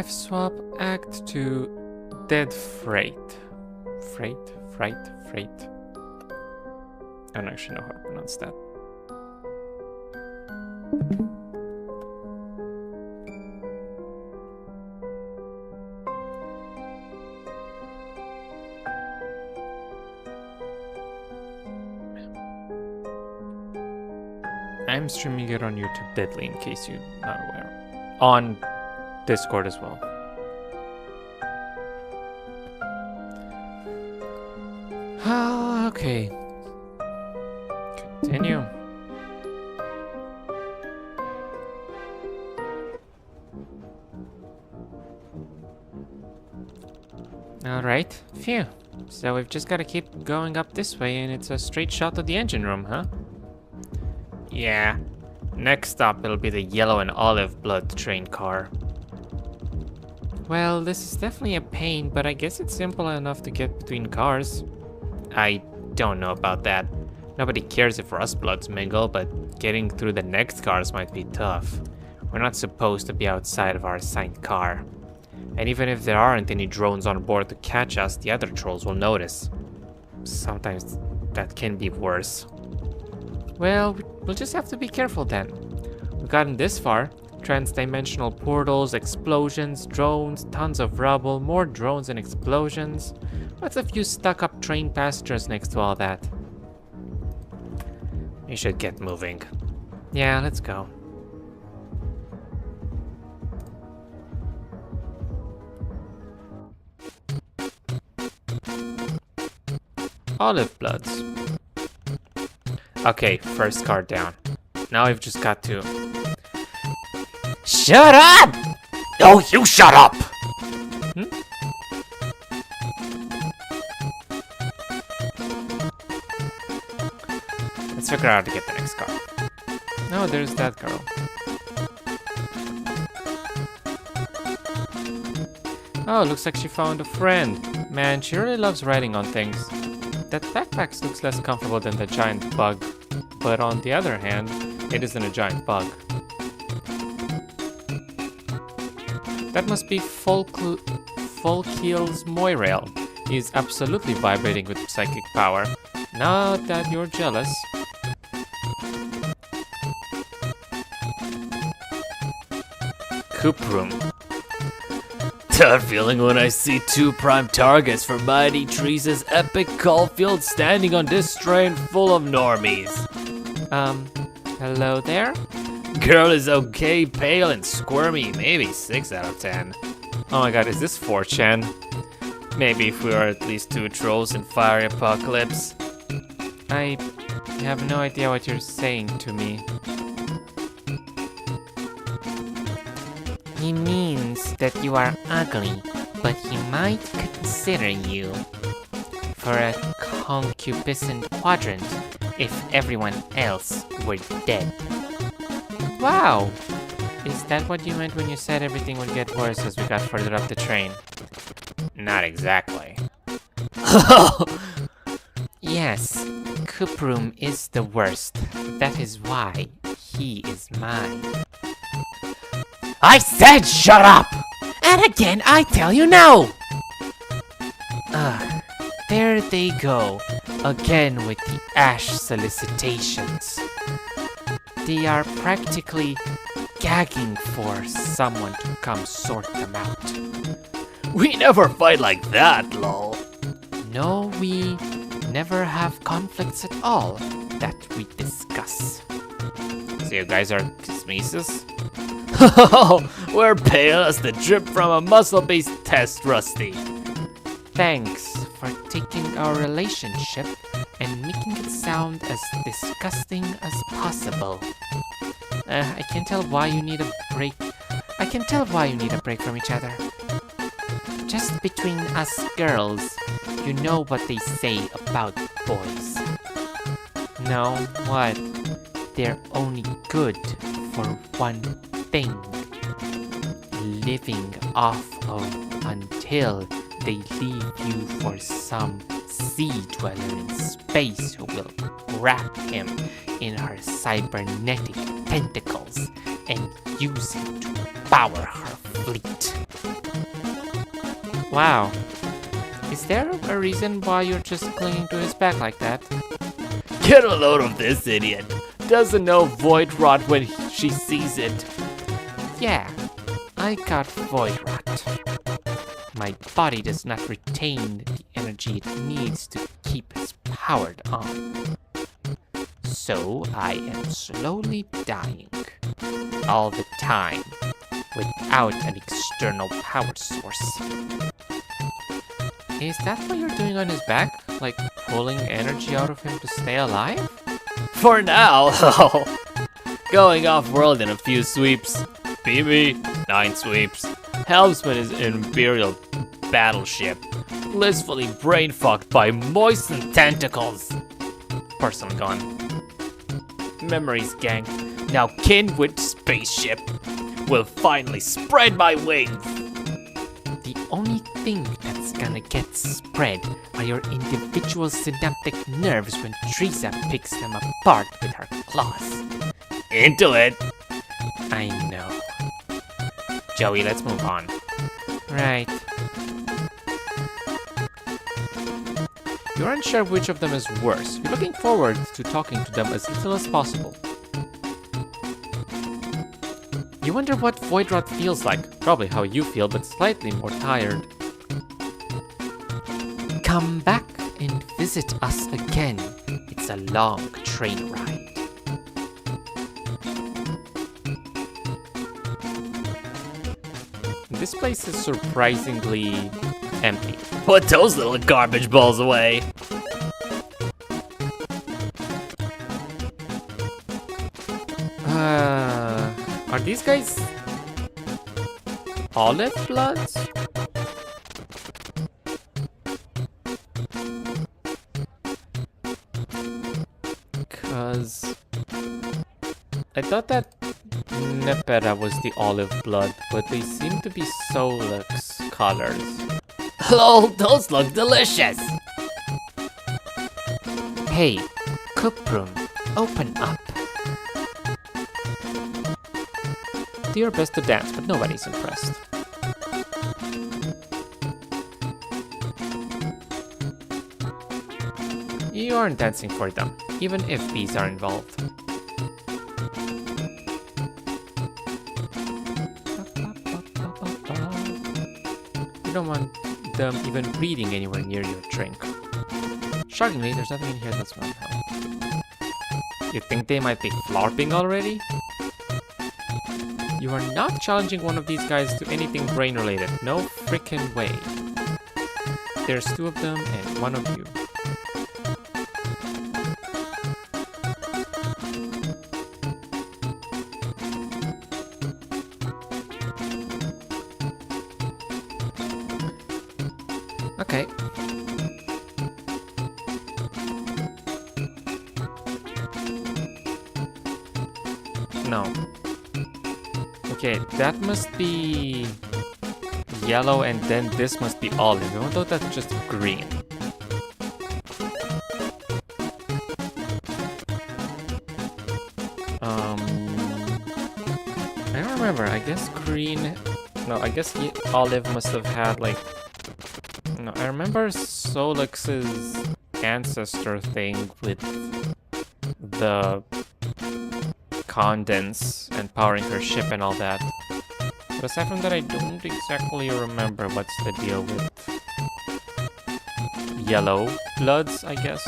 Hiveswap Act to dead freight. Freight? I don't actually know how to pronounce that. I'm streaming it on YouTube Deadly in case you're not aware. On Discord as well. Okay. Continue. Alright, phew. So we've just gotta keep going up this way and it's a straight shot to the engine room, huh? Yeah. Next stop it'll be the yellow and olive blood train car. Well, this is definitely a pain, but I guess it's simple enough to get between cars. I don't know about that. Nobody cares if Rustbloods mingle, but getting through the next cars might be tough. We're not supposed to be outside of our assigned car. And even if there aren't any drones on board to catch us, the other trolls will notice. Sometimes that can be worse. Well, we'll just have to be careful then. We've gotten this far. Trans-dimensional portals, explosions, drones, tons of rubble, more drones and explosions. What's a few stuck-up train passengers next to all that? We should get moving. Yeah, let's go. Olive bloods. Okay, first car down. Now I've just got to... Shut up! Oh, you shut up! Let's figure out how to get the next car. No, there's that girl. Oh, looks like she found a friend. Man, she really loves riding on things. That backpack looks less comfortable than the giant bug. But on the other hand, it isn't a giant bug. That must be Folkiel's Moirail. He's absolutely vibrating with psychic power. Not that you're jealous. Coop room. That feeling when I see two prime targets for Mighty Trees' epic Caulfield standing on this train full of normies. Hello there? Girl is okay, pale and squirmy, maybe 6 out of 10. Oh my god, is this 4chan? Maybe if we were at least two trolls in Fiery Apocalypse. I have no idea what you're saying to me. He means that you are ugly, but he might consider you for a concupiscent quadrant if everyone else were dead. Wow! Is that what you meant when you said everything would get worse as we got further up the train? Not exactly. Yes, Coop Room is the worst. That is why he is mine. I said shut up! And again, I tell you no! Ugh, there they go, again with the Ash solicitations. They are practically gagging for someone to come sort them out. We never fight like that, lol. No, we never have conflicts at all that we discuss. So you guys are kismeses? We're pale as the drip from a muscle-based test, Rusty. Thanks for taking our relationship and making it sound as disgusting as possible. I can tell why you need a break. I can tell why you need a break from each other. Just between us girls, you know what they say about boys. No, what? They're only good for one thing. Living off of until they leave you for some sea dweller in space who will wrap him in her cybernetic tentacles and use it to power her fleet. Wow. Is there a reason why you're just clinging to his back like that? Get a load of this idiot. Doesn't know void rot when she sees it. Yeah, I got void rot. My body does not retain the energy it needs to keep us powered on. So I am slowly dying. All the time. Without an external power source. Is that what you're doing on his back? Like pulling energy out of him to stay alive? For now, going off-world in a few sweeps. PB, 9 sweeps. Helmsman is an Imperial battleship, blissfully brain-fucked by moistened tentacles. Person gone. Memories, gang. Now Kinwood spaceship will finally spread my wings. The only thing that's gonna get spread are your individual synaptic nerves when Teresa picks them apart with her claws. Into it. I know. Joey, let's move on. Right. You're unsure which of them is worse. You're looking forward to talking to them as little as possible. You wonder what void rot feels like. Probably how you feel, but slightly more tired. Come back and visit us again. It's a long train ride. This place is surprisingly empty. Put those little garbage balls away. Are these guys olive bloods? Cause I thought that Nepera was the olive blood, but they seem to be Solux colors. Lol, those look delicious. Hey, Kuprum, open up. Do your best to dance, but nobody's impressed. You aren't dancing for them, even if bees are involved. You don't want them even breathing anywhere near your drink. Shockingly, there's nothing in here that's not hell. You think they might be florping already? You are not challenging one of these guys to anything brain-related. No frickin' way. There's 2 of them and 1 of you. Okay. No. Okay, that must be yellow and then this must be olive. Although that's just green. I don't remember. I guess green. No, I guess olive must have had like. No, I remember Solux's ancestor thing with the condense and powering her ship and all that. But aside from that, I don't exactly remember what's the deal with yellow bloods, I guess.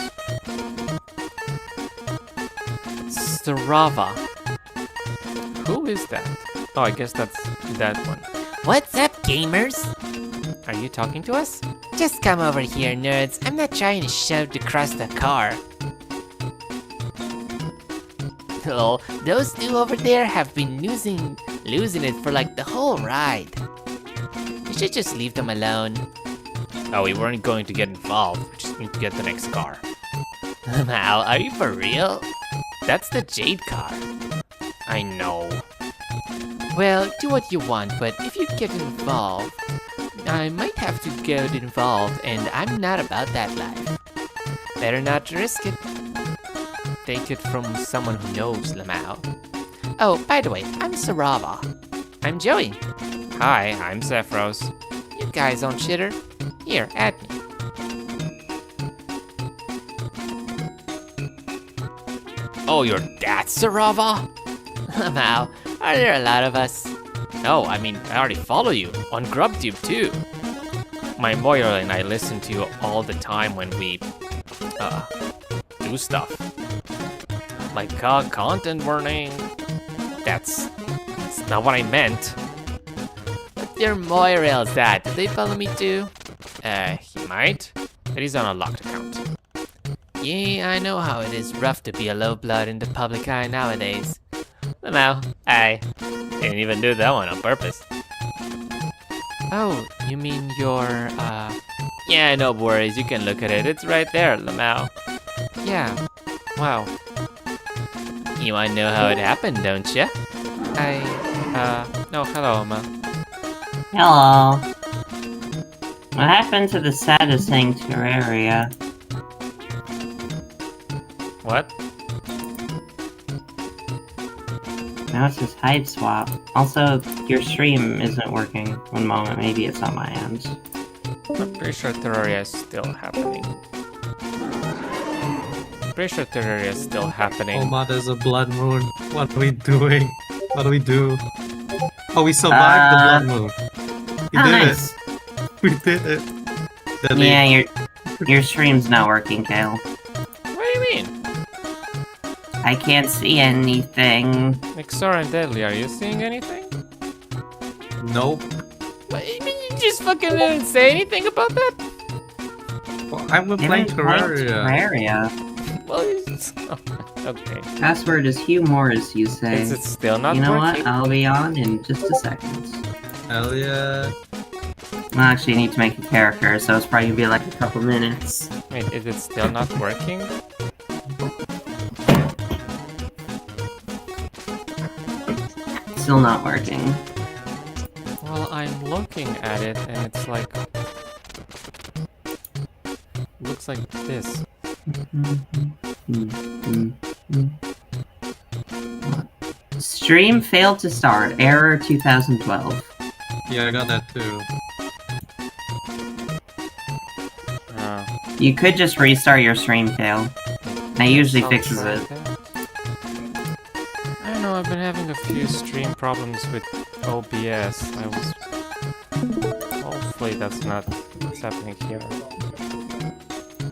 Strava. Who is that? Oh, I guess that's that one. What's up, gamers? Are you talking to us? Just come over here, nerds. I'm not trying to shove across the car. Oh, those 2 over there have been losing it for like the whole ride. You should just leave them alone. Oh, we weren't going to get involved. We just need to get the next car. Mal, are you for real? That's the Jade car. I know. Well, do what you want, but if you get involved, I might have to get involved, and I'm not about that life. Better not risk it. Take it from someone who knows, Lamau. Oh, by the way, I'm Sarava. I'm Joey. Hi, I'm Zephyros. You guys on Shitter? Here, add me. Oh, you're that Sarava? Wow, are there a lot of us? No, I mean, I already follow you on GrubTube too. My lawyer and I listen to you all the time when we, do stuff. Like, content warning. That's not what I meant. They're Moirels that. Did they follow me too? He might, but he's on a locked account. Yeah, I know how it is rough to be a low blood in the public eye nowadays. Well, I Didn't even do that one on purpose. Oh, you mean your, Yeah, no worries, you can look at it. It's right there, Lamau. yeah. Wow. You wanna know how it happened, don't you? No, hello, Emma. Hello. What happened to the saddest thing to Terraria? What? Now it says Hiveswap. Also, your stream isn't working. One moment, maybe it's on my end. I'm pretty sure Terraria is still happening. Pretty sure Terraria is still happening. Oh my, there's a blood moon. What are we doing? What do we do? Oh, we survived the blood moon. We Oh, did nice. it. We did it. Deadly. Yeah, your stream's not working, Kale. What do you mean? I can't see anything. Mixora and Deadly, are you seeing anything? Nope. What, you mean you just fucking didn't say anything about that? Well, I'm They playing haven't played Terraria. Terraria. Well, it's... Okay. Password is Hugh Morris, you say. Is it still not You know working? what? I'll be on in just a second. Hell yeah. Well, actually, I need to make a character, so it's probably gonna be like a couple minutes. Wait, is it still not working? Still not working. Well, I'm looking at it and it's like... Looks like this. Stream failed to start. Error 2012. Yeah, I got that too. You could just restart your stream, Kale. That usually fixes I'll try it. that. I don't know, I've been having a few stream problems with OBS. Hopefully that's not what's happening here.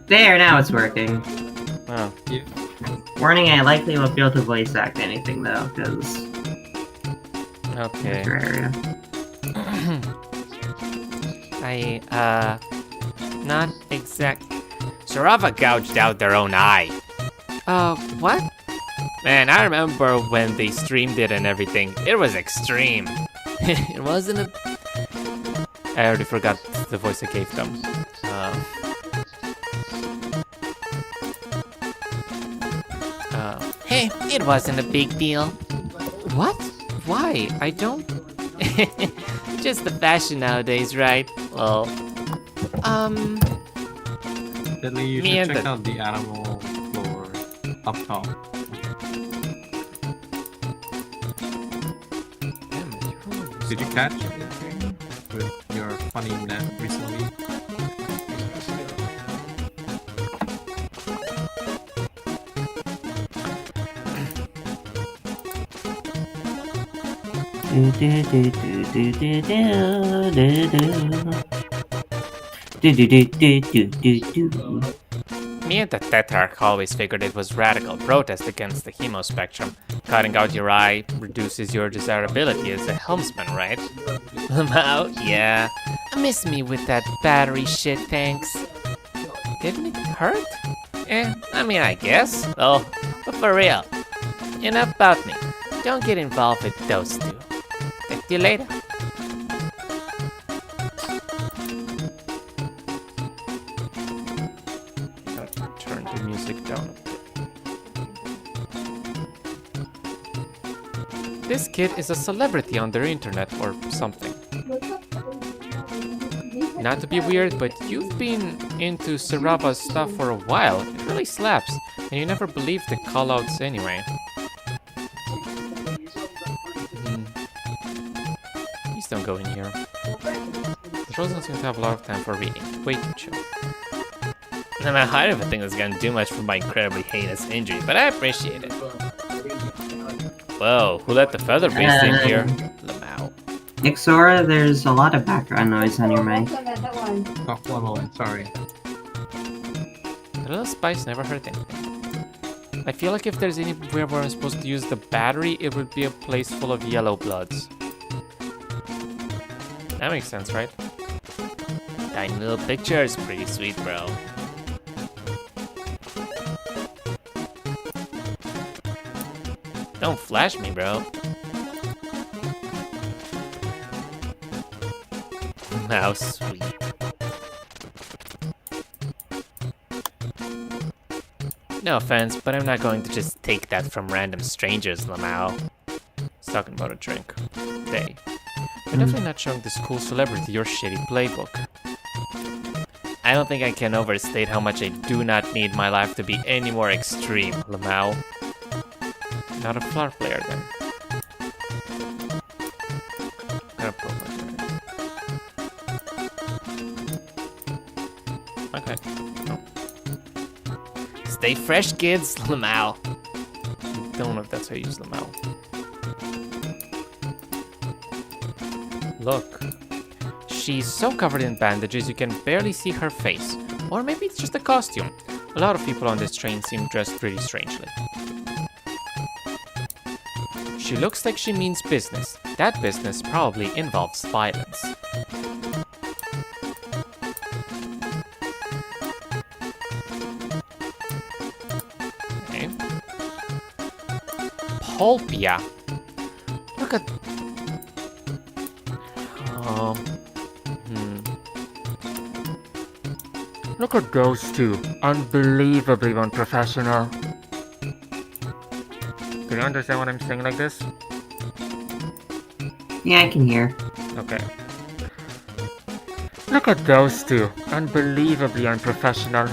There, now it's working. Oh, Warning, I likely won't be able to voice act anything though, because okay. Terraria. Not exact. Sarava gouged out their own eye. What? Man, I remember when they streamed it and everything. It was extreme. It wasn't a... I already forgot the voice I gave them. Hey, it wasn't a big deal. What? Why? I don't... Just the fashion nowadays, right? Well, Deadly, you Me should and check the- out the animal floor up top. Did you catch anything with your funny net recently? Do do do do do do do do do do do do do do. me and the Tetrarch always figured it was radical protest against the hemo spectrum. Cutting out your eye reduces your desirability as a helmsman, right? Lamau, yeah. Miss me with that battery shit, thanks. Didn't it hurt? I mean, I guess. Oh, but for real. Enough about me. Don't get involved with those two. Talk to you later. Turn the music down. This kid is a celebrity on their internet or something. Not to be weird, but you've been into Sarava's stuff for a while. It really slaps, and you never believe the callouts anyway. don't go in here. The troll doesn't seem to have a lot of time for reading. Way too chill. And I don't even think it's gonna do much for my incredibly heinous injury, but I appreciate it. Whoa, who let the feather beast in here? Lamau. Ixora, there's a lot of background noise on your mic. Oh, one moment, sorry. The little spice never hurt anything. I feel like if there's anywhere where I'm supposed to use the battery, it would be a place full of yellow bloods. That makes sense, right? Tiny little pictures, pretty sweet, bro. Don't flash me, bro. How sweet. No offense, but I'm not going to just take that from random strangers, Lamau. He's talking about a drink. They. You're definitely not showing this cool celebrity your shitty playbook. I don't think I can overstate how much I do not need my life to be any more extreme, Lamau. Not a flower player then. Gonna pull my Okay. No. Stay fresh, kids, Lamau. Don't know if that's how you use the mouth. Look. She's so covered in bandages you can barely see her face. Or maybe it's just a costume. A lot of people on this train seem dressed pretty strangely. She looks like she means business. That business probably involves violence. Okay. Pulpia. Look at... Look at those two. Unbelievably unprofessional. Do you understand what I'm saying like this? Yeah, I can hear. Okay. Look at those two. Unbelievably unprofessional.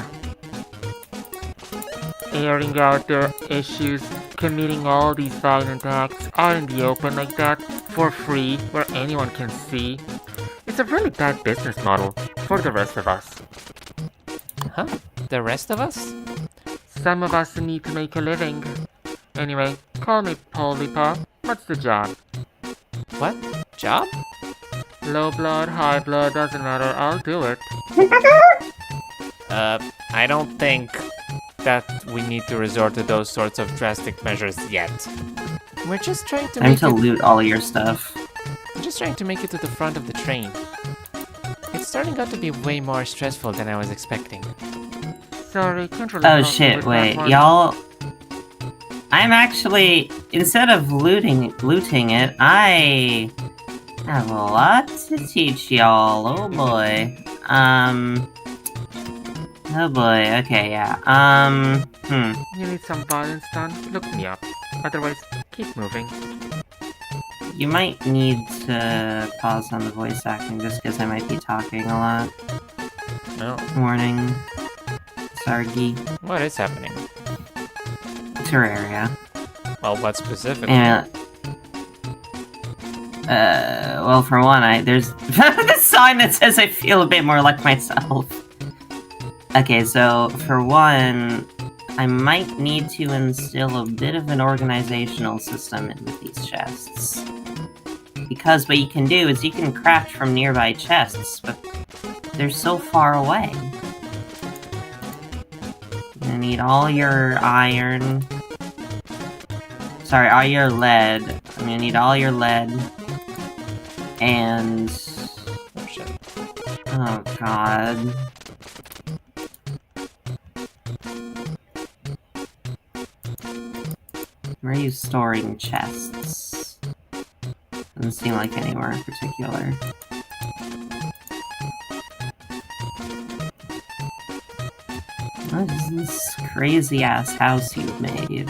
Airing out their issues, committing all these violent acts out in the open like that, for free, where anyone can see. It's a really bad business model for the rest of us. Huh? The rest of us? Some of us need to make a living. Anyway, call me Polipa. What's the job? What? Job? Low blood, high blood, doesn't matter. I'll do it. I don't think that we need to resort to those sorts of drastic measures yet. We're just trying to Time make to loot all your stuff. I'm just trying to make it to the front of the train. It's starting out to be way more stressful than I was expecting. Sorry, can't really Oh help you shit, with wait, that one. y'all... I'm actually... Instead of looting it, I... have a lot to teach y'all, oh boy. Oh boy, okay, yeah. You need some violence done? Look me up. Otherwise, keep moving. You might need to pause on the voice acting just because I might be talking a lot. No. Warning. Sargi. What is happening? Terraria. Well, what specifically? And, well, for one, there's the sign that says I feel a bit more like myself. Okay, so, for one, I might need to instill a bit of an organizational system in with these chests. Because what you can do is you can craft from nearby chests, but they're so far away. You're gonna need all your iron. Sorry, all your lead. I'm gonna need all your lead. And... Oh shit. oh god. Where are you storing chests? Doesn't seem like anywhere in particular. What is this crazy-ass house you've made?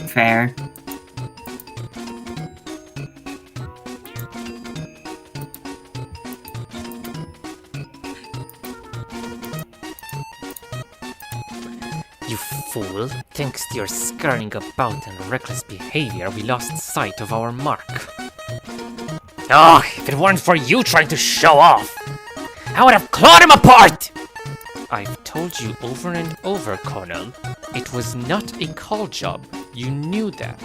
Fair. You fool. Thanks to your scurrying about and reckless behavior, we lost sight of our mark. Oh, if it weren't for you trying to show off, I would have clawed him apart! I've told you over and over, Colonel. It was not a call job. You knew that.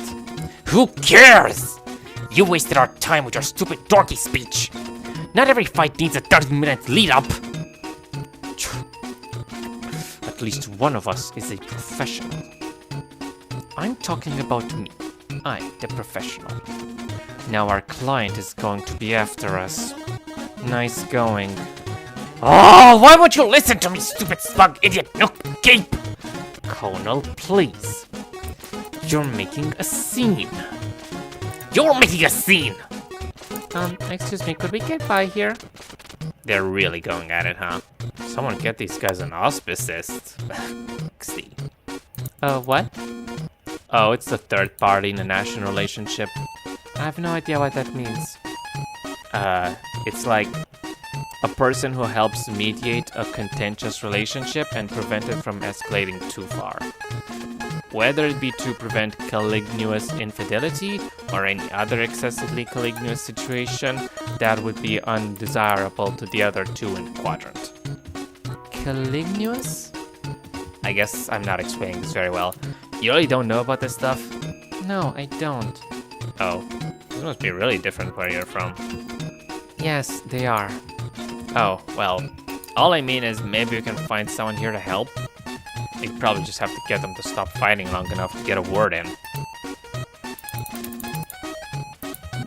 Who cares? You wasted our time with your stupid dorky speech. Not every fight needs a 30-minute lead-up. At least one of us is a professional. I'm talking about me. I'm the professional. Now our client is going to be after us. Nice going. Oh, why won't you listen to me, stupid slug idiot nook gape? Colonel, please. You're making a scene. You're making a scene! Excuse me, could we get by here? They're really going at it, huh? Someone get these guys an auspicist. See. What? Oh, it's the third party in a national relationship. I have no idea what that means. It's like a person who helps mediate a contentious relationship and prevent it from escalating too far. Whether it be to prevent caligulous infidelity or any other excessively caligulous situation that would be undesirable to the other two in the quadrant. Caligulous? I guess I'm not explaining this very well. You really don't know about this stuff? No, I don't. Oh, this must be really different where you're from. Yes, they are. Oh, well, all I mean is maybe we can find someone here to help. We'd probably just have to get them to stop fighting long enough to get a word in.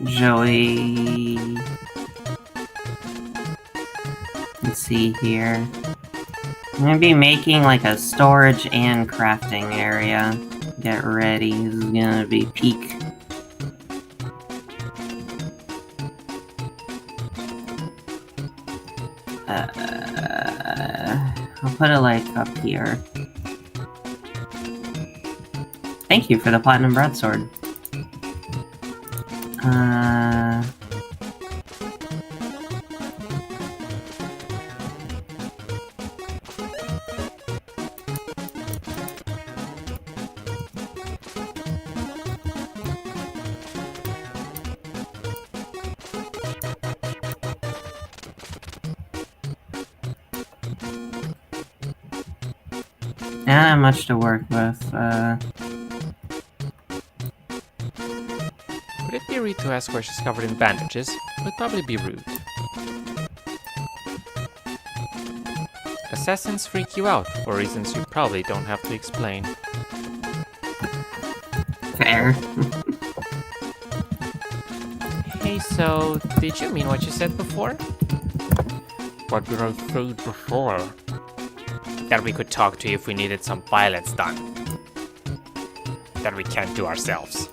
Joey. Let's see here. I'm gonna be making like a storage and crafting area. Get ready. This is gonna be peak. I'll put it like up here. Thank you for the platinum broadsword. Not much to work with. Would it be rude to ask where she's covered in bandages? Would probably be rude. Assassins freak you out for reasons you probably don't have to explain. Fair. Hey, so, did you mean what you said before? What did I say before? That we could talk to you if we needed some violence done. That we can't do ourselves.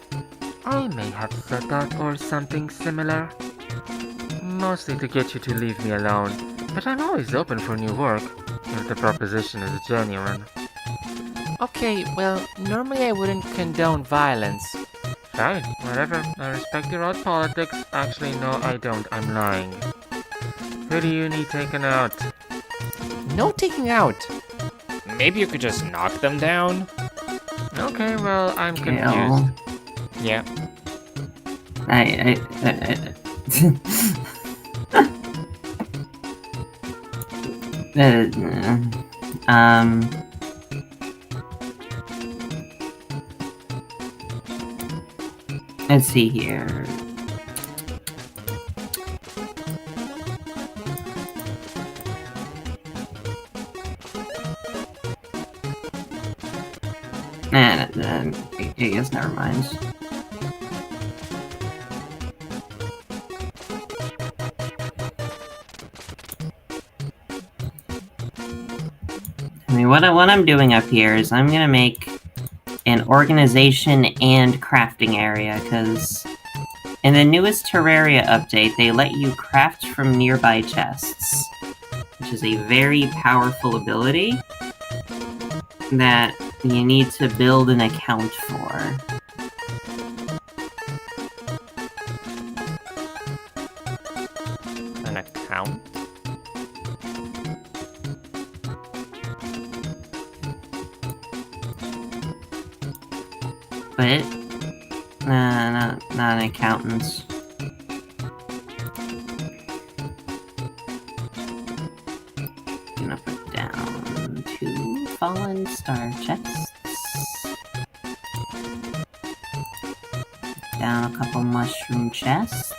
I may have said that or something similar. Mostly to get you to leave me alone, but I'm always open for new work, if the proposition is genuine. Okay, well, normally I wouldn't condone violence. Fine, whatever. I respect your odd politics. Actually, no, I don't. I'm lying. Who do you need taken out? No taking out. Maybe you could just knock them down? Okay, well, I'm Kill. confused. Yeah. Let's see here. I guess never mind. I mean, what I'm doing up here is I'm gonna make an organization and crafting area, because in the newest Terraria update, they let you craft from nearby chests, which is a very powerful ability that you need to build an account for. An account? quit. Nah, not an accountant. Gonna put down 2 fallen star chests. Down a couple mushroom chests.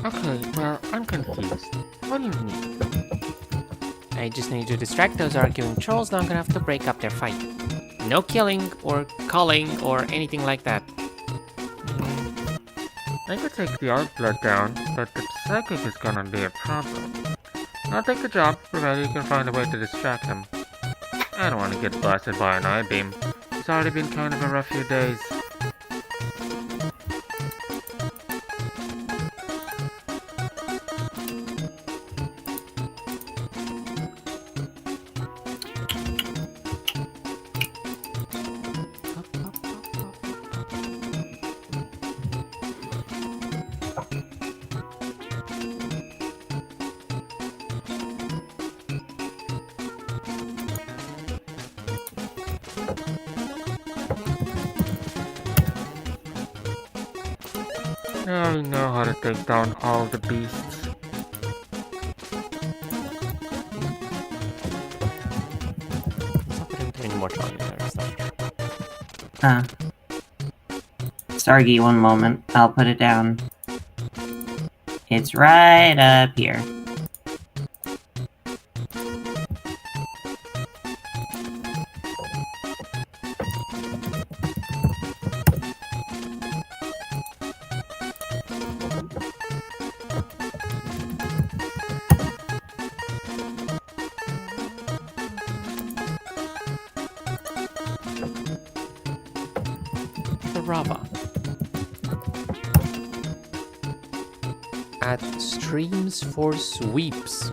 Okay, well, I'm confused. What do you need? I just need to distract those arguing trolls long enough to break up their fight. No killing or calling or anything like that. I could take the art blood down, but the psychic is gonna be a problem. I'll take the job, provided you can find a way to distract him. I don't want to get blasted by an eye beam. It's already been kind of a rough few days. I know how to take down all the beasts. Stop putting any more on there. Stop. Stargy, one moment. I'll put it down. It's right up here. Rava. At streams for sweeps.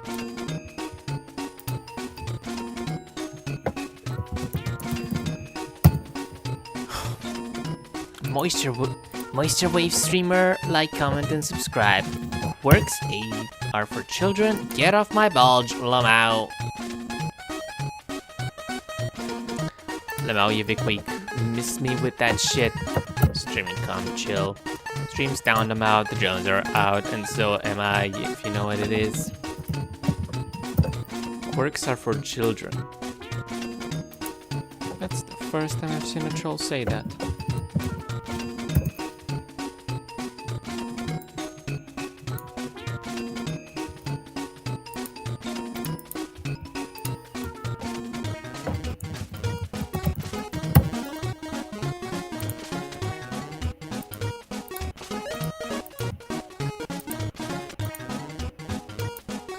Moisture Wave streamer, like, comment, and subscribe. Quirks 8 are for children. Get off my bulge, Lamau. Lamau, you Vic Week. Miss me with that shit. Streaming calm, chill. Streams down, I'm out, the drones are out, and so am I, if you know what it is. Quirks are for children. That's the first time I've seen a troll say that.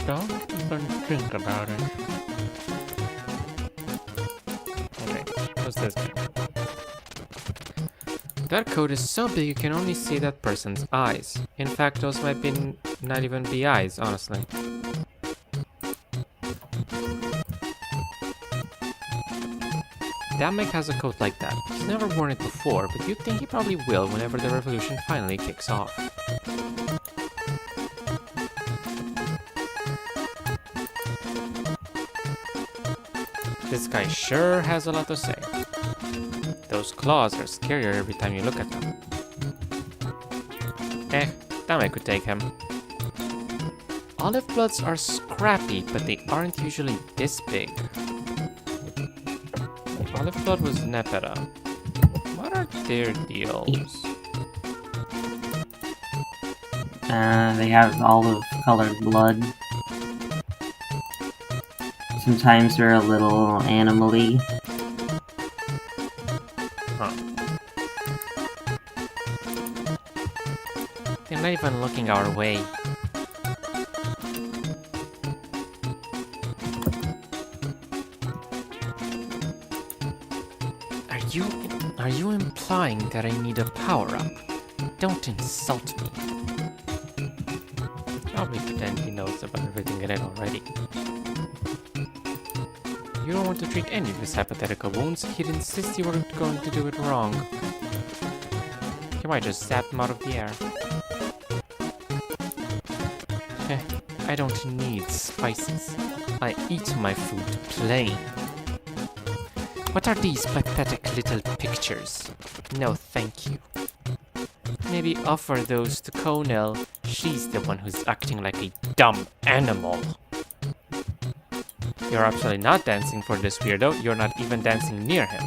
Don't even think about it. Okay, what's this mean? That code is so big you can only see that person's eyes. In fact, those might be not even be eyes, honestly. Damek has a coat like that. He's never worn it before, but you'd think he probably will whenever the revolution finally kicks off. This guy sure has a lot to say. Those claws are scarier every time you look at them. Damn, I could take him. Olive bloods are scrappy, but they aren't usually this big. Olive blood was Nepeta. What are their deals? They have olive-colored blood. Sometimes they're a little animal-y. Huh. They're not even looking our way. Are you implying that I need a power-up? Don't insult me. Probably pretend he knows about everything in it already. You don't want to treat any of his hypothetical wounds. He'd insist you were going to do it wrong. You might just zap him out of the air. I don't need spices. I eat my food plain. What are these pathetic little pictures? No, thank you. Maybe offer those to Conel. She's the one who's acting like a dumb animal. You're absolutely not dancing for this weirdo. You're not even dancing near him.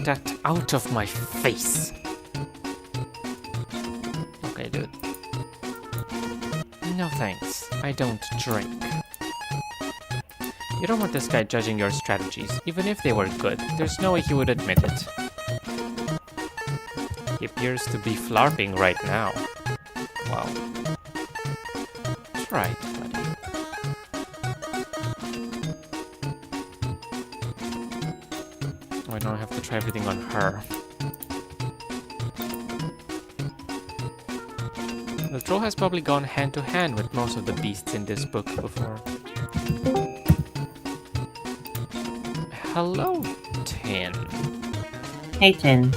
That out of my face. Okay, dude. No thanks. I don't drink. You don't want this guy judging your strategies. Even if they were good, there's no way he would admit it. He appears to be flarping right now. Wow. That's right, buddy. I don't have to try everything on her. The troll has probably gone hand to hand with most of the beasts in this book before. Hello, Tin. Hey, Tin.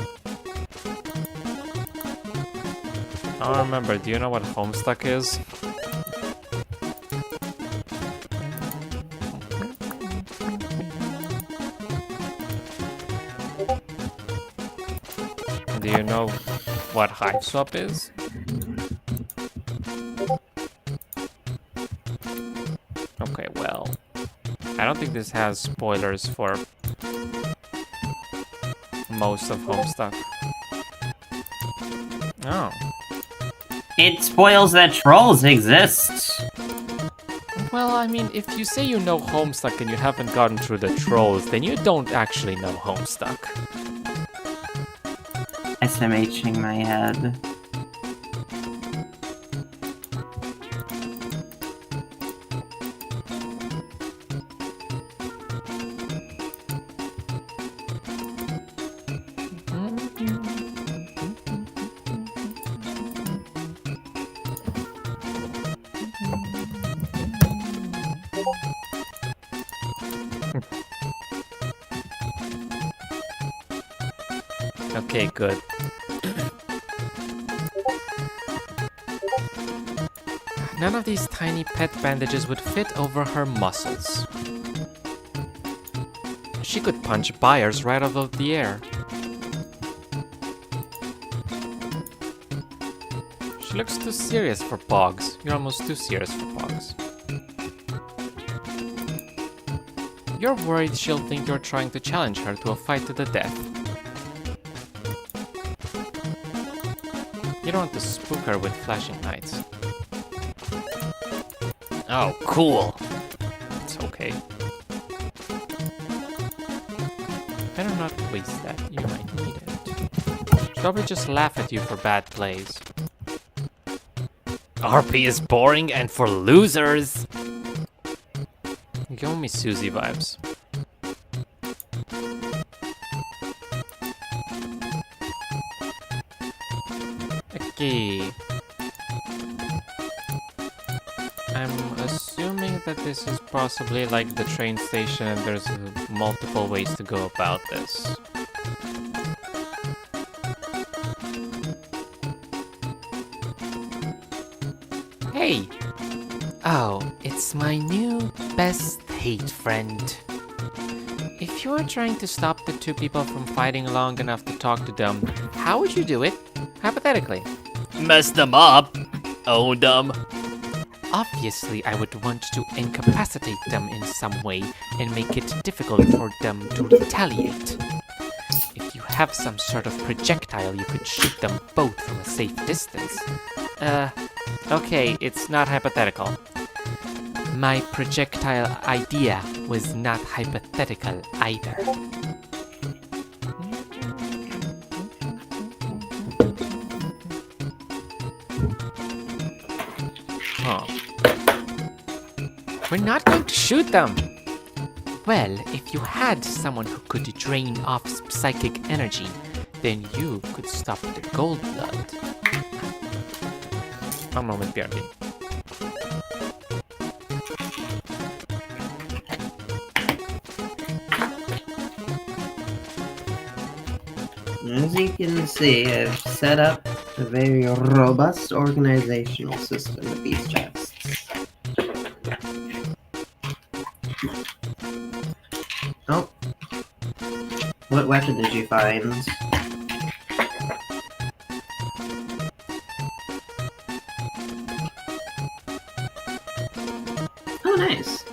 I don't remember, do you know what Homestuck is? Do you know what Hiveswap is? Okay, well, I don't think this has spoilers for most of Homestuck. Oh. It spoils that trolls exist. Well, I mean, if you say you know Homestuck and you haven't gotten through the trolls, then you don't actually know Homestuck. SMHing my head. Okay, good. None of these tiny pet bandages would fit over her muscles. She could punch buyers right out of the air. She looks too serious for Pogs. You're almost too serious for Pogs. You're worried she'll think you're trying to challenge her to a fight to the death. You don't want to spook her with flashing lights. Oh, cool. It's okay. Better not waste that. You might need it. She'll probably just laugh at you for bad plays. RP is boring and for losers. Give me Susie vibes. Okay. I'm assuming that this is possibly like the train station and there's multiple ways to go about this. Hey! Oh, it's my new best hate friend. If you are trying to stop the two people from fighting long enough to talk to them, how would you do it? Hypothetically. Mess them up. Own them. Obviously, I would want to incapacitate them in some way and make it difficult for them to retaliate. If you have some sort of projectile, you could shoot them both from a safe distance. Okay, it's not hypothetical. My projectile idea was not hypothetical either. Huh. We're not going to shoot them! Well, if you had someone who could drain off psychic energy, then you could stop the gold blood. Un moment, BRB. As you can see, I've set up a very robust organizational system of these chests. Oh. What weapon did you find? Oh, nice.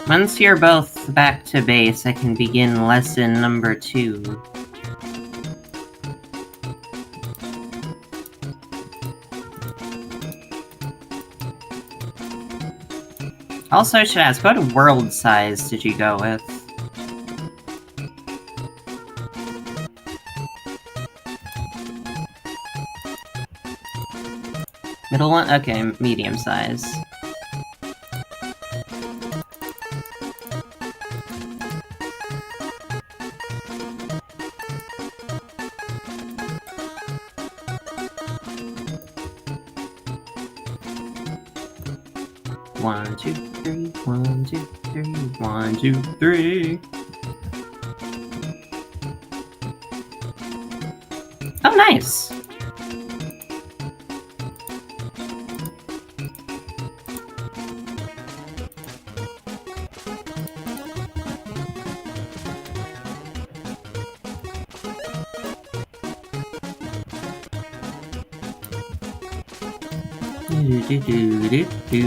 Once you're both back to base, I can begin lesson number 2. Also, I should ask, what world size did you go with? Middle one? Okay, medium size. One, two, three, 1, 2, 3, 1, 2, 3. Oh, nice! Do, do, do, do, do.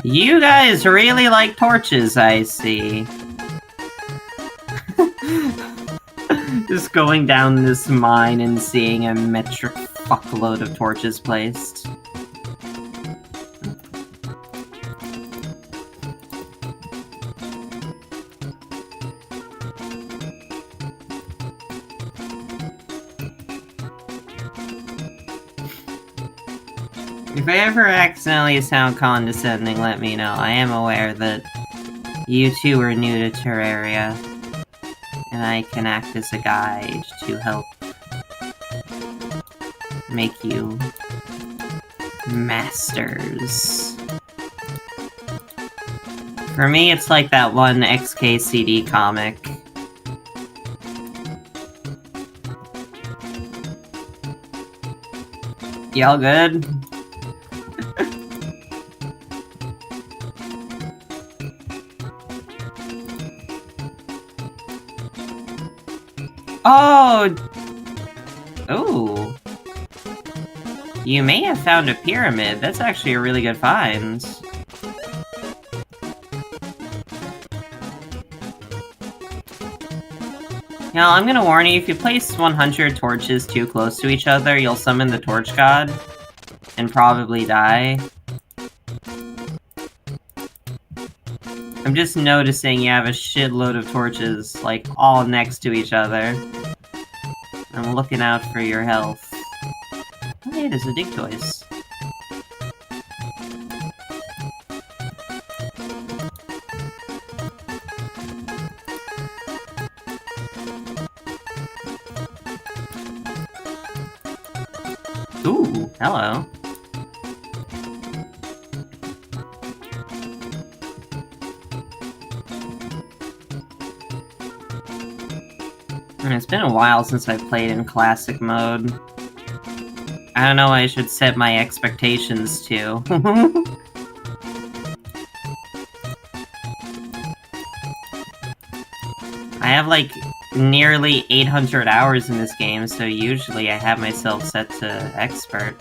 You guys really like torches, I see. Just going down this mine and seeing a metric fuckload of torches placed. If I ever accidentally sound condescending, let me know. I am aware that you two are new to Terraria, and I can act as a guide to help make you masters. For me, it's like that one XKCD comic. Y'all good? Oh! Ooh. You may have found a pyramid. That's actually a really good find. Now, I'm gonna warn you, if you place 100 torches too close to each other, you'll summon the Torch God and probably die. I'm just noticing you have a shitload of torches, like, all next to each other. I'm looking out for your health. Oh, hey, there's a dig toys. Ooh, hello. It's been a while since I've played in classic mode. I don't know what I should set my expectations to. I have like nearly 800 hours in this game, so usually I have myself set to expert.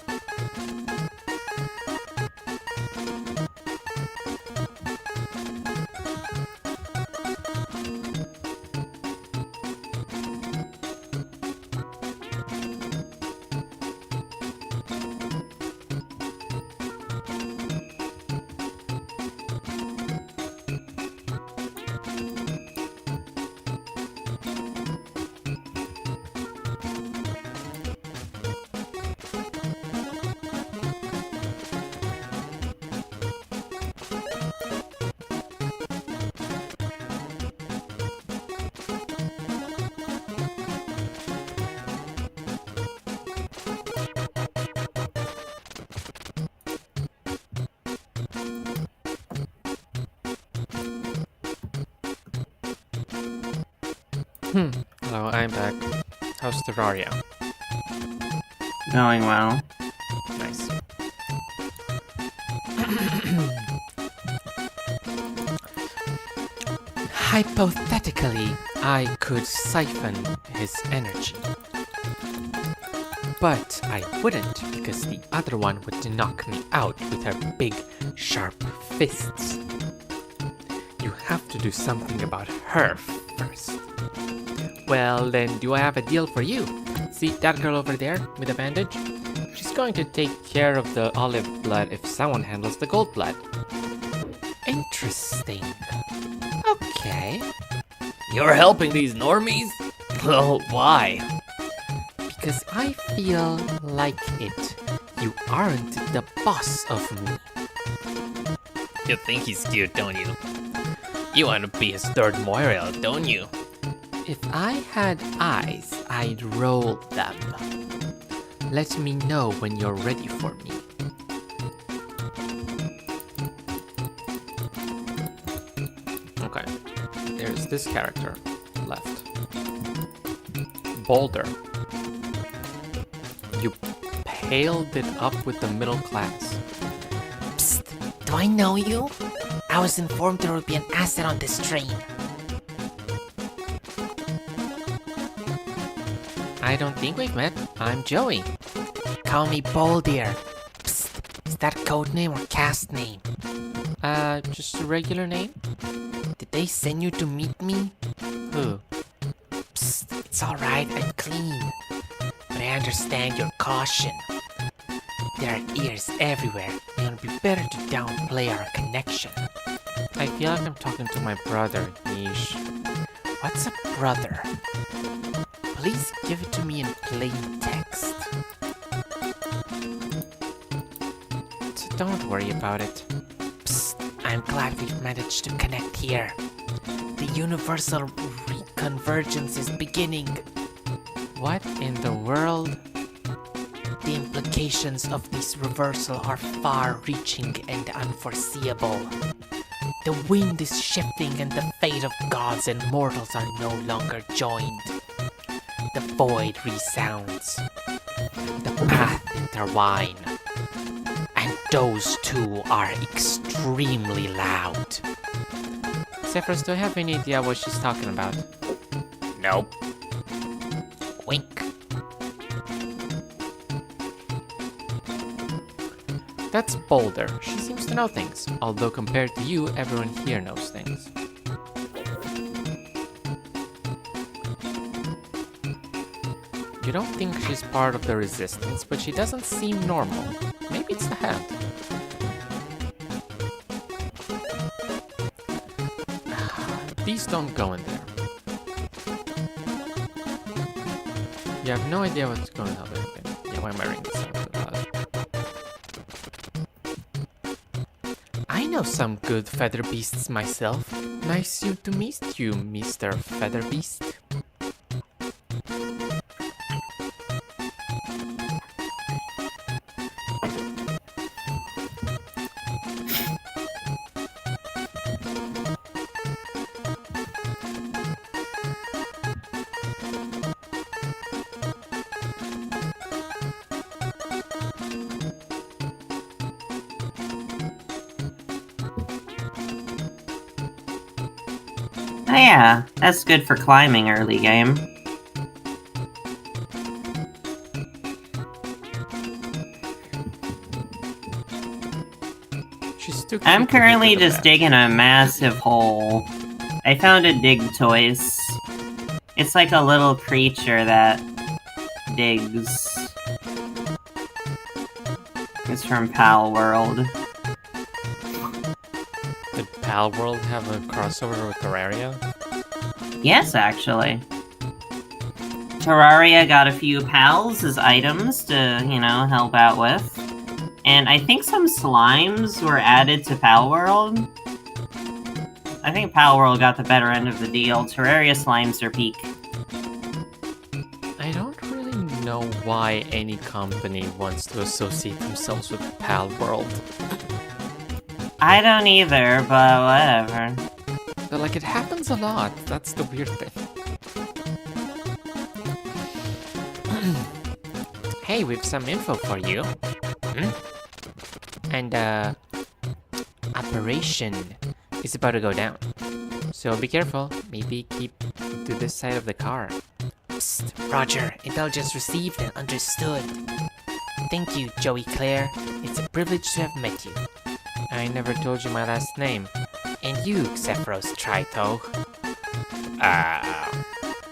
Hello, I'm back. How's Terraria? Going well. Nice. Hypothetically, I could siphon his energy. But I wouldn't, because the other one would knock me out with her big, sharp fists. You have to do something about her first. Well, then, do I have a deal for you? See that girl over there with a bandage? She's going to take care of the olive blood if someone handles the gold blood. Interesting. Okay. You're helping these normies? Well, why? Because I feel like it. You aren't the boss of me. You think he's cute, don't you? You want to be his third Moira, don't you? If I had eyes, I'd roll them. Let me know when you're ready for me. Okay. There's this character left. Boulder. You paled it up with the middle class. Psst, do I know you? I was informed there would be an asset on this train. I don't think we've met. I'm Joey. Call me Bold Ear. Psst, is that code name or cast name? Just a regular name? Did they send you to meet me? Who? Psst, it's alright, I'm clean. But I understand your caution. There are ears everywhere, and it'll be better to downplay our connection. I feel like I'm talking to my brother, Niche. What's a brother? Please give it to me in plain text. So don't worry about it. Psst, I'm glad we've managed to connect here. The universal reconvergence is beginning. What in the world? The implications of this reversal are far-reaching and unforeseeable. The wind is shifting and the fate of gods and mortals are no longer joined. The void resounds. The path intertwine. And those two are extremely loud. Zephyrus, do I have any idea what she's talking about? Nope. Wink. That's Boulder. She seems to know things, although compared to you, everyone here knows things. You don't think she's part of the resistance, but she doesn't seem normal. Maybe it's the hand. Please don't go in there. You have no idea what's going on there. Yeah, why am I ringing this up so loud? I know some good feather beasts myself. Nice to meet you, Mr. Feather Beast. Oh yeah, that's good for climbing early game. She's too I'm cute to currently hit with a just bat. digging a massive hole. I found a dig toys. It's like a little creature that digs. It's from Pal World. Did Pal World have a crossover with Terraria? Yes, actually. Terraria got a few pals as items to, help out with. And I think some slimes were added to Pal World. I think Pal World got the better end of the deal. Terraria slimes are peak. I don't really know why any company wants to associate themselves with Pal World. I don't either, but whatever. But like, it happens a lot. That's the weird thing. Hey, we've some info for you. And, Operation is about to go down. So be careful. Maybe keep to this side of the car. Psst, Roger, intelligence received and understood. Thank you, Joey Claire. It's a privilege to have met you. I never told you my last name. And you, Xephiros Trito.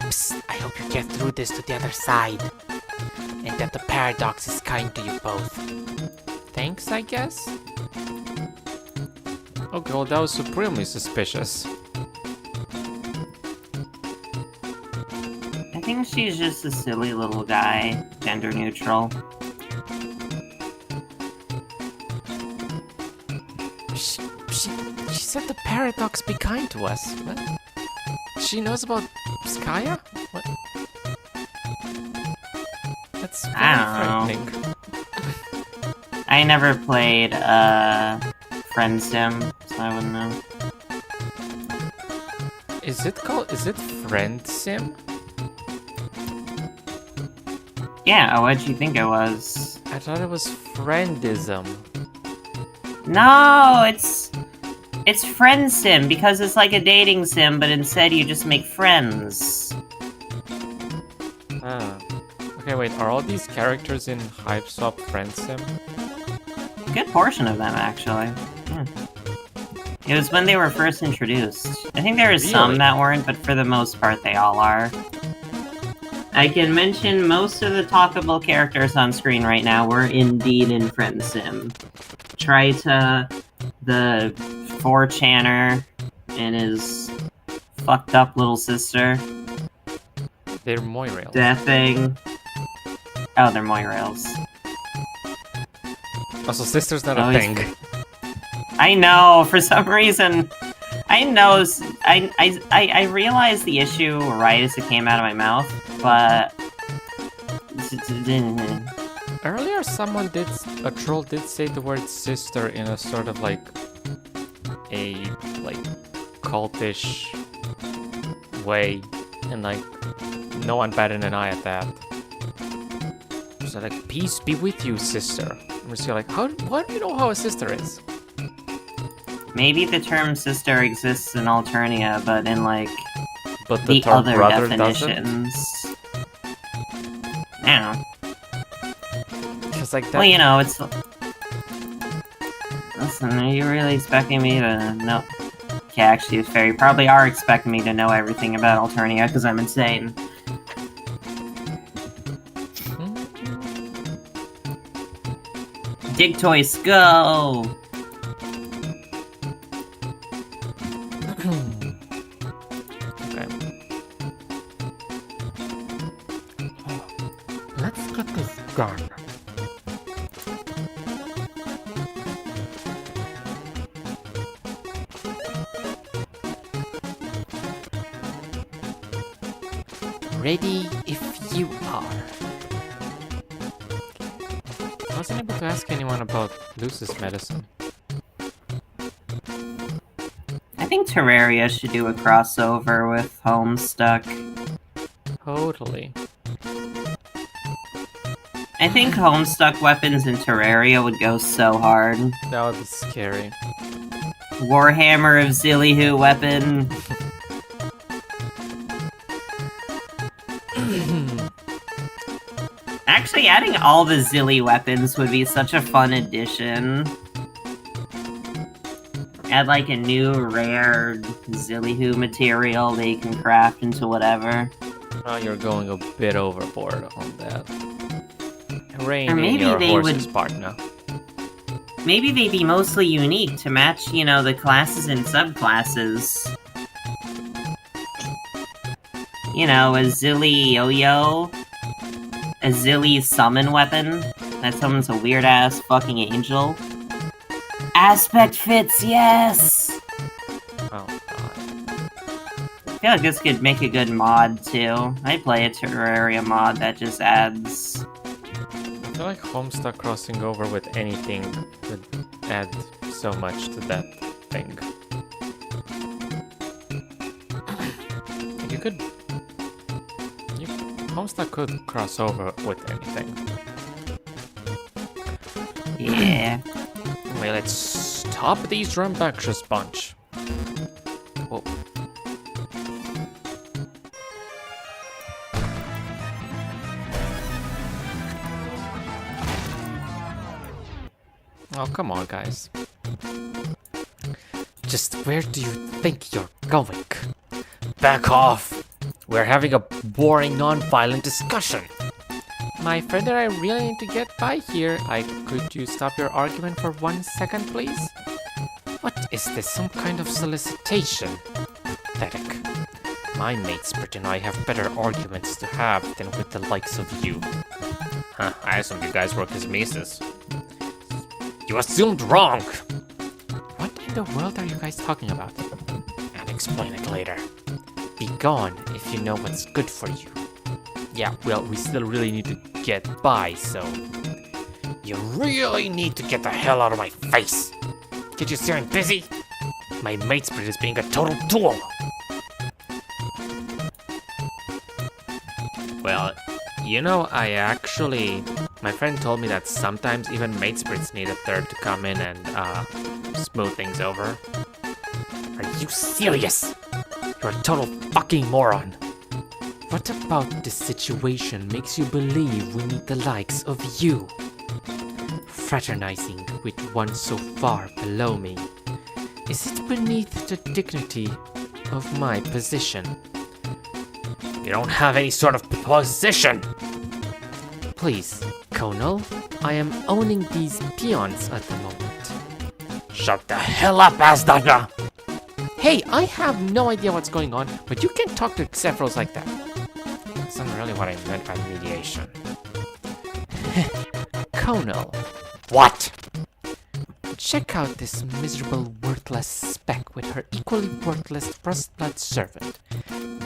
Psst, I hope you get through this to the other side. And that the paradox is kind to you both. Thanks, I guess? Okay, well, that was supremely suspicious. I think she's just a silly little guy, gender neutral. She said the paradox be kind to us. What? She knows about Skya? What? That's very I don't know. frightening. I never played, Friend Sim, so I wouldn't know. Is it Friend Sim? Yeah, what'd you think it was? I thought it was Friendism. No, it's Friend Sim, because it's like a dating sim, but instead you just make friends. Ah. Okay, wait, are all these characters in Hiveswap Friend Sim? Good portion of them, actually. It was when they were first introduced. I think there was some Really? that weren't, but for the most part they all are. I can mention most of the talkable characters on screen right now were indeed in Friend Sim. Trita, the 4chaner, and his fucked up little sister. They're Moirails. That thing. Oh, they're Moirails. Also, sister's not Oh, a he's- thing. I know, for some reason. I know, I realized the issue right as it came out of my mouth, but... Earlier, a troll did say the word sister in a sort of like cultish way, and like no one batted an eye at that. So like, peace be with you, sister. And we're still like, why do you know how a sister is? Maybe the term sister exists in Alternia, but in like But the the term other brother definitions. I don't know. Because like that. Well, you know, it's... Listen, are you really expecting me to know? Okay, actually, it's fair. You probably are expecting me to know everything about Alternia, because I'm insane. Dig Toys, go! Okay. Let's get this done. Ready if you are. I wasn't able to ask anyone about Luce's medicine. I think Terraria should do a crossover with Homestuck. Totally. I think Homestuck weapons in Terraria would go so hard. That would be scary. Warhammer of Zillihu weapon. Actually, adding all the Zilly weapons would be such a fun addition. Add like a new rare Zillihu material that you can craft into whatever. Oh, you're going a bit overboard on that. Rein Or in maybe your they horse's would- partner. Maybe they'd be mostly unique to match, you know, the classes and subclasses. You know, a Zilly Yo-Yo. A Zilly summon weapon. That summons a weird-ass fucking angel. Aspect fits, yes! Oh god. I feel like this could make a good mod, too. I play a Terraria mod that just adds... I feel like Homestuck crossing over with anything would add so much to that thing. Homestuck could cross over with anything. Yeah. Well, let's stop these rambunctious bunch. Whoa. Oh, come on, guys. Just where do you think you're going? Back off! We're having a boring, non-violent discussion. My friend and I really need to get by here. Could you stop your argument for 1 second, please? What is this, some kind of solicitation? Pathetic. My matesprit and I have better arguments to have than with the likes of you. Huh, I assumed you guys work as maces. You assumed wrong! What in the world are you guys talking about? I'll explain it later. Be gone if you know what's good for you. Yeah, well, we still really need to get by, so... You really need to get the hell out of my face! Can't you see I'm busy? My matesprit is being a total tool! Well, you know, my friend told me that sometimes even matesprits need a third to come in and, smooth things over. Are you serious? You're a total fucking moron! What about this situation makes you believe we need the likes of you? Fraternizing with one so far below me. Is it beneath the dignity of my position? You don't have any sort of position. Please, Colonel, I am owning these peons at the moment. Shut the hell up, Asdana! Hey, I have no idea what's going on, but you can't talk to Sephiroth like that. That's not really what I meant by mediation. Colonel, What? check out this miserable, worthless speck with her equally worthless first blood servant.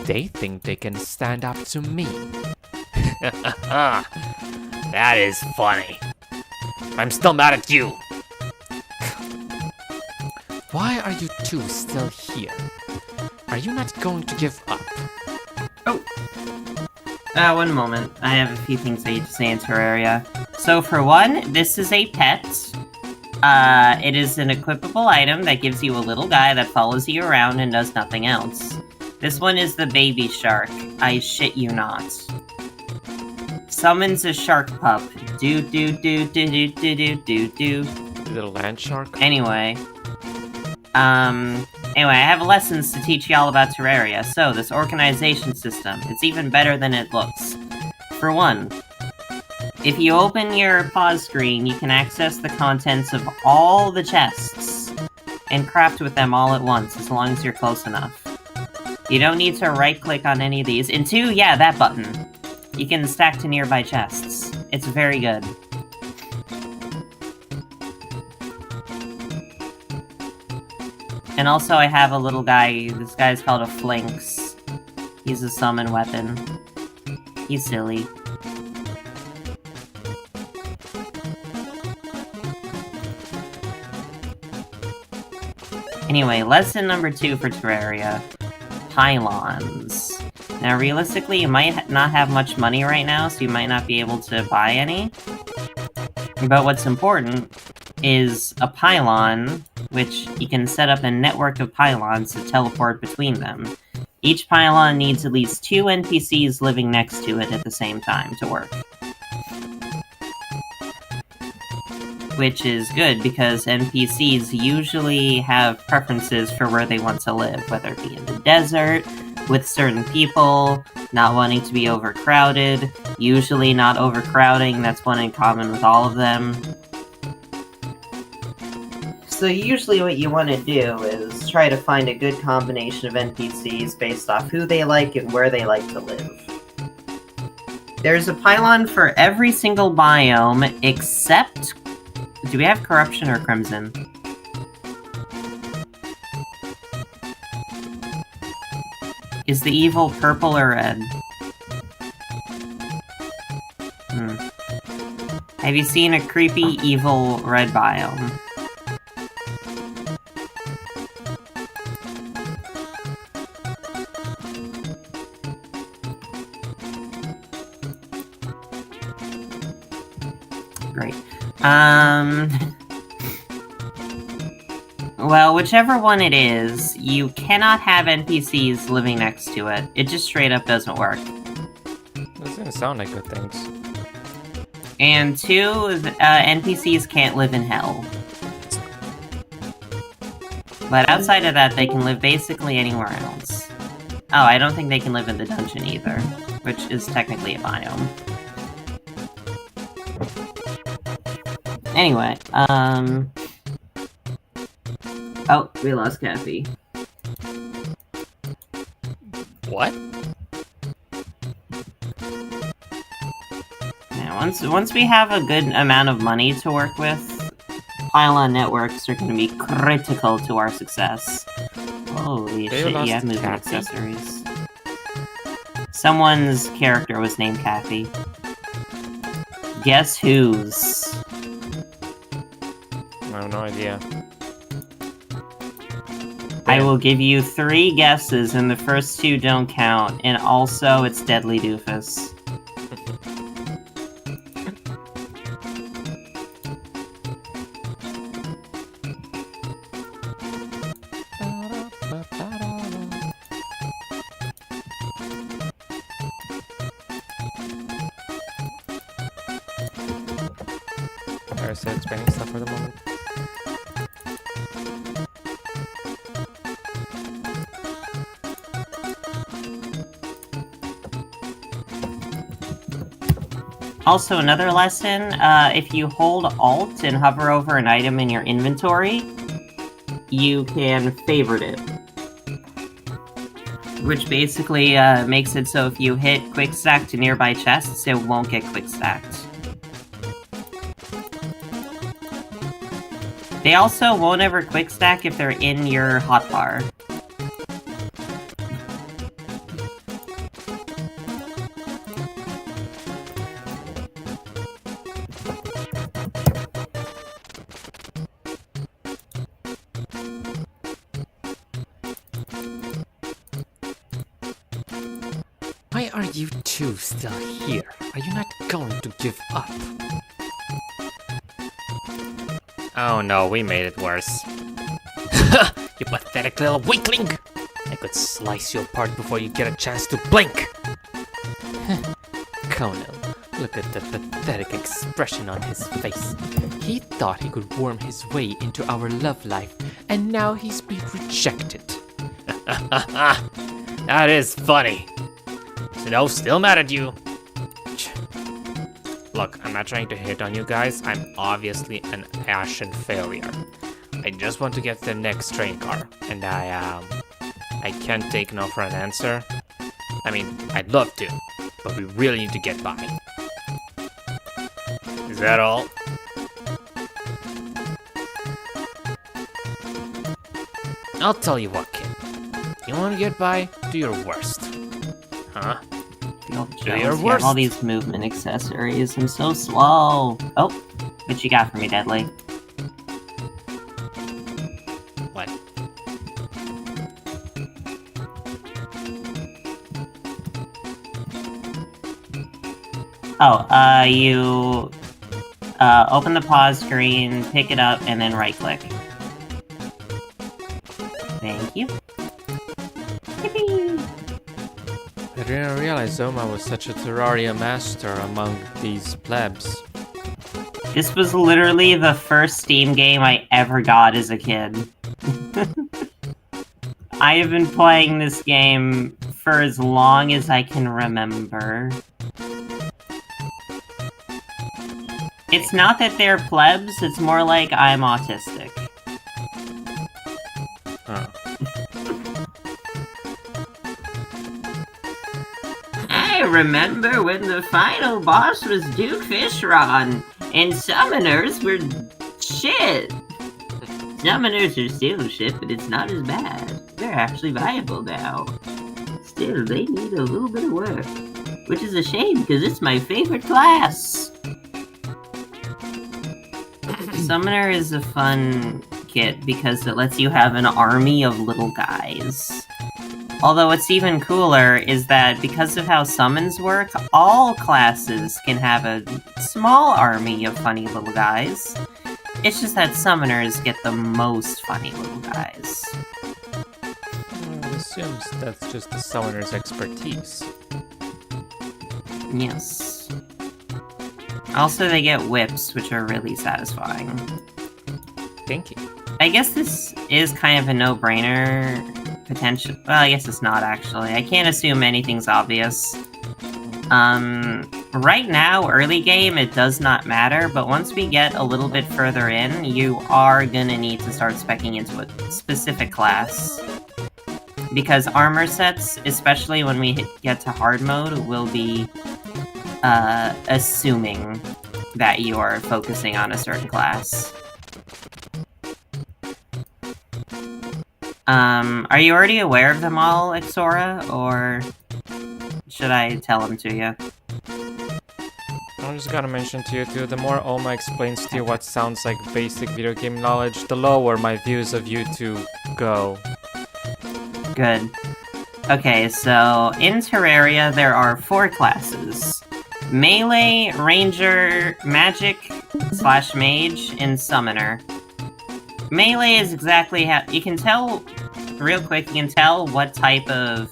They think they can stand up to me. That is funny. I'm still mad at you. Why are you two still here? Are you not going to give up? One moment. I have a few things I need to say in Terraria. So for one, this is a pet. It is an equipable item that gives you a little guy that follows you around and does nothing else. This one is the baby shark. I shit you not. Summons a shark pup. Do do do do do do do do do. Little land shark? Anyway, I have lessons to teach y'all about Terraria. So, this organization system, it's even better than it looks. For one, if you open your pause screen, you can access the contents of all the chests and craft with them all at once, as long as you're close enough. You don't need to right-click on any of these. And two, yeah, that button. You can stack to nearby chests. It's very good. And also I have a little guy, this guy's called a Flinx. He's a summon weapon. He's silly. Anyway, lesson number 2 for Terraria. Pylons. Now realistically, you might not have much money right now, so you might not be able to buy any. But what's important is a pylon, which you can set up a network of pylons to teleport between them. Each pylon needs at least 2 NPCs living next to it at the same time to work. Which is good, because NPCs usually have preferences for where they want to live, whether it be in the desert, with certain people, not wanting to be overcrowded, usually not overcrowding, that's one in common with all of them. So usually what you want to do is try to find a good combination of NPCs based off who they like and where they like to live. There's a pylon for every single biome except... Do we have Corruption or Crimson? Is the evil purple or red? Have you seen a creepy evil red biome? Great. Well, whichever one it is, you cannot have NPCs living next to it. It just straight up doesn't work. Doesn't sound like good things. And 2, NPCs can't live in hell. But outside of that, they can live basically anywhere else. Oh, I don't think they can live in the dungeon either, which is technically a biome. Anyway, Oh, we lost Kathy. What? Yeah, once we have a good amount of money to work with, pylon networks are going to be critical to our success. Holy shit, yeah, moving accessories. Someone's character was named Kathy. Guess whose? I have no idea. I will give you 3 guesses, and the first 2 don't count, and also it's Deadly Doofus. Are you explaining stuff for the moment? Also, another lesson, if you hold Alt and hover over an item in your inventory, you can favorite it. Which basically makes it so if you hit quick stack to nearby chests, it won't get quick stacked. They also won't ever quick stack if they're in your hotbar. Why are you two still here? Are you not going to give up? Oh no, we made it worse. You pathetic little weakling! I could slice you apart before you get a chance to blink! Conan, look at the pathetic expression on his face. He thought he could worm his way into our love life, and now he's been rejected. That is funny. So still mad at you. Look, I'm not trying to hit on you guys. I'm obviously an ashen failure. I just want to get to the next train car, and I can't take no for an answer. I mean, I'd love to, but we really need to get by. Is that all? I'll tell you what, kid. You want to get by? Do your worst. Huh? Feel Do jealous. your You have worst. all these movement accessories. I'm so slow. Oh, what you got for me, Deadly? What? Oh, you open the pause screen, pick it up, and then right-click. Thank you. Yippee! I didn't realize Zoma was such a Terraria master among these plebs. This was literally the first Steam game I ever got as a kid. I have been playing this game for as long as I can remember. It's not that they're plebs, it's more like I'm autistic. Huh. I remember when the final boss was Duke Fishron, and summoners were shit. Summoners are still shit, but it's not as bad. They're actually viable now. Still, they need a little bit of work. Which is a shame, because it's my favorite class. Summoner is a fun kit because it lets you have an army of little guys. Although what's even cooler is that because of how summons work, all classes can have a small army of funny little guys. It's just that summoners get the most funny little guys. It assumes that's just the summoner's expertise. Yes. Also, they get whips, which are really satisfying. Thank you. I guess this is kind of a no-brainer potential. Well, I guess it's not actually. I can't assume anything's obvious. Right now, early game, it does not matter, but once we get a little bit further in, you are gonna need to start speccing into a specific class. Because armor sets, especially when we get to hard mode, will be assuming that you are focusing on a certain class. Are you already aware of them all, Ixora, or should I tell them to you? I'm just gonna mention to you too, the more Oma explains to you what sounds like basic video game knowledge, the lower my views of you two go. Good. Okay, so in Terraria there are 4 classes. Melee, Ranger, Magic / Mage, and Summoner. Melee is exactly how you can tell real quick, you can tell what type of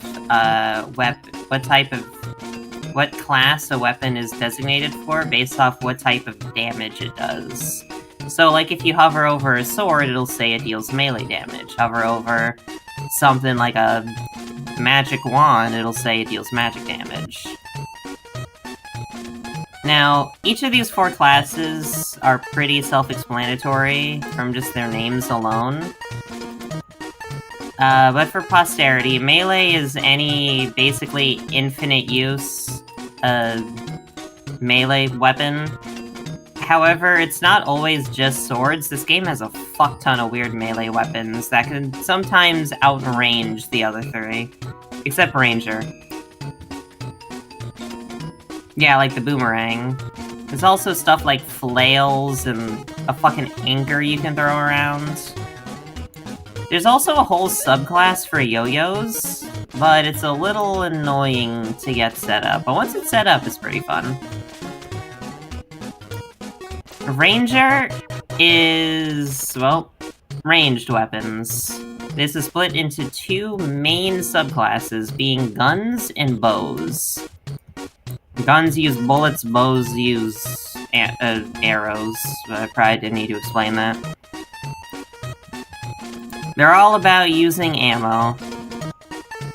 what class a weapon is designated for based off what type of damage it does. So like if you hover over a sword, it'll say it deals melee damage. Hover over something like a magic wand, it'll say it deals magic damage. Now, each of these 4 classes are pretty self-explanatory from just their names alone. But for posterity, melee is any basically infinite use melee weapon. However, it's not always just swords. This game has a fuck ton of weird melee weapons that can sometimes outrange the other 3. Except Ranger. Yeah, like the boomerang. There's also stuff like flails and a fucking anchor you can throw around. There's also a whole subclass for yo-yos, but it's a little annoying to get set up. But once it's set up, it's pretty fun. Ranger is, well, ranged weapons. This is split into 2 main subclasses, being guns and bows. Guns use bullets, bows use arrows, but I probably didn't need to explain that. They're all about using ammo.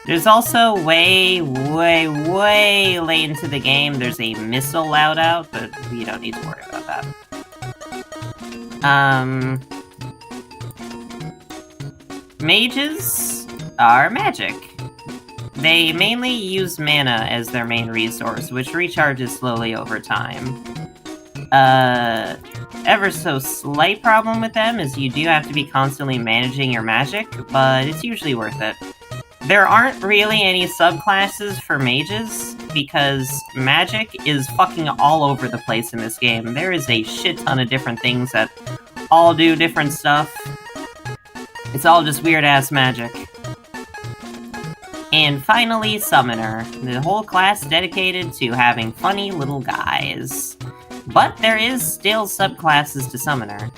There's also way late into the game, there's a missile loadout, but we don't need to worry about that. Mages are magic. They mainly use mana as their main resource, which recharges slowly over time. Ever so slight problem with them is you do have to be constantly managing your magic, but it's usually worth it. There aren't really any subclasses for mages, because magic is fucking all over the place in this game. There is a shit ton of different things that all do different stuff. It's all just weird-ass magic. And finally, Summoner. The whole class dedicated to having funny little guys. But there is still subclasses to Summoner.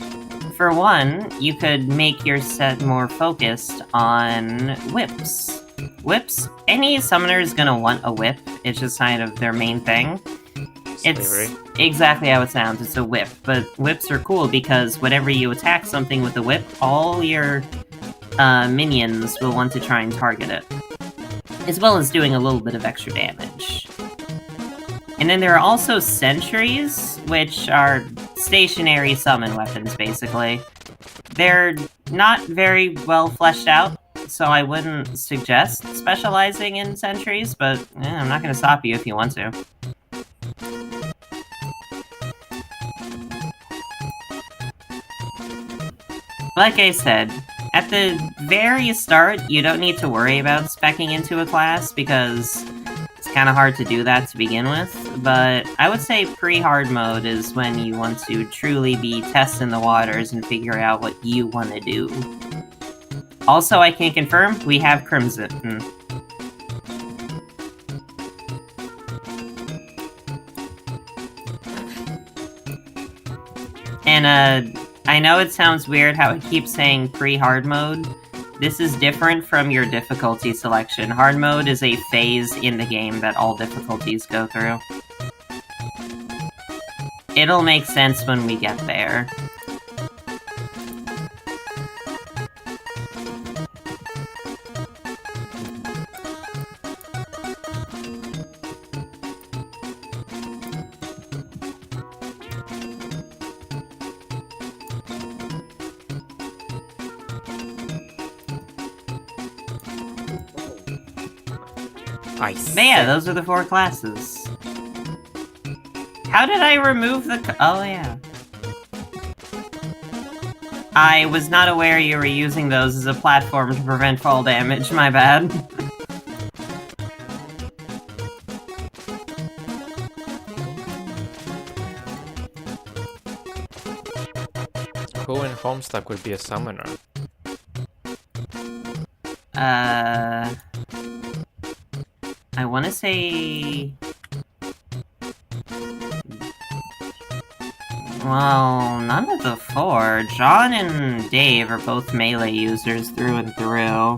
For one, you could make your set more focused on whips. Whips, any Summoner is gonna want a whip. It's just kind of their main thing. It's exactly how it sounds, it's a whip. But whips are cool because whenever you attack something with a whip, all your minions will want to try and target it. As well as doing a little bit of extra damage. And then there are also sentries, which are stationary summon weapons, basically. They're not very well fleshed out, so I wouldn't suggest specializing in sentries, but I'm not gonna stop you if you want to. Like I said, at the very start, you don't need to worry about speccing into a class, because it's kind of hard to do that to begin with, but I would say pre-hard mode is when you want to truly be testing the waters and figure out what you want to do. Also, I can confirm, we have Crimson. And, I know it sounds weird how it keeps saying pre-hard mode. This is different from your difficulty selection. Hard mode is a phase in the game that all difficulties go through. It'll make sense when we get there. But yeah, those are the 4 classes. How did I remove the oh yeah. I was not aware you were using those as a platform to prevent fall damage, my bad. Who in Homestuck would be a summoner? I want to say... Well, none of the 4. John and Dave are both melee users through and through.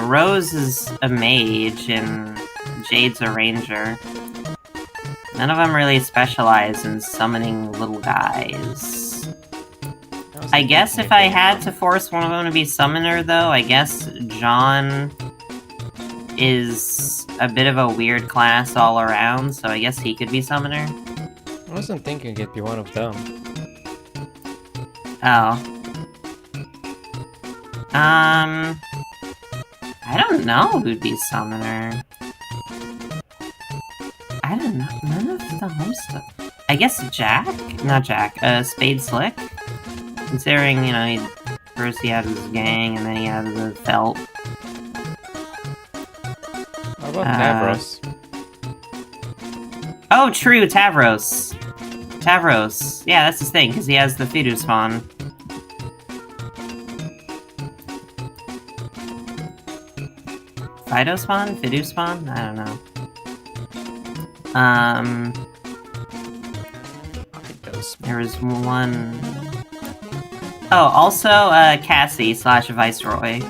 Rose is a mage, and Jade's a ranger. None of them really specialize in summoning little guys. I guess if I had to force one of them to be summoner, though, I guess John is a bit of a weird class all around, so I guess he could be summoner. I wasn't thinking it'd be one of them. Oh. I don't know who'd be summoner. I don't know. None of the home stuff. I guess Jack? Not Jack. Spade Slick? Considering, you know, first he had his gang, and then he had the felt. How about Tavros? Oh, true, Tavros. Tavros. Yeah, that's his thing, because he has the Fidu spawn. Fido spawn? Fidu spawn? I don't know. There was one... Oh, also, Cassie / Viceroy.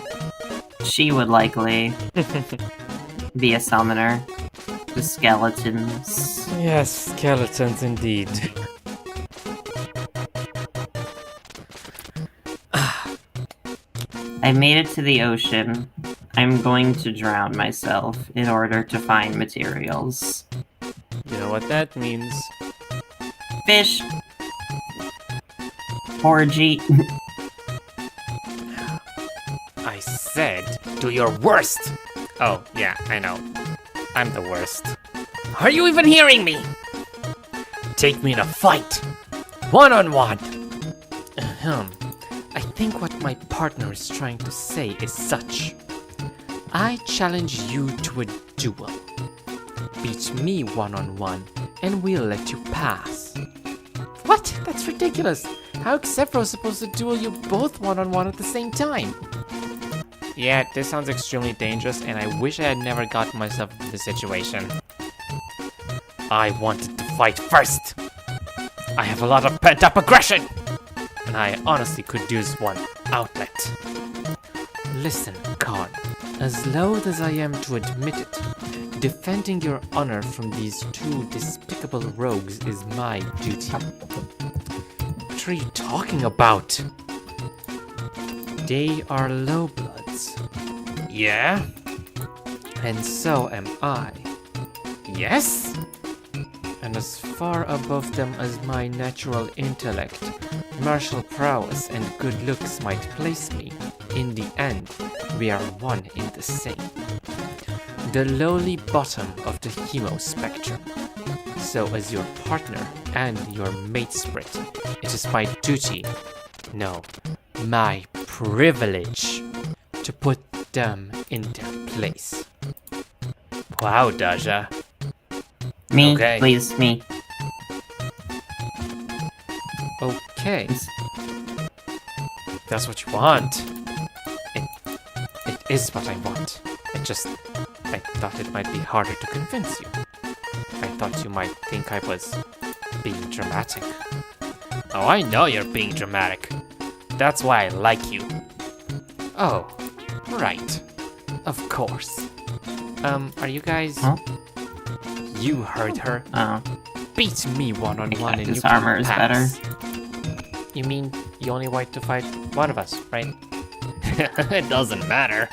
She would likely be a summoner. The skeletons. Yes, skeletons indeed. I made it to the ocean. I'm going to drown myself in order to find materials. You know what that means. Fish! Orgy. I said, do your worst! Oh, yeah, I know. I'm the worst. Are you even hearing me? Take me in a fight! One-on-one! Ahem. I think what my partner is trying to say is such. I challenge you to a duel. Beat me one-on-one, and we'll let you pass. What? That's ridiculous! How is Xevro supposed to duel you both one-on-one at the same time? Yeah, this sounds extremely dangerous, and I wish I had never gotten myself into this situation. I wanted to fight first! I have a lot of pent-up aggression! And I honestly could use one outlet. Listen, Khan. As loath as I am to admit it, defending your honor from these two despicable rogues is my duty. What are you talking about? They are lowbloods, Yeah? and so am I. Yes? And as far above them as my natural intellect, martial prowess, and good looks might place me, in the end, we are one in the same. The lowly bottom of the hemo spectrum. So as your partner and your mate split, it is my duty, no, my privilege, to put them in their place. Wow, Daja. Me, Okay. please, me. Okay, That's what you want. it is what I want. I thought it might be harder to convince you. I thought you might think I was being dramatic. Oh, I know you're being dramatic. That's why I like you. Oh, right. Of course. Are you guys... Huh? You heard her. Oh. Beat me one-on-one and This you can armor is pass. You mean you only want to fight one of us, right? It doesn't matter.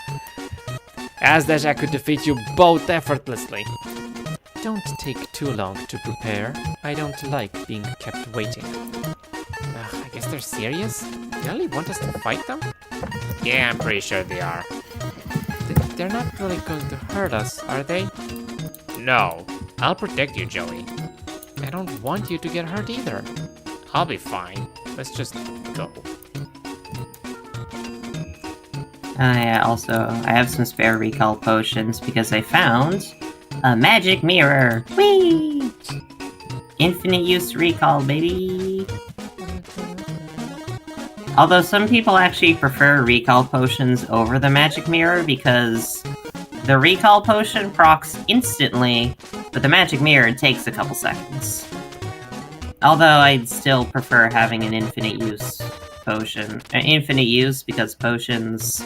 As that I could defeat you both effortlessly. Don't take too long to prepare. I don't like being kept waiting. I guess they're serious? They really want us to fight them? Yeah, I'm pretty sure they are. They're not really going to hurt us, are they? No, I'll protect you, Joey. I don't want you to get hurt either. I'll be fine. Let's just go. I have some spare recall potions because I found a magic mirror. Whee! Infinite use recall, baby. Although some people actually prefer recall potions over the magic mirror because the recall potion procs instantly, but the magic mirror takes a couple seconds. Although I'd still prefer having an infinite use potion. Infinite use because potions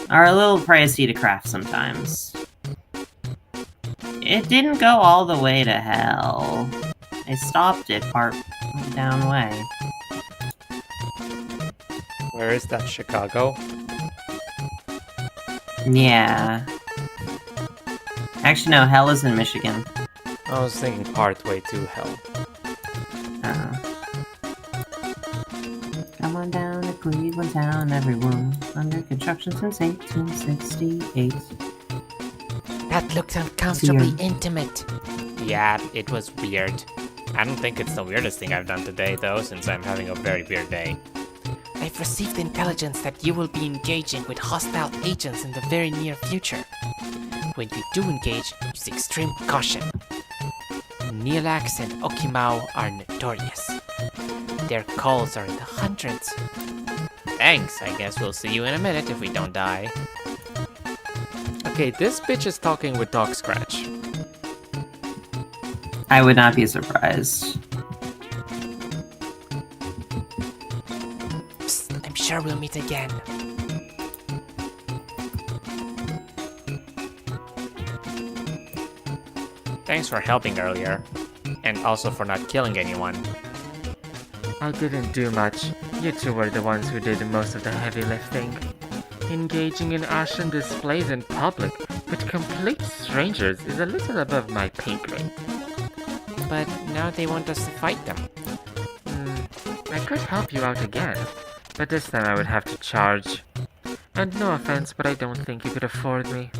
are a little pricey to craft sometimes. It didn't go all the way to hell. I stopped it part down way. Where is that, Chicago? Yeah. Actually, no, hell is in Michigan. I was thinking partway to hell. Come on down to Cleveland Town, everyone. Under construction since 1868. That looked uncomfortably Yeah. intimate. Yeah, it was weird. I don't think it's the weirdest thing I've done today, though, since I'm having a very weird day. I've received intelligence that you will be engaging with hostile agents in the very near future. When you do engage, use extreme caution. Neelax and Okimau are notorious. Their calls are in the hundreds. Thanks, I guess we'll see you in a minute if we don't die. Okay, this bitch is talking with Dog Scratch. I would not be surprised. Psst, I'm sure we'll meet again. Thanks for helping earlier. And also for not killing anyone. I didn't do much. You two were the ones who did most of the heavy lifting. Engaging in Ashen displays in public with complete strangers is a little above my pay grade. But now they want us to fight them. I could help you out again, but this time I would have to charge. And no offense, but I don't think you could afford me.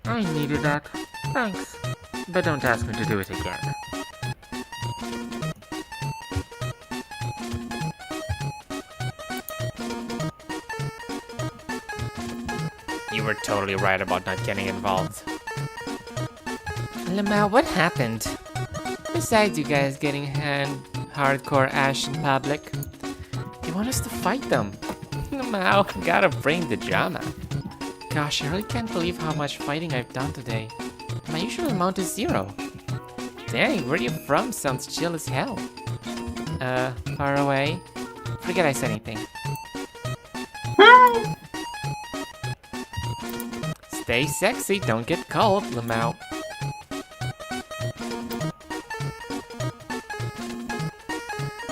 I needed that. Thanks. But don't ask me to do it again. You were totally right about not getting involved. Lamau, what happened? Besides you guys getting hardcore Ash in public, they want us to fight them. Lamau, gotta bring the drama. Gosh, I really can't believe how much fighting I've done today. My usual amount is 0. Dang, where you from? Sounds chill as hell. Far away. Forget I said anything. Stay sexy, don't get cold, Lamau.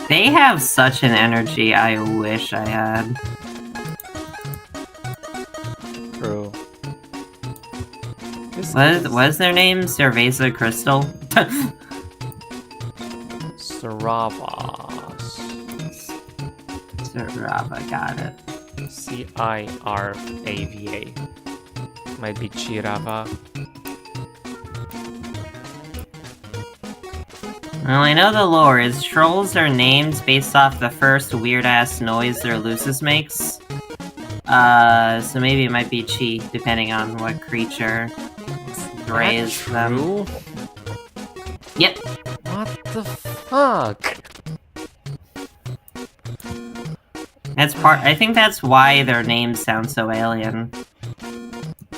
They have such an energy I wish I had. True. What is their name? Cerveza Crystal? Ciravas. Cerava, got it. Cirava. Might be Chirava. Well, I know the lore is trolls are named based off the first weird-ass noise their Lucis makes. So maybe it might be Chi, depending on what creature raised them. True? Yep. What the fuck? That's part. I think that's why their names sound so alien.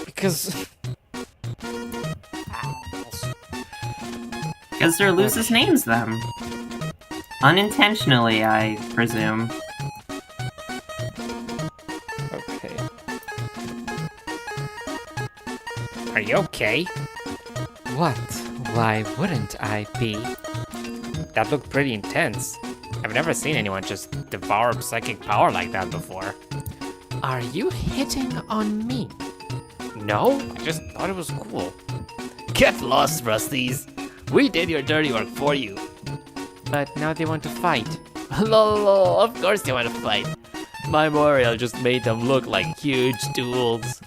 Because... Because their Lucis names them. Unintentionally, I presume. Okay. Are you okay? What? Why wouldn't I be? That looked pretty intense. I've never seen anyone just devour psychic power like that before. Are you hitting on me? No, I just thought it was cool. Get lost, Rusties. We did your dirty work for you. But now they want to fight. Lol, of course they want to fight. My Moriel just made them look like huge tools.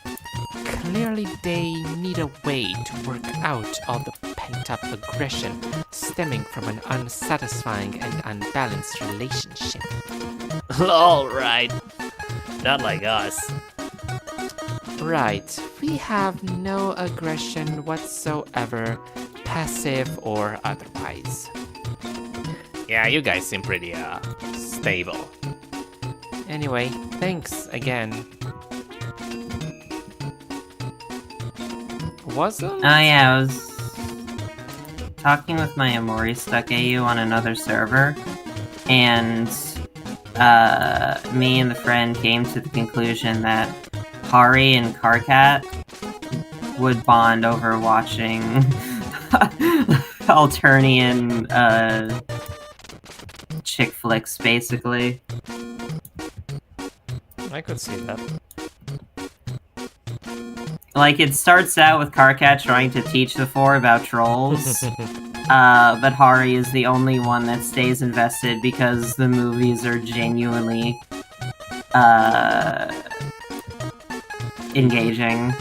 Clearly they need a way to work out all the pent-up aggression stemming from an unsatisfying and unbalanced relationship. Lol, right. Not like us. Right, we have no aggression whatsoever, passive or otherwise. Yeah, you guys seem pretty, stable. Anyway, thanks again. Wasn't? Oh yeah, I was talking with my Amori stuck AU on another server, and me and the friend came to the conclusion that Hari and Karkat would bond over watching Alternian chick flicks, basically. I could see that. Like, it starts out with Karkat trying to teach the four about trolls, but Hari is the only one that stays invested because the movies are genuinely, engaging.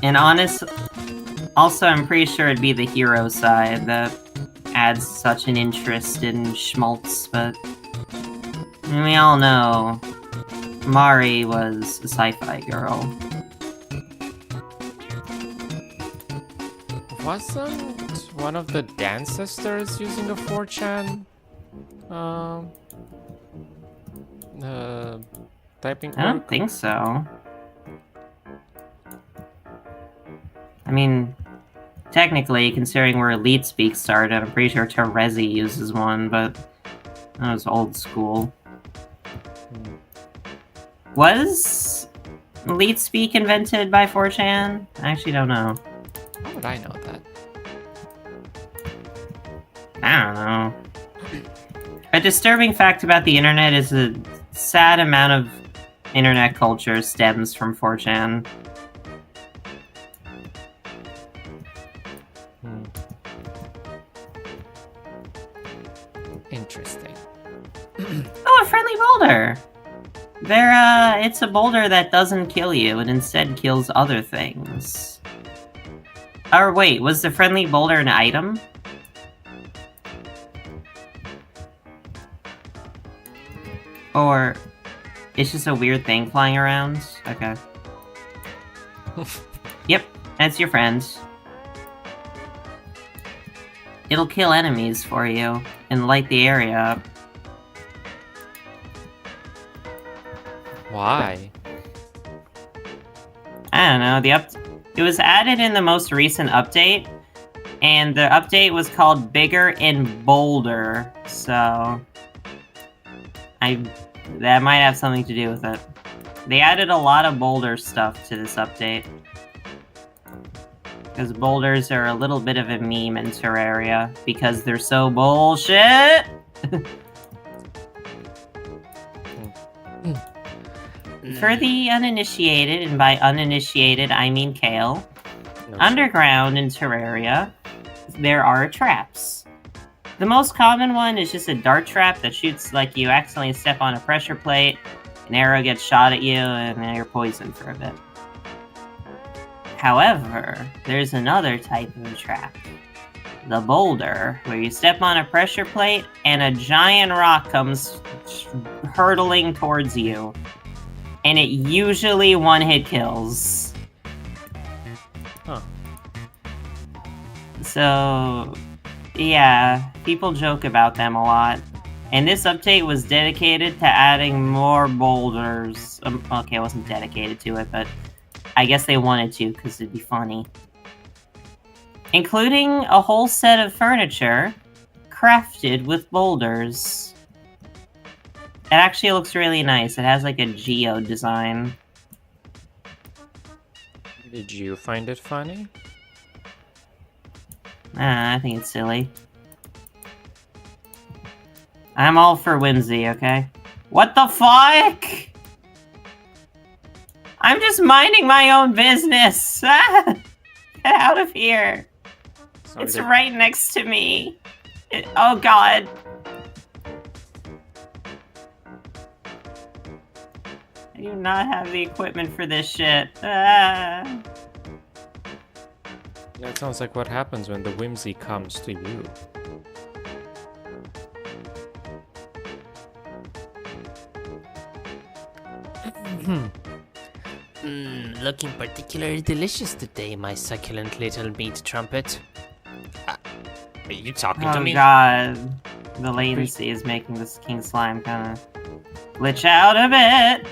And also I'm pretty sure it'd be the hero side that adds such an interest in schmaltz, but we all know Mari was a sci-fi girl. Wasn't one of the dance sisters using a 4chan? Typing I don't quirk? think so. I mean, technically, considering where Elite Speak started, I'm pretty sure Terezi uses one, but that was old school. Was Elite Speak invented by 4chan? I actually don't know. How would I know that? I don't know. A disturbing fact about the internet is a sad amount of internet culture stems from 4chan. Interesting. Oh, a friendly boulder! It's a boulder that doesn't kill you and instead kills other things. Or wait, was the friendly boulder an item? Or it's just a weird thing flying around? Okay. Yep, that's your friend. It'll kill enemies for you and light the area up. Why? I don't know, it was added in the most recent update, and the update was called Bigger and Bolder, so that might have something to do with it. They added a lot of boulder stuff to this update. Because boulders are a little bit of a meme in Terraria, because they're so bullshit! For the uninitiated, and by uninitiated I mean Kale, underground in Terraria, there are traps. The most common one is just a dart trap that shoots like you accidentally step on a pressure plate, an arrow gets shot at you, and then you're poisoned for a bit. However, there's another type of trap. The boulder, where you step on a pressure plate and a giant rock comes hurtling towards you. And it usually one-hit kills. Huh. So, yeah, people joke about them a lot. And this update was dedicated to adding more boulders. Okay, it wasn't dedicated to it, but I guess they wanted to, because it'd be funny. Including a whole set of furniture crafted with boulders. It actually looks really nice. It has like a geo design. Did you find it funny? I think it's silly. I'm all for whimsy, okay? What the fuck? I'm just minding my own business! Get out of here! Sorry, It's right next to me! Oh god! I do not have the equipment for this shit. That sounds like what happens when the whimsy comes to you. Looking particularly delicious today, my succulent little meat trumpet. Are you talking to Oh me? god. The latency is making this king slime kinda glitch out a bit.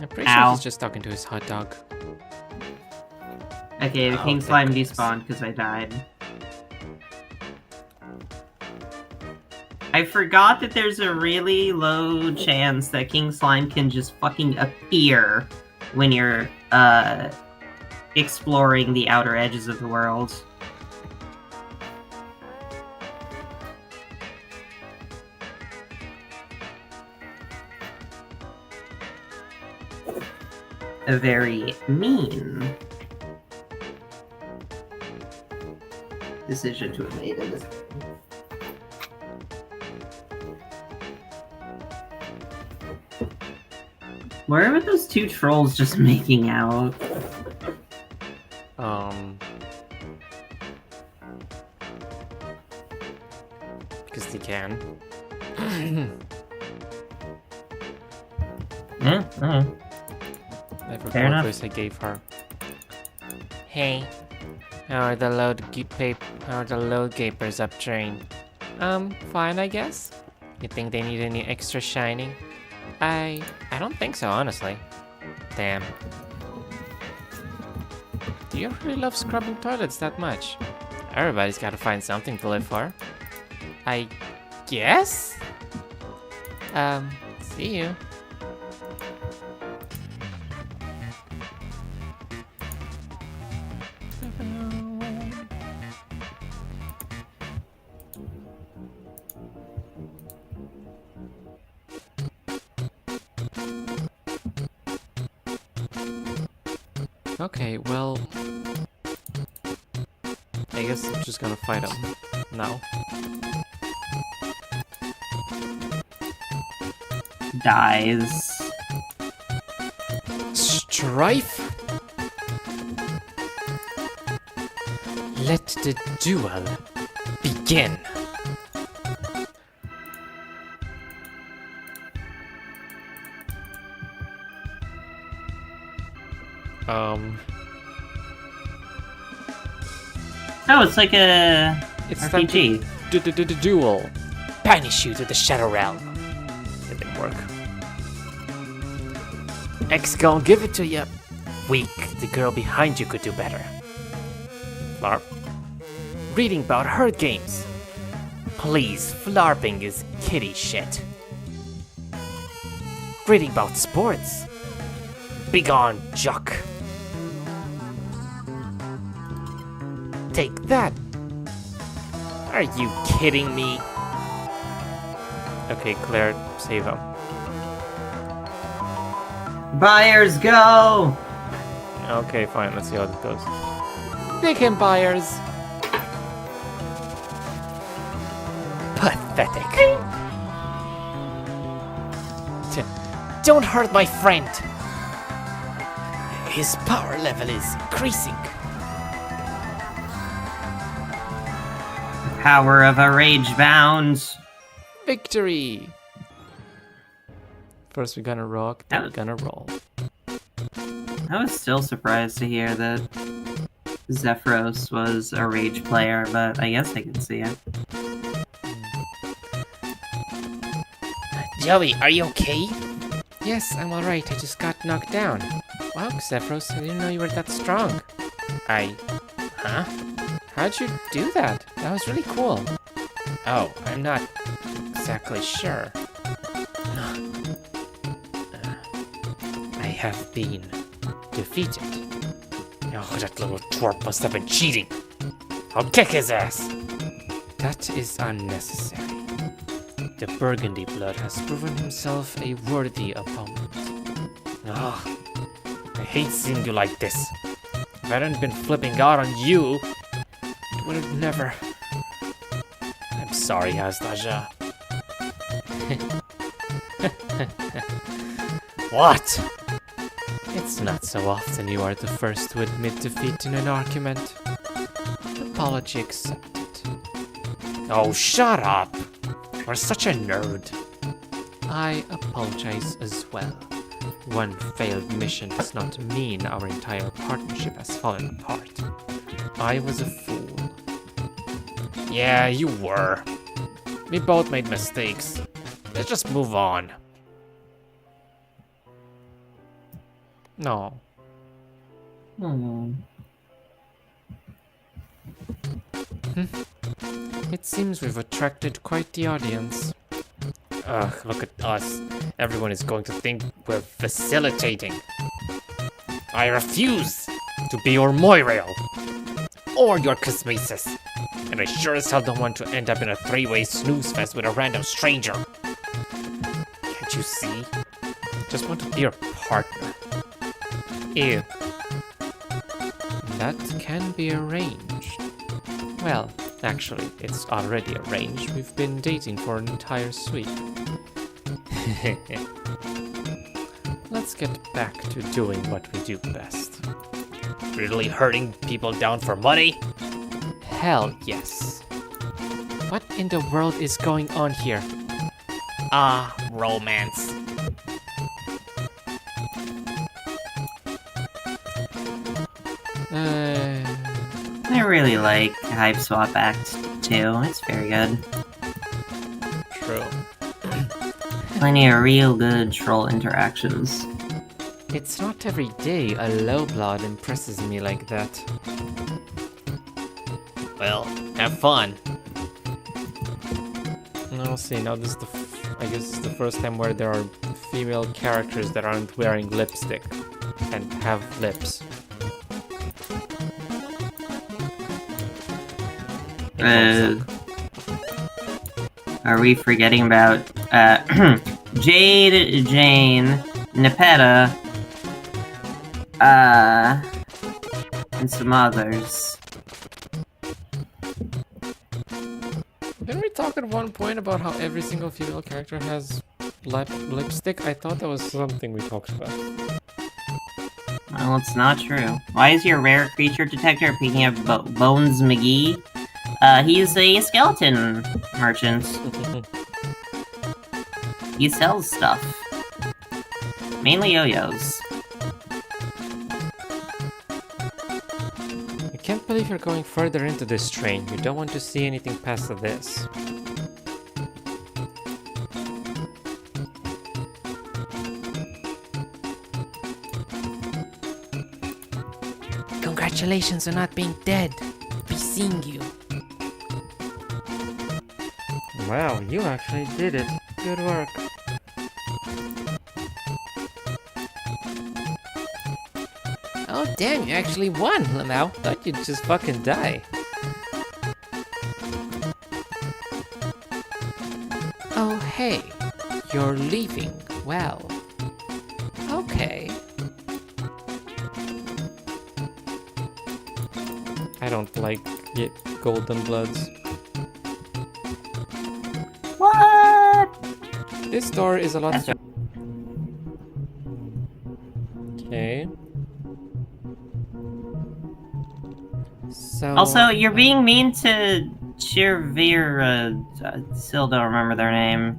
I'm pretty sure Ow. he's just talking to his hot dog. Okay, the Oh, king thank slime goodness. despawned because I died. I forgot that there's a really low chance that king slime can just fucking appear when you're, exploring the outer edges of the world. very mean decision to have made in this. Where were those two trolls just making out? Because they can. Yeah, alright. I forgot Fair what enough. voice I gave her. Hey, how are the load gapers up trained? Fine, I guess. You think they need any extra shining? I don't think so, honestly. Damn. Do you really love scrubbing toilets that much? Everybody's gotta find something to live for. I guess? See you. Okay, well, I guess I'm just gonna fight him now. Dies. Strife? Let the duel begin. Oh, it's like a It's time RPG. to duel. Banish you to the Shadow Realm. It didn't work. X gon' give it to ya. Weak, the girl behind you could do better. Flarp. Reading about her games. Please, flarping is kitty shit. Reading about sports. Begone, jock. Take that. Are you kidding me? Okay, Claire, save him. Buyers go! Okay, fine, let's see how it goes. Big him, buyers. Pathetic. Don't hurt my friend. His power level is increasing. Power of a rage bound. Victory. First we're gonna rock, then we're gonna roll. I was still surprised to hear that Zephyros was a rage player, but I guess I can see it. Joey, are you okay? Yes, I'm alright. I just got knocked down. Wow, Xephiros, I didn't know you were that strong. Huh? How'd you do that? That was really cool. Oh, I'm not exactly sure. I have been defeated. Oh, that little twerp must have been cheating. I'll kick his ass. That is unnecessary. The Burgundy blood has proven himself a worthy opponent. Oh, I hate seeing you like this. If I hadn't been flipping out on you, It would have never. I'm sorry, Astasia. What? It's not so often you are the first to admit defeat in an argument. Apology accepted. Oh, shut up. You're such a nerd. I apologize as well. One failed mission does not mean our entire partnership has fallen apart. I was a fool. Yeah, you were. We both made mistakes. Let's just move on. No. It seems we've attracted quite the audience. Ugh, look at us. Everyone is going to think we're facilitating. I refuse to be your Moirail or your Cosmesis. And I sure as hell don't want to end up in a three-way snooze fest with a random stranger. Can't you see? Just want to be your partner. Ew. That can be arranged. Well, actually, it's already arranged. We've been dating for an entire sweep. Let's get back to doing what we do best. Really hurting people down for money? Hell yes. What in the world is going on here? Romance. I really like Hiveswap Act too. It's very good. True. Plenty of real good troll interactions. It's not every day a low blood impresses me like that. Well, have fun. I'll see. Now this is I guess this is the first time where there are female characters that aren't wearing lipstick and have lips. Are we forgetting about Jade, Jane, Nepeta, and some others? Didn't we talk at one point about how every single female character has lipstick? I thought that was something we talked about. Well, it's not true. Why is your rare creature detector picking up Bones McGee? He's a skeleton merchant. He sells stuff. Mainly yo-yos. I can't believe you're going further into this train. You don't want to see anything past this. Congratulations on not being dead. Be seeing you. Wow, you actually did it. Good work. Oh damn, you actually won, Lamau. Thought you'd just fucking die. Oh hey, you're leaving. Well, okay. I don't like golden bloods. What? This door is a lot. That's Okay. So. Also, you're being mean to Chirvir, still don't remember their name.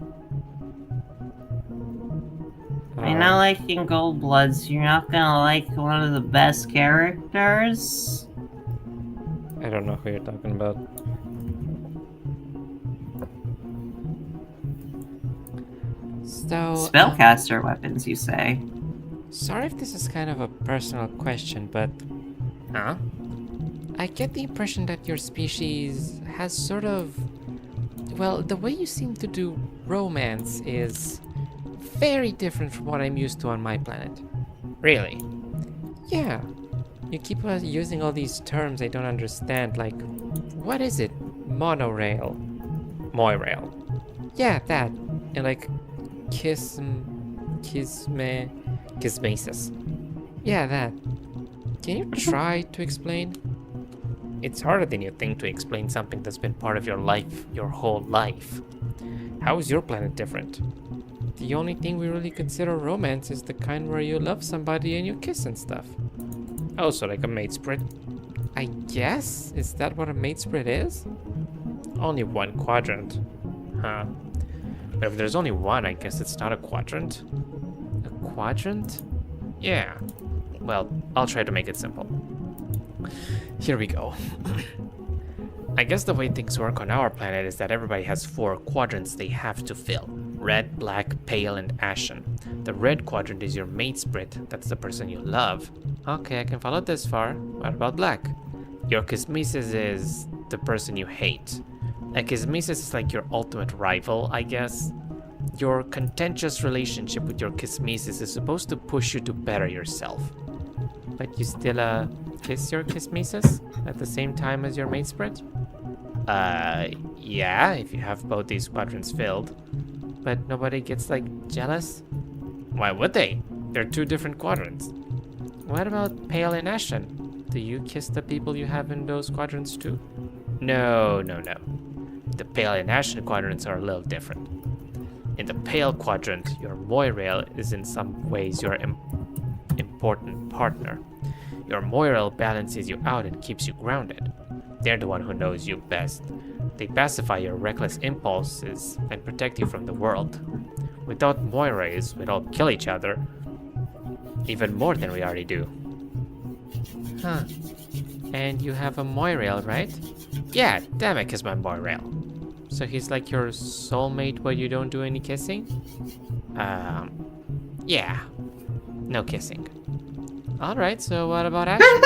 You're not liking Gold Bloods, you're not gonna like one of the best characters? I don't know who you're talking about. So. Spellcaster weapons, you say? Sorry if this is kind of a personal question, but. Huh? I get the impression that your species has sort of. Well, the way you seem to do romance is very different from what I'm used to on my planet. Really? Yeah. You keep using all these terms I don't understand, like, what is it? Monorail. Moirail. Yeah, that. And like, kismesis. Yeah, that. Can you try to explain? It's harder than you think to explain something that's been part of your life, your whole life. How is your planet different? The only thing we really consider romance is the kind where you love somebody and you kiss and stuff. Oh, so like a mate spread? I guess? Is that what a mate spread is? Only one quadrant. Huh. But if there's only one, I guess it's not a quadrant. A quadrant? Yeah. Well, I'll try to make it simple. Here we go. I guess the way things work on our planet is that everybody has 4 quadrants they have to fill. Red, black, pale, and ashen. The red quadrant is your mate spread. That's the person you love. Okay, I can follow this far. What about black? Your kismesis is the person you hate. A kismesis is like your ultimate rival, I guess. Your contentious relationship with your kismesis is supposed to push you to better yourself. But you still kiss your kismesis at the same time as your mate spread? Yeah, if you have both these quadrants filled. But nobody gets like jealous? Why would they? They're 2 different quadrants. What about Pale and Ashen? Do you kiss the people you have in those quadrants too? No, no, no. The Pale and Ashen quadrants are a little different. In the Pale quadrant, your Moirail is in some ways your important partner. Your Moirail balances you out and keeps you grounded. They're the one who knows you best. They pacify your reckless impulses and protect you from the world. Without Moirails, we'd all kill each other. Even more than we already do. Huh. And you have a Moirail, right? Yeah, Damek is my Moirail. So he's like your soulmate where you don't do any kissing? Yeah. No kissing. Alright, so what about Ashen?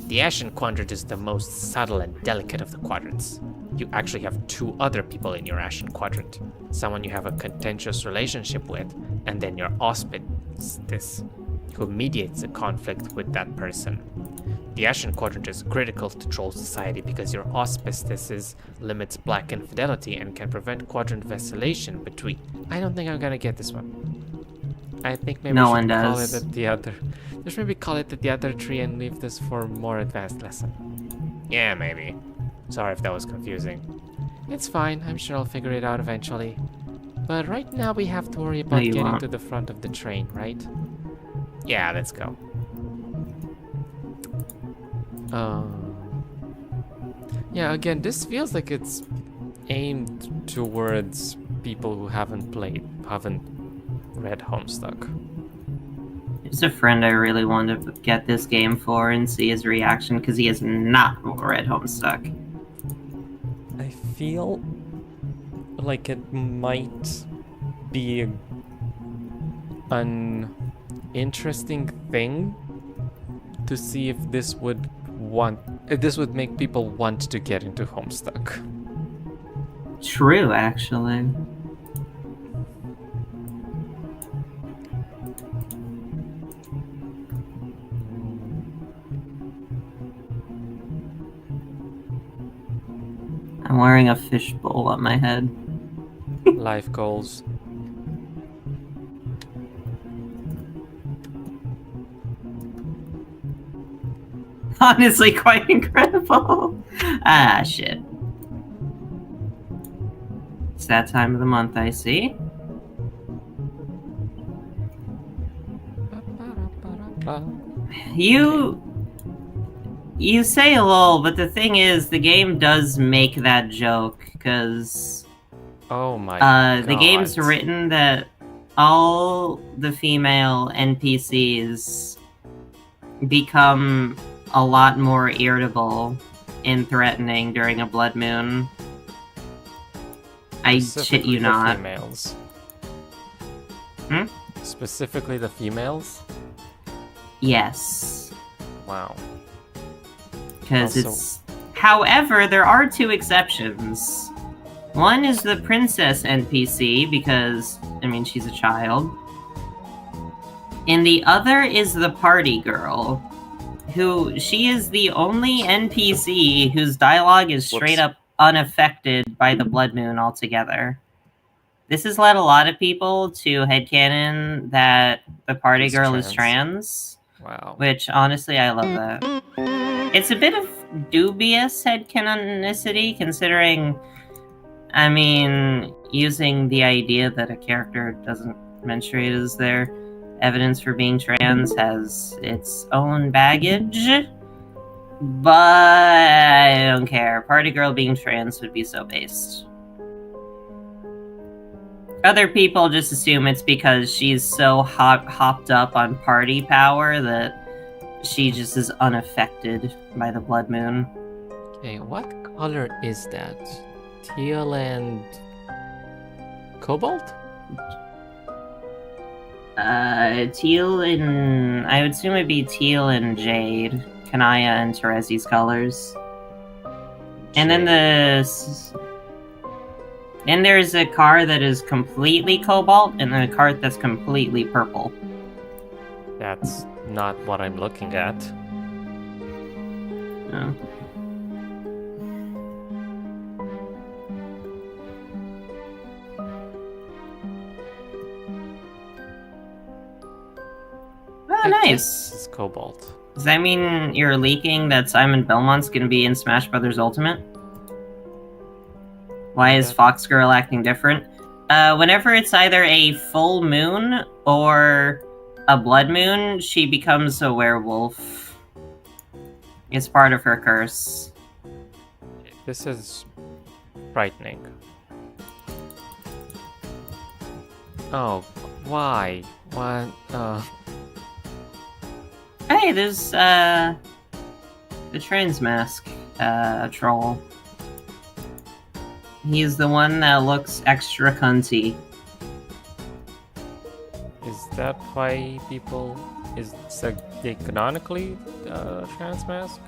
The Ashen quadrant is the most subtle and delicate of the quadrants. You actually have two other people in your Ashen quadrant. Someone you have a contentious relationship with, and then your auspice, who mediates the conflict with that person. The Ashen quadrant is critical to troll society because your auspices limits black infidelity and can prevent quadrant vacillation between. I don't think I'm gonna get this one. I think maybe No we one should call does. it at the other. Just maybe call it at the other tree and leave this for a more advanced lesson. Yeah, maybe. Sorry if that was confusing. It's fine, I'm sure I'll figure it out eventually. But right now we have to worry about you getting won't. to the front of the train, right? Yeah, let's go. Yeah, again, this feels like it's aimed towards people who haven't read Homestuck. There's a friend I really want to get this game for and see his reaction because he has not read Homestuck. I feel like it might be An interesting thing to see if this would make people want to get into Homestuck. True, actually. I'm wearing a fishbowl on my head. Life goals. Honestly, quite incredible. Ah, shit. It's that time of the month, I see. You say lol, but the thing is, the game does make that joke, because Oh my god. the game's written that all the female NPCs become a lot more irritable and threatening during a blood moon. I shit Specifically you the not. Females. Hmm? Specifically the females? Yes. Wow. Because Also- it's... However, there are two exceptions. One is the princess NPC, because, I mean, she's a child. And the other is the party girl, she is the only NPC whose dialogue is straight up unaffected by the blood moon altogether. This has led a lot of people to headcanon that the party It's girl is trans, Wow. which honestly I love that. It's a bit of dubious headcanonicity considering, I mean, using the idea that a character doesn't menstruate as their evidence for being trans has its own baggage, but I don't care. Party girl being trans would be so based. Other people just assume it's because she's so hopped up on party power that she just is unaffected by the blood moon. Okay, what color is that? Teal and cobalt? Teal and... I would assume it'd be teal and jade. Kanaya and Terezi's colors. And then then there's a car that is completely cobalt, and then a car that's completely purple. That's not what I'm looking at. Oh. Nice. It's Cobalt. Does that mean you're leaking that Simon Belmont's gonna be in Smash Brothers Ultimate? Why is Fox Girl acting different? Whenever it's either a full moon or a blood moon, she becomes a werewolf. It's part of her curse. This is frightening. Oh, why? What? Hey, there's, the trans mask, troll. He's the one that looks extra cunty. Is that why people... Is they canonically trans mask?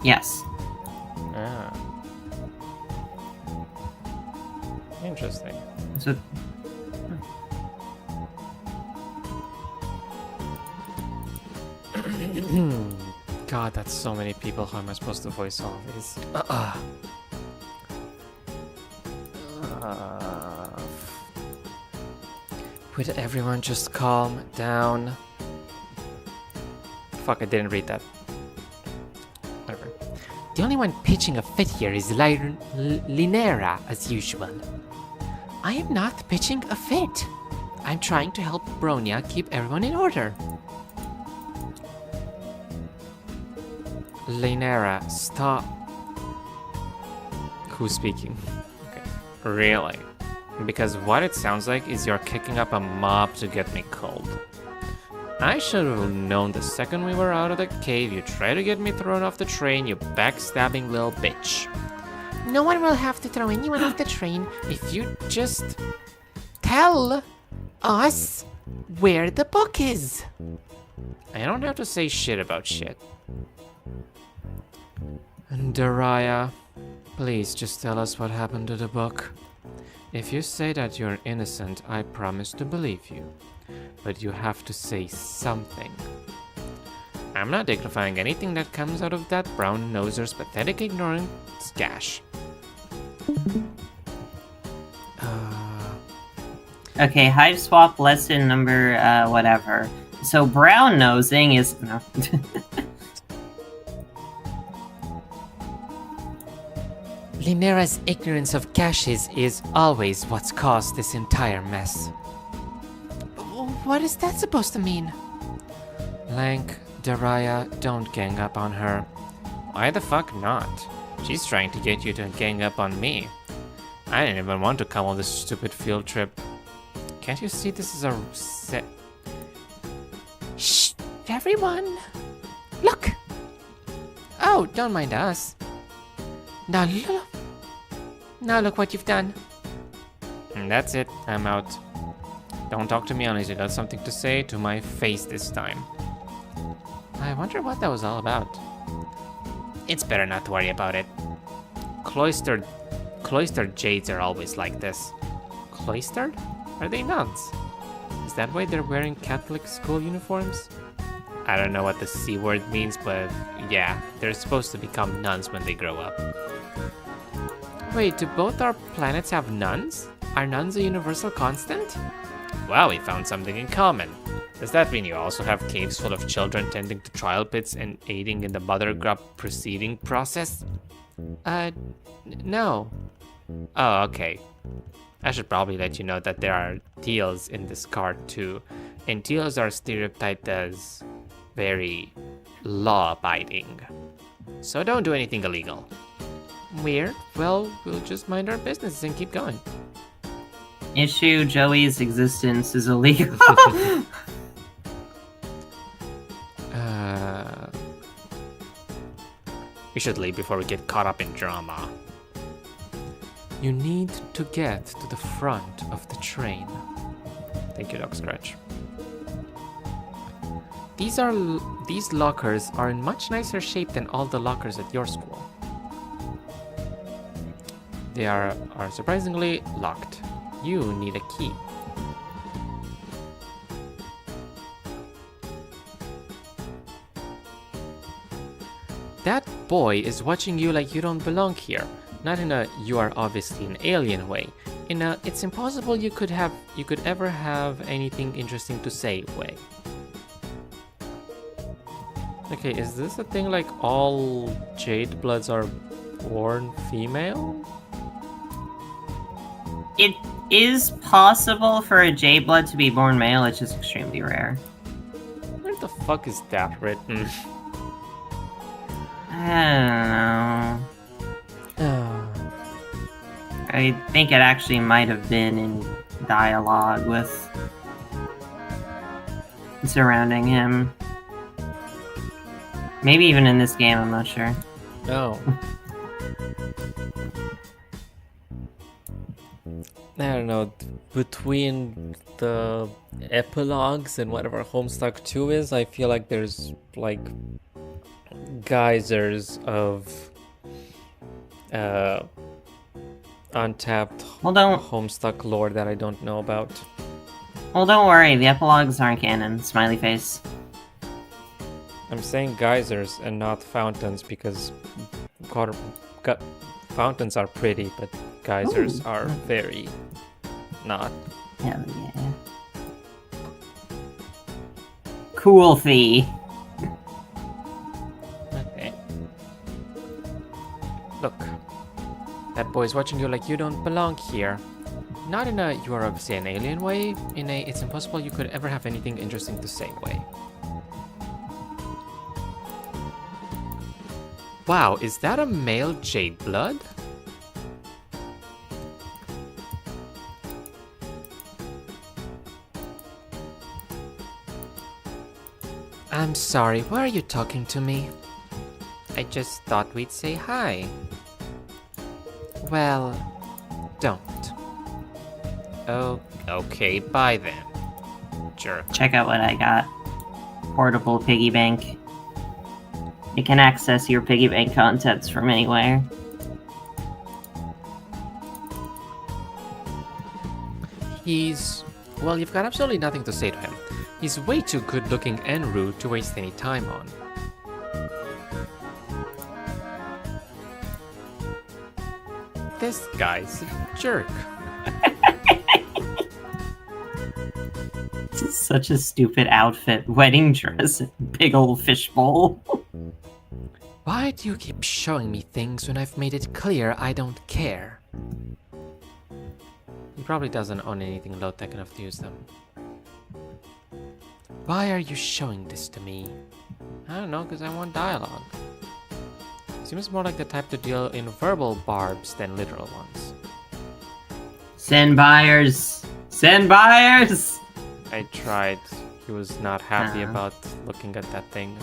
Yes. Ah. Interesting. So, God, that's so many people. How am I supposed to voice all of these? Would everyone just calm down? Fuck, I didn't read that. Whatever. The only one pitching a fit here is Linera, as usual. I am not pitching a fit. I'm trying to help Bronya keep everyone in order. Linera, stop. Who's speaking? Okay. Really? Because what it sounds like is you're kicking up a mob to get me cold. I should have known the second we were out of the cave you tried to get me thrown off the train, you backstabbing little bitch. No one will have to throw anyone off the train if you just tell us where the book is. I don't have to say shit about shit. Daraya, please just tell us what happened to the book. If you say that you're innocent, I promise to believe you. But you have to say something. I'm not dignifying anything that comes out of that brown noser's pathetic ignorance gash. okay, Hiveswap lesson number, whatever. So brown nosing is... No. Linera's ignorance of gashes is always what's caused this entire mess. What is that supposed to mean? Lank, Daraya, don't gang up on her. Why the fuck not? She's trying to get you to gang up on me. I didn't even want to come on this stupid field trip. Can't you see this is a set? Shh, everyone! Look! Oh, don't mind us. Now look what you've done. And that's it, I'm out. Don't talk to me unless you got something to say to my face this time. I wonder what that was all about. It's better not to worry about it. Cloistered jades are always like this. Cloistered? Are they nuns? Is that why they're wearing Catholic school uniforms? I don't know what the C word means, but yeah, they're supposed to become nuns when they grow up. Wait, do both our planets have nuns? Are nuns a universal constant? Wow, we found something in common. Does that mean you also have caves full of children tending to trial pits and aiding in the mother grub proceeding process? No. Oh, okay. I should probably let you know that there are teals in this card too, and teals are stereotyped as very law-abiding. So don't do anything illegal. Weird. Well, we'll just mind our business and keep going. Issue Joey's existence is illegal. We should leave before we get caught up in drama. You need to get to the front of the train. Thank you, Doc Scratch. These lockers are in much nicer shape than all the lockers at your school. They are surprisingly locked. You need a key. That boy is watching you like you don't belong here. Not in a you are obviously an alien way. In a it's impossible you could ever have anything interesting to say way. Okay, is this a thing like all Jade Bloods are born female? It is possible for a J-Blood to be born male, it's just extremely rare. Where the fuck is that written? I don't know. I think it actually might have been in dialogue with surrounding him. Maybe even in this game, I'm not sure. No. I don't know, between the epilogues and whatever Homestuck 2 is, I feel like there's like geysers of untapped Well, don't Homestuck lore that I don't know about. worry. The epilogues aren't canon. Smiley face. I'm saying geysers and not fountains because fountains are pretty, but geysers are very not. Hell yeah. Cool fee. Okay. Look, that boy's watching you like you don't belong here. Not in a you are obviously an alien way, in a it's impossible you could ever have anything interesting to say way. Wow, is that a male Jade Blood? I'm sorry, why are you talking to me? I just thought we'd say hi. Well, don't. Oh, okay, bye then. Jerk. Check out what I got. Portable piggy bank. You can access your piggy bank contents from anywhere. Well, you've got absolutely nothing to say to him. He's way too good looking and rude to waste any time on. This guy's a jerk. This is such a stupid outfit. Wedding dress, big old fishbowl. Why do you keep showing me things when I've made it clear I don't care? He probably doesn't own anything low-tech enough to use them. Why are you showing this to me? I don't know, because I want dialogue. Seems more like the type to deal in verbal barbs than literal ones. Send buyers! Send buyers! I tried. He was not happy Ah. about looking at that thing.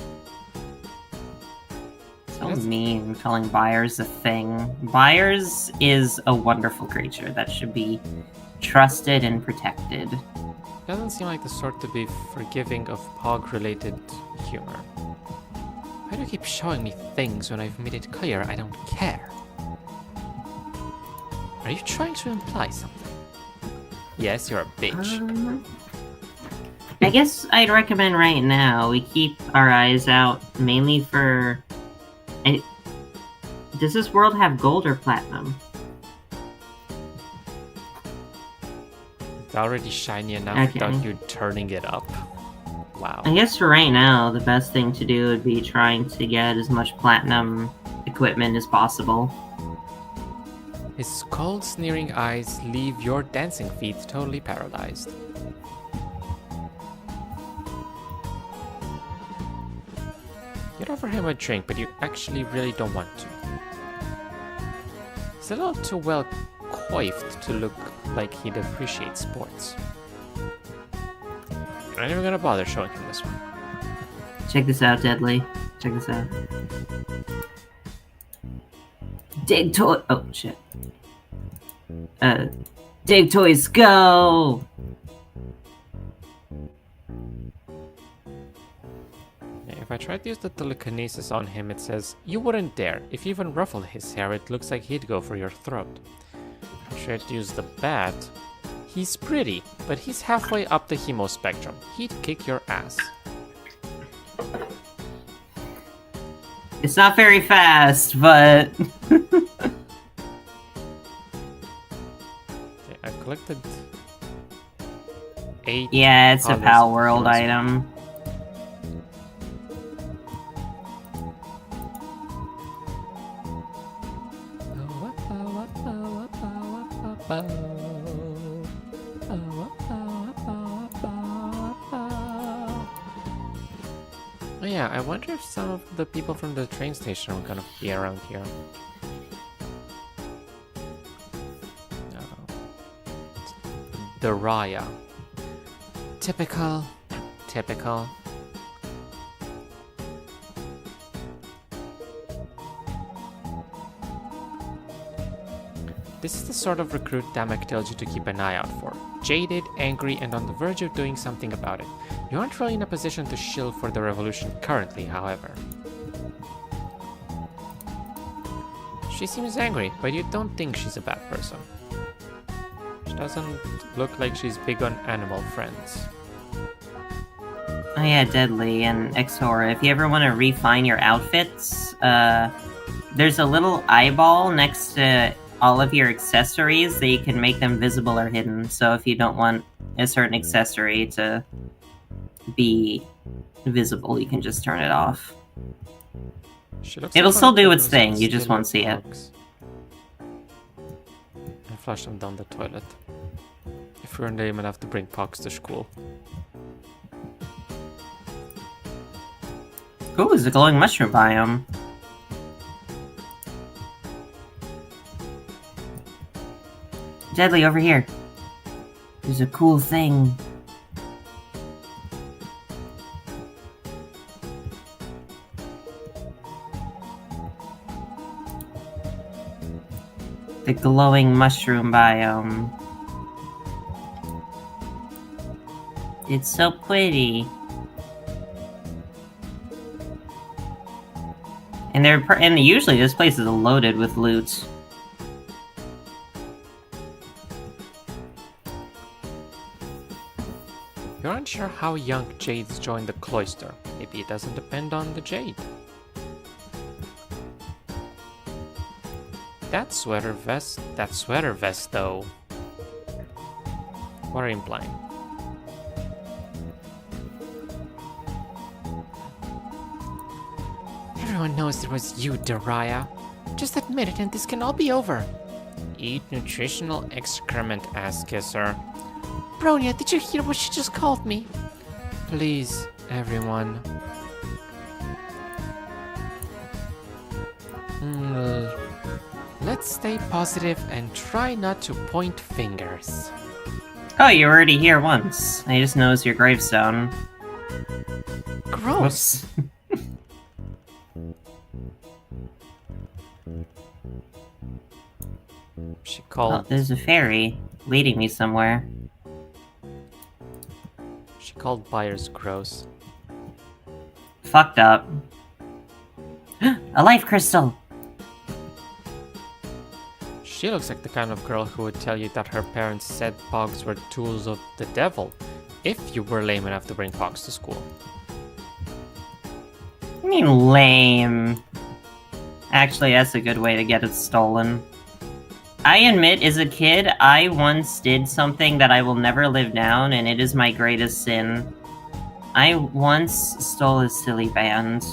So mean calling buyers a thing. Buyers is a wonderful creature that should be trusted and protected. Doesn't seem like the sort to be forgiving of POG-related humor. Why do you keep showing me things when I've made it clear I don't care? Are you trying to imply something? Yes, you're a bitch. I guess I'd recommend right now we keep our eyes out mainly for... Does this world have gold or platinum? It's already shiny enough Okay. without you turning it up. Wow. I guess for right now, the best thing to do would be trying to get as much platinum equipment as possible. His cold, sneering eyes leave your dancing feet totally paralyzed. You'd offer him a drink, but you actually really don't want to. He's a little too well coiffed to look like he'd appreciate sports. You're not even gonna bother showing him this one. Check this out, Deadly. Check this out. Dig toy. Oh shit. Dig toys, go! If I try to use the telekinesis on him, it says, "You wouldn't dare. If you even ruffle his hair, it looks like he'd go for your throat." I tried to use the bat. He's pretty, but he's halfway up the hemo spectrum. He'd kick your ass. It's not very fast, but... Okay, I've collected 8. yeah, it's a others Pal World heroes. item. Oh yeah, I wonder if some of the people from the train station are gonna be around here. Daraya. Typical. Typical. This is the sort of recruit Damek tells you to keep an eye out for. Jaded, angry, and on the verge of doing something about it. You aren't really in a position to shill for the revolution currently, however. She seems angry, but you don't think she's a bad person. She doesn't look like she's big on animal friends. Oh yeah, Deadly and Exor, if you ever want to refine your outfits, there's a little eyeball next to all of your accessories that you can make them visible or hidden. So if you don't want a certain accessory to be visible, you can just turn it off. It'll still do its thing, you just won't see it. I flush them down the toilet. If we're lame enough to bring pucks to school. Ooh, it's a glowing mushroom biome. Deadly, over here. There's a cool thing. The glowing mushroom biome. It's so pretty. And usually this place is loaded with loot. You aren't sure how young Jades joined the cloister. Maybe it doesn't depend on the Jade. That sweater vest though. What are you implying? Everyone knows it was you, Daraya. Just admit it and this can all be over. Eat nutritional excrement, ass kisser. Bronya, did you hear what she just called me? Please, everyone. Let's stay positive and try not to point fingers. Oh, you were already here once. I just noticed your gravestone. Gross. Whoops. She Oh, called there's a fairy leading me somewhere. She called buyers gross. Fucked up. A life crystal! She looks like the kind of girl who would tell you that her parents said pogs were tools of the devil, if you were lame enough to bring pogs to school. I mean lame. Actually, that's a good way to get it stolen. I admit, as a kid, I once did something that I will never live down, and it is my greatest sin. I once stole a silly band.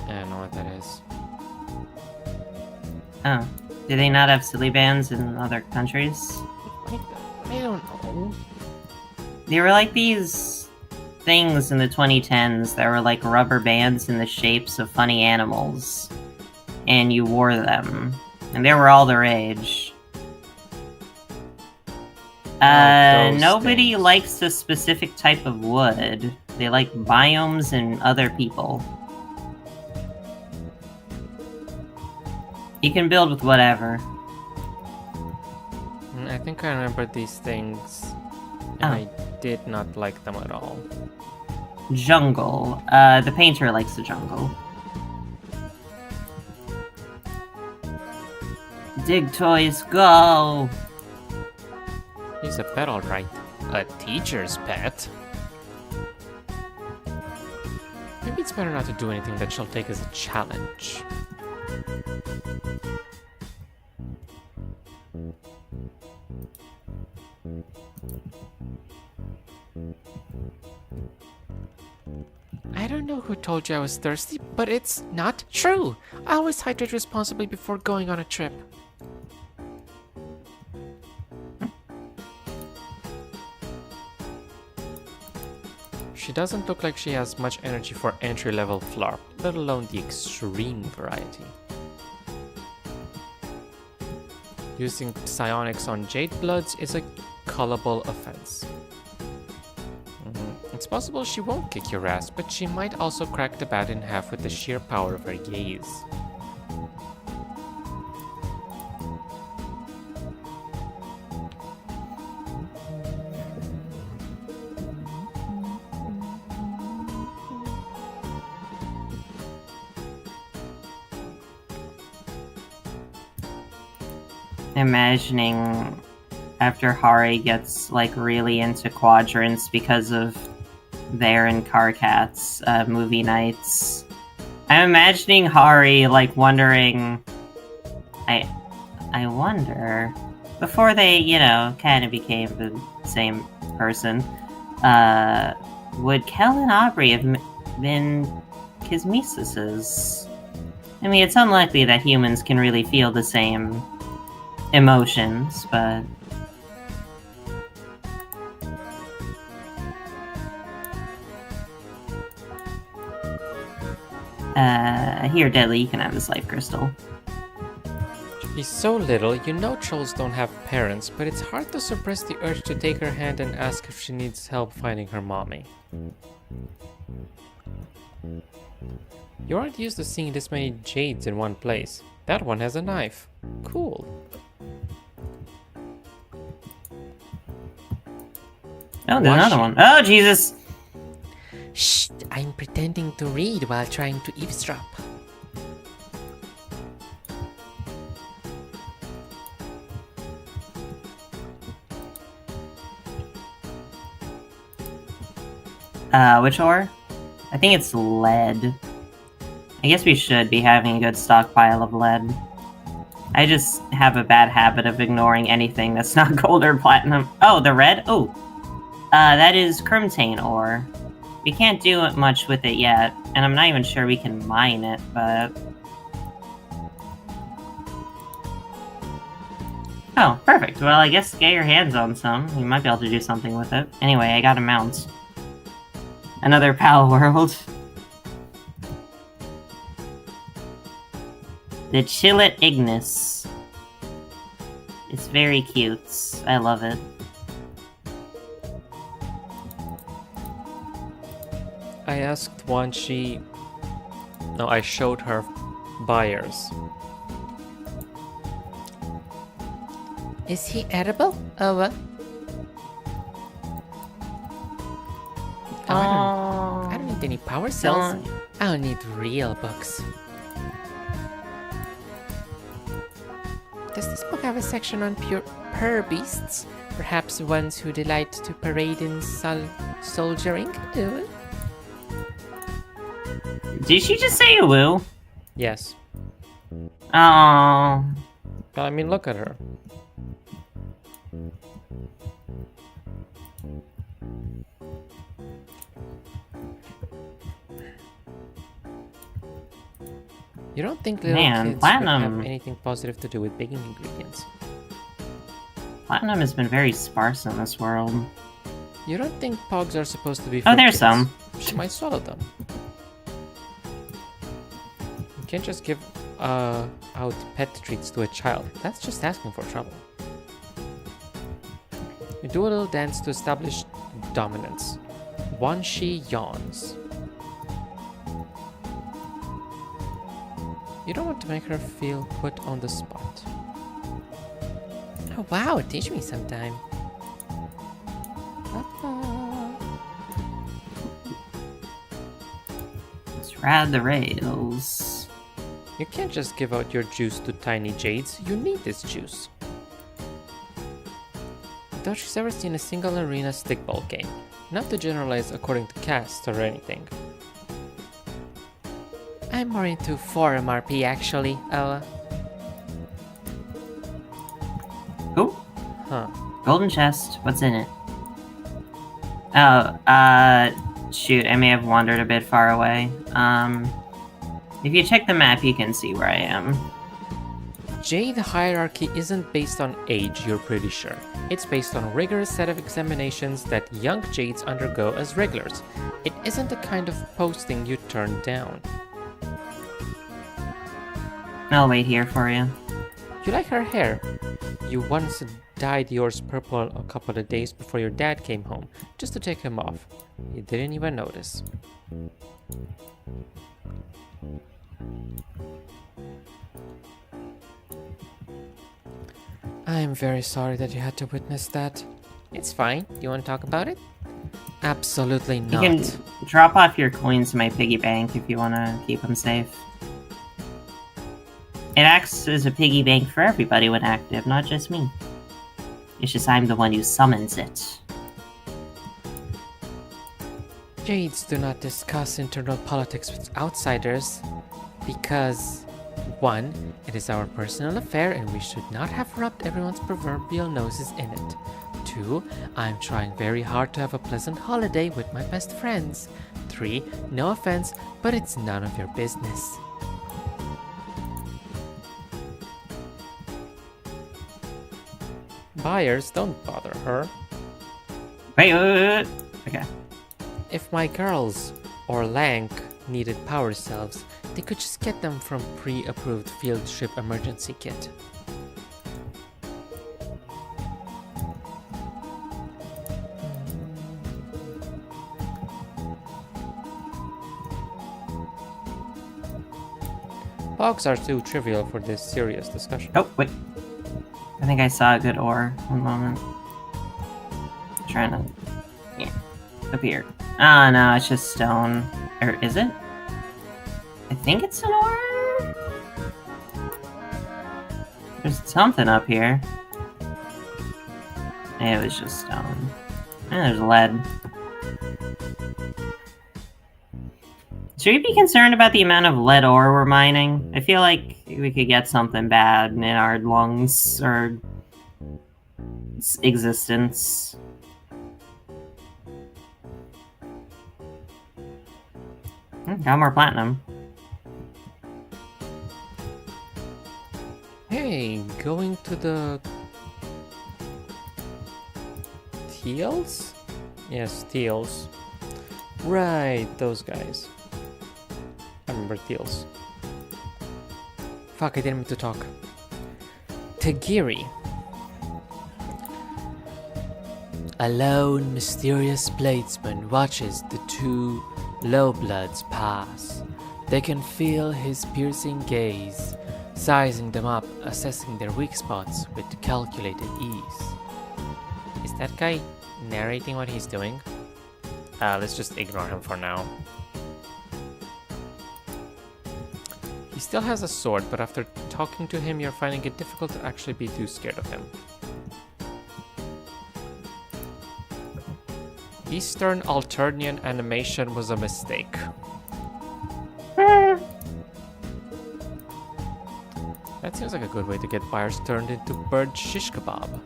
I don't know what that is. Oh. Do they not have silly bands in other countries? I don't know. They were like these things in the 2010s that were like rubber bands in the shapes of funny animals. And you wore them. And they were all the rage. Nobody things. likes a specific type of wood. They like biomes and other people. You can build with whatever. I think I remember these things, and I did not like them at all. Jungle. The painter likes the jungle. Dig toys, go! He's a pet, alright. A teacher's pet? Maybe it's better not to do anything that she'll take as a challenge. I don't know who told you I was thirsty, but it's not true. I always hydrate responsibly before going on a trip. She doesn't look like she has much energy for entry-level Flarp, let alone the extreme variety. Using psionics on Jade Bloods is a cullable offense. It's possible she won't kick your ass, but she might also crack the bat in half with the sheer power of her gaze. Imagining after Hari gets like really into quadrants because of there and Carcats movie nights. I'm imagining Hari like wondering. I wonder before they, you know, kind of became the same person. Would Kel and Aubrey have been Kismesises? I mean, it's unlikely that humans can really feel the same emotions, but here, Deadly, you can have this life crystal. She's so little, you know trolls don't have parents, but it's hard to suppress the urge to take her hand and ask if she needs help finding her mommy. You aren't used to seeing this many jades in one place. That one has a knife. Cool. Oh, there's another one. Oh, Jesus! Shh, I'm pretending to read while trying to eavesdrop. Which ore? I think it's lead. I guess we should be having a good stockpile of lead. I just have a bad habit of ignoring anything that's not gold or platinum. Oh, the red? Oh! That is Crimtane ore. We can't do much with it yet, and I'm not even sure we can mine it, but... Oh, perfect. Well, I guess get your hands on some. You might be able to do something with it. Anyway, I got a mount. Another Pal World. The Chillet Ignis. It's very cute. I love it. I asked one No, I showed her buyers. Is he edible? Oh, what? I don't need any power cells. I'll need real books. Does this book have a section on pure beasts? Perhaps ones who delight to parade in soldiering? Did she just say a woo? Yes. Oh. I mean, look at her. You don't think little kids would have anything positive to do with baking ingredients? Platinum has been very sparse in this world. You don't think pogs are supposed to be for Oh, there's kids? some. She might swallow them. You can't just give out pet treats to a child. That's just asking for trouble. You do a little dance to establish dominance. Wanshi yawns. You don't want to make her feel put on the spot. Oh wow, teach me sometime. Let's ride the rails. You can't just give out your juice to tiny jades. You need this juice. I doubt she's ever seen a single arena stickball game. Not to generalize according to caste or anything. I'm more into forum RP actually. Oh. Huh. Golden chest. What's in it? Oh, shoot, I may have wandered a bit far away. If you check the map, you can see where I am. Jade hierarchy isn't based on age, you're pretty sure. It's based on a rigorous set of examinations that young Jades undergo as regulars. It isn't the kind of posting you turn down. I'll wait here for you. You like her hair? You once dyed yours purple a couple of days before your dad came home, just to take him off. You didn't even notice. I am very sorry that you had to witness that. It's fine. You want to talk about it? Absolutely You not. can drop off your coins to my piggy bank if you want to keep them safe. It acts as a piggy bank for everybody when active, not just me. It's just I'm the one who summons it. Jades do not discuss internal politics with outsiders because 1. It is our personal affair and we should not have rubbed everyone's proverbial noses in it. 2. I'm trying very hard to have a pleasant holiday with my best friends. 3. No offense, but it's none of your business. Buyers, don't bother her. Wait. Okay. If my girls, or Lank, needed power cells, they could just get them from pre-approved field trip emergency kit. Bugs are too trivial for this serious discussion. Oh, wait. I think I saw a good ore. One moment. Trying to... Yeah. Up here. Ah, no, it's just stone. Or is it? I think it's an ore? There's something up here. It was just stone. And there's lead. Should we be concerned about the amount of lead ore we're mining? I feel like we could get something bad in our lungs or existence. Got more platinum. Hey, going to the... Teals? Yes, Teals. Right, those guys. I remember Teals. Fuck, I didn't mean to talk. Tagiri. A lone, mysterious bladesman watches the two Lowbloods pass. They can feel his piercing gaze, sizing them up, assessing their weak spots with calculated ease. Is that guy narrating what he's doing? Let's just ignore him for now. He still has a sword, but after talking to him, you're finding it difficult to actually be too scared of him. Eastern Alternian animation was a mistake. That seems like a good way to get buyers turned into bird shish kebab.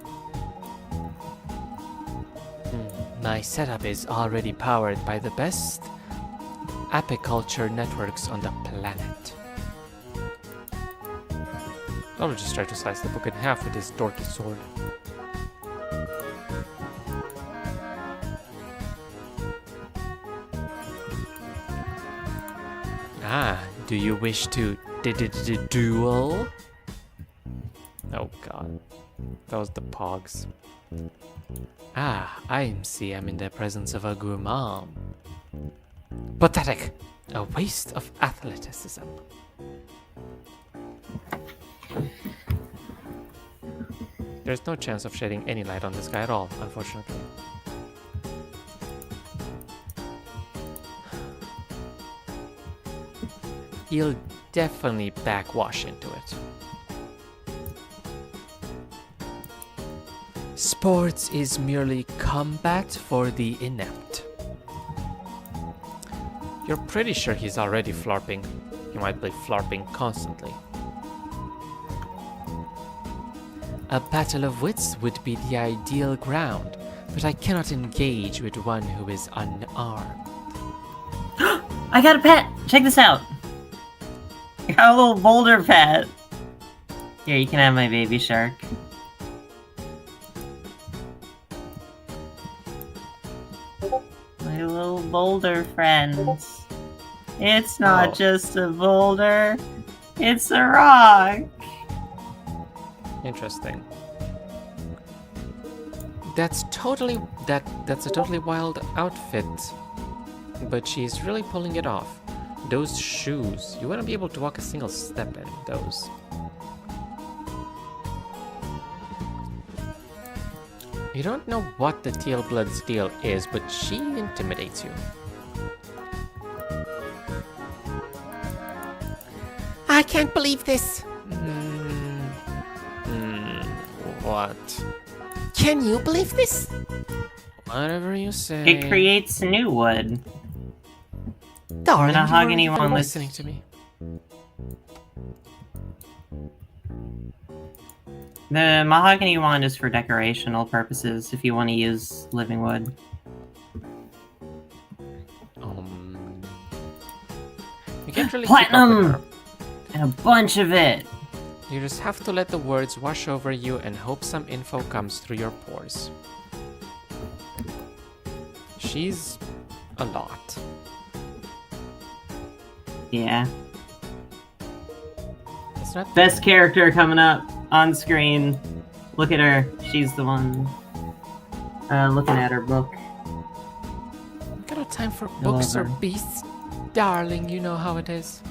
My setup is already powered by the best apiculture networks on the planet. I'll just try to slice the book in half with this dorky sword. Ah, do you wish to duel? Oh god, that was the pogs. Ah, I see I'm in the presence of a gourmand. Pathetic! A waste of athleticism. There's no chance of shedding any light on this guy at all, unfortunately. He'll definitely backwash into it. Sports is merely combat for the inept. You're pretty sure he's already flarping. He might be flarping constantly. A battle of wits would be the ideal ground, but I cannot engage with one who is unarmed. I got a pet! Check this out! I got a little boulder pet! Here, you can have my baby shark. My little boulder friends. It's not Oh. just a boulder, it's a rock. Interesting. That's a totally wild outfit. But she's really pulling it off. Those shoes, you wouldn't be able to walk a single step in those. You don't know what the Teal Blood's deal is, but she intimidates you. I can't believe this. What? Can you believe this? Whatever you say. It creates new wood. Darling, The mahogany you one weren't even was- listening to me. The mahogany wand is for decorational purposes if you want to use living wood. You can't really keep up with Platinum! her. And a bunch of it! You just have to let the words wash over you and hope some info comes through your pores. She's a lot. Yeah. It's not Best character coming up on screen. Look at her. She's the one. Looking at her book. Got no time for I books or love her. beasts. Darling, you know how it is.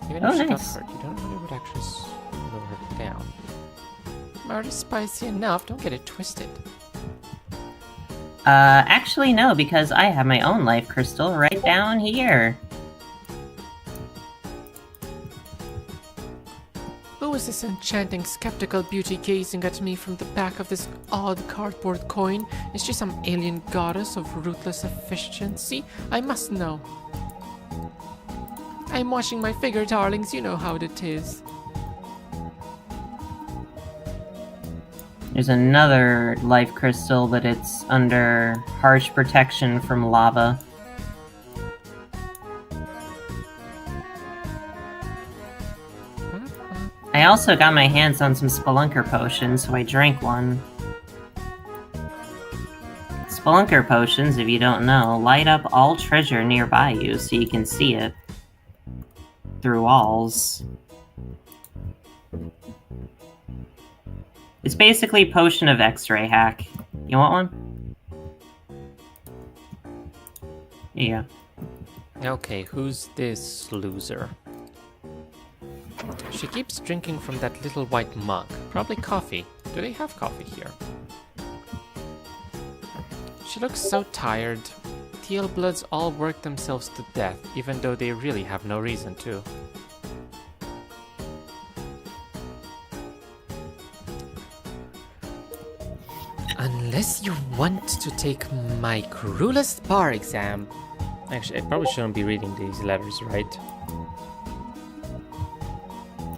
Even Oh, if she nice. got hurt, you don't know what would actually slow her down. Murder's spicy enough, don't get it twisted. Actually no, because I have my own life crystal right down here. Who is this enchanting, skeptical beauty gazing at me from the back of this odd cardboard coin? Is she some alien goddess of ruthless efficiency? I must know. I'm washing my figure, darlings. You know how it is. There's another life crystal, but it's under harsh protection from lava. I also got my hands on some Spelunker potions, so I drank one. Spelunker potions, if you don't know, light up all treasure nearby you so you can see it through walls. It's basically Potion of X-Ray hack. You want one? Yeah. Okay, who's this loser? She keeps drinking from that little white mug. Probably coffee. Do they have coffee here? She looks so tired. Teal Bloods all work themselves to death, even though they really have no reason to. Unless you want to take my cruelest bar exam. Actually, I probably shouldn't be reading these letters, right?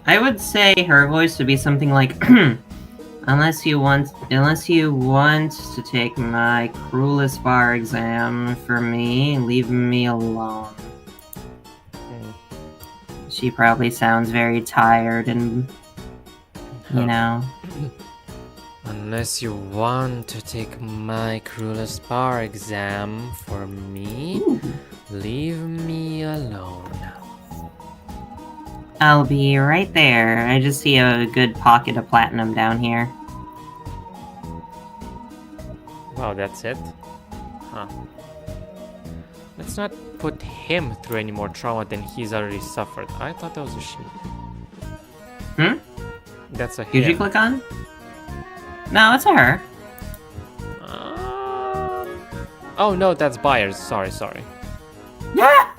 I would say her voice would be something like, unless you want to take my cruelest bar exam for me, leave me alone. She probably sounds very tired and, you know. Unless you want to take my cruelest bar exam for me, leave me alone. I'll be right there. I just see a good pocket of platinum down here. Wow, that's it? Huh. Let's not put him through any more trauma than he's already suffered. I thought that was a she. Hmm? That's a Did you him. click on? No, it's a her. Oh no, that's buyers. Sorry. Yeah!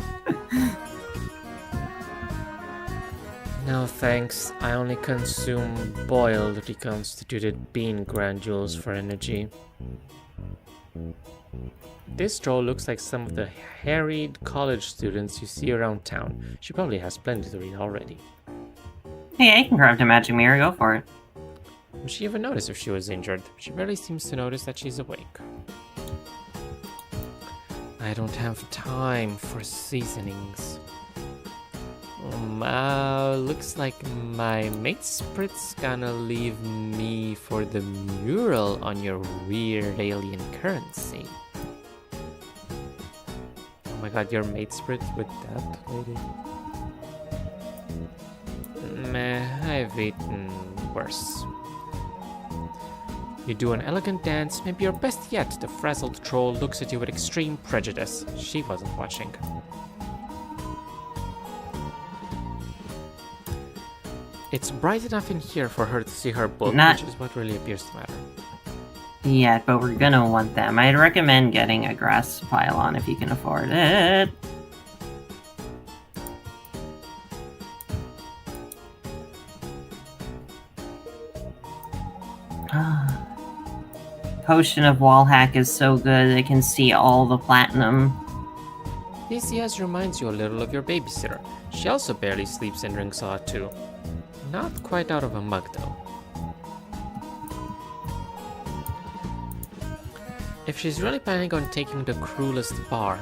No thanks. I only consume boiled reconstituted bean granules for energy. This troll looks like some of the harried college students you see around town. She probably has plenty to read already. Hey, I can craft a magic mirror, go for it. Would she even notice if she was injured? She barely seems to notice that she's awake. I don't have time for seasonings. Looks like my mate Sprit's gonna leave me for the mural on your weird alien currency. Oh my god, your mate Sprit with that lady? Meh, I've eaten worse. You do an elegant dance, maybe your best yet. The frazzled troll looks at you with extreme prejudice. She wasn't watching. It's bright enough in here for her to see her book, which is what really appears to matter. Yeah, but we're gonna want them. I'd recommend getting a grass pylon if you can afford it. Potion of wall hack is so good, I can see all the platinum. This yes reminds you a little of your babysitter. She also barely sleeps and drinks a lot too. Not quite out of a mug though. If she's really planning on taking the cruelest bar,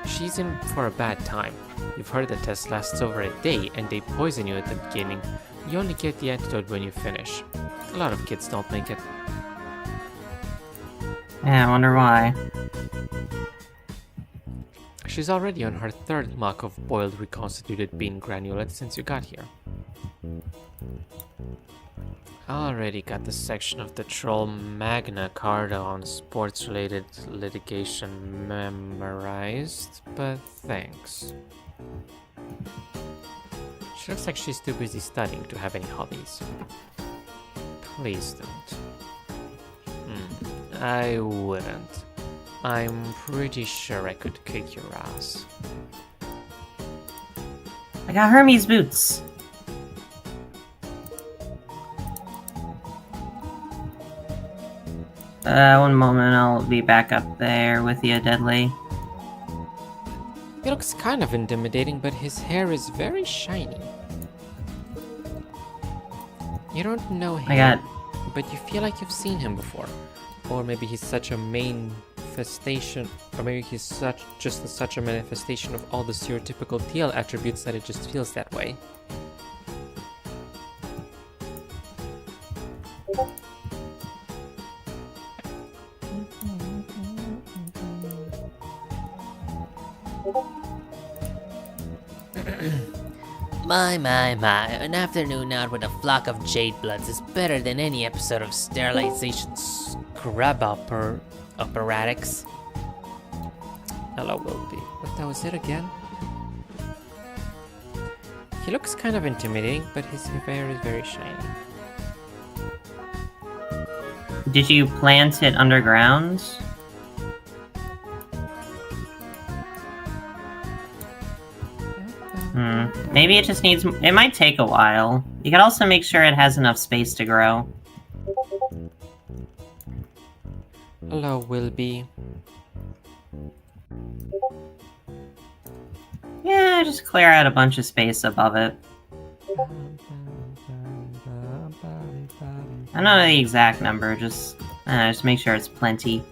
she's in for a bad time. You've heard the test lasts over a day and they poison you at the beginning. You only get the antidote when you finish. A lot of kids don't make it. Yeah, I wonder why. She's already on her third mug of boiled reconstituted bean granulate since you got here. Already got the section of the Troll Magna Carta on sports-related litigation memorized, but thanks. She looks like she's too busy studying to have any hobbies. Please don't. I wouldn't. I'm pretty sure I could kick your ass. I got Hermes boots. One moment, I'll be back up there with you, Deadly. He looks kind of intimidating, but his hair is very shiny. You don't know him, but you feel like you've seen him before. Or maybe he's such a manifestation, or maybe he's just such a manifestation of all the stereotypical TL attributes that it just feels that way. My, an afternoon out with a flock of jade bloods is better than any episode of sterilization scrub operatics. Hello, Wilby. What was it again? He looks kind of intimidating, but his hair is very shiny. Did you plant it underground? Maybe it just needs... It might take a while. You can also make sure it has enough space to grow. Hello, Wilby. Yeah, just clear out a bunch of space above it. I don't know the exact number, just make sure it's plenty.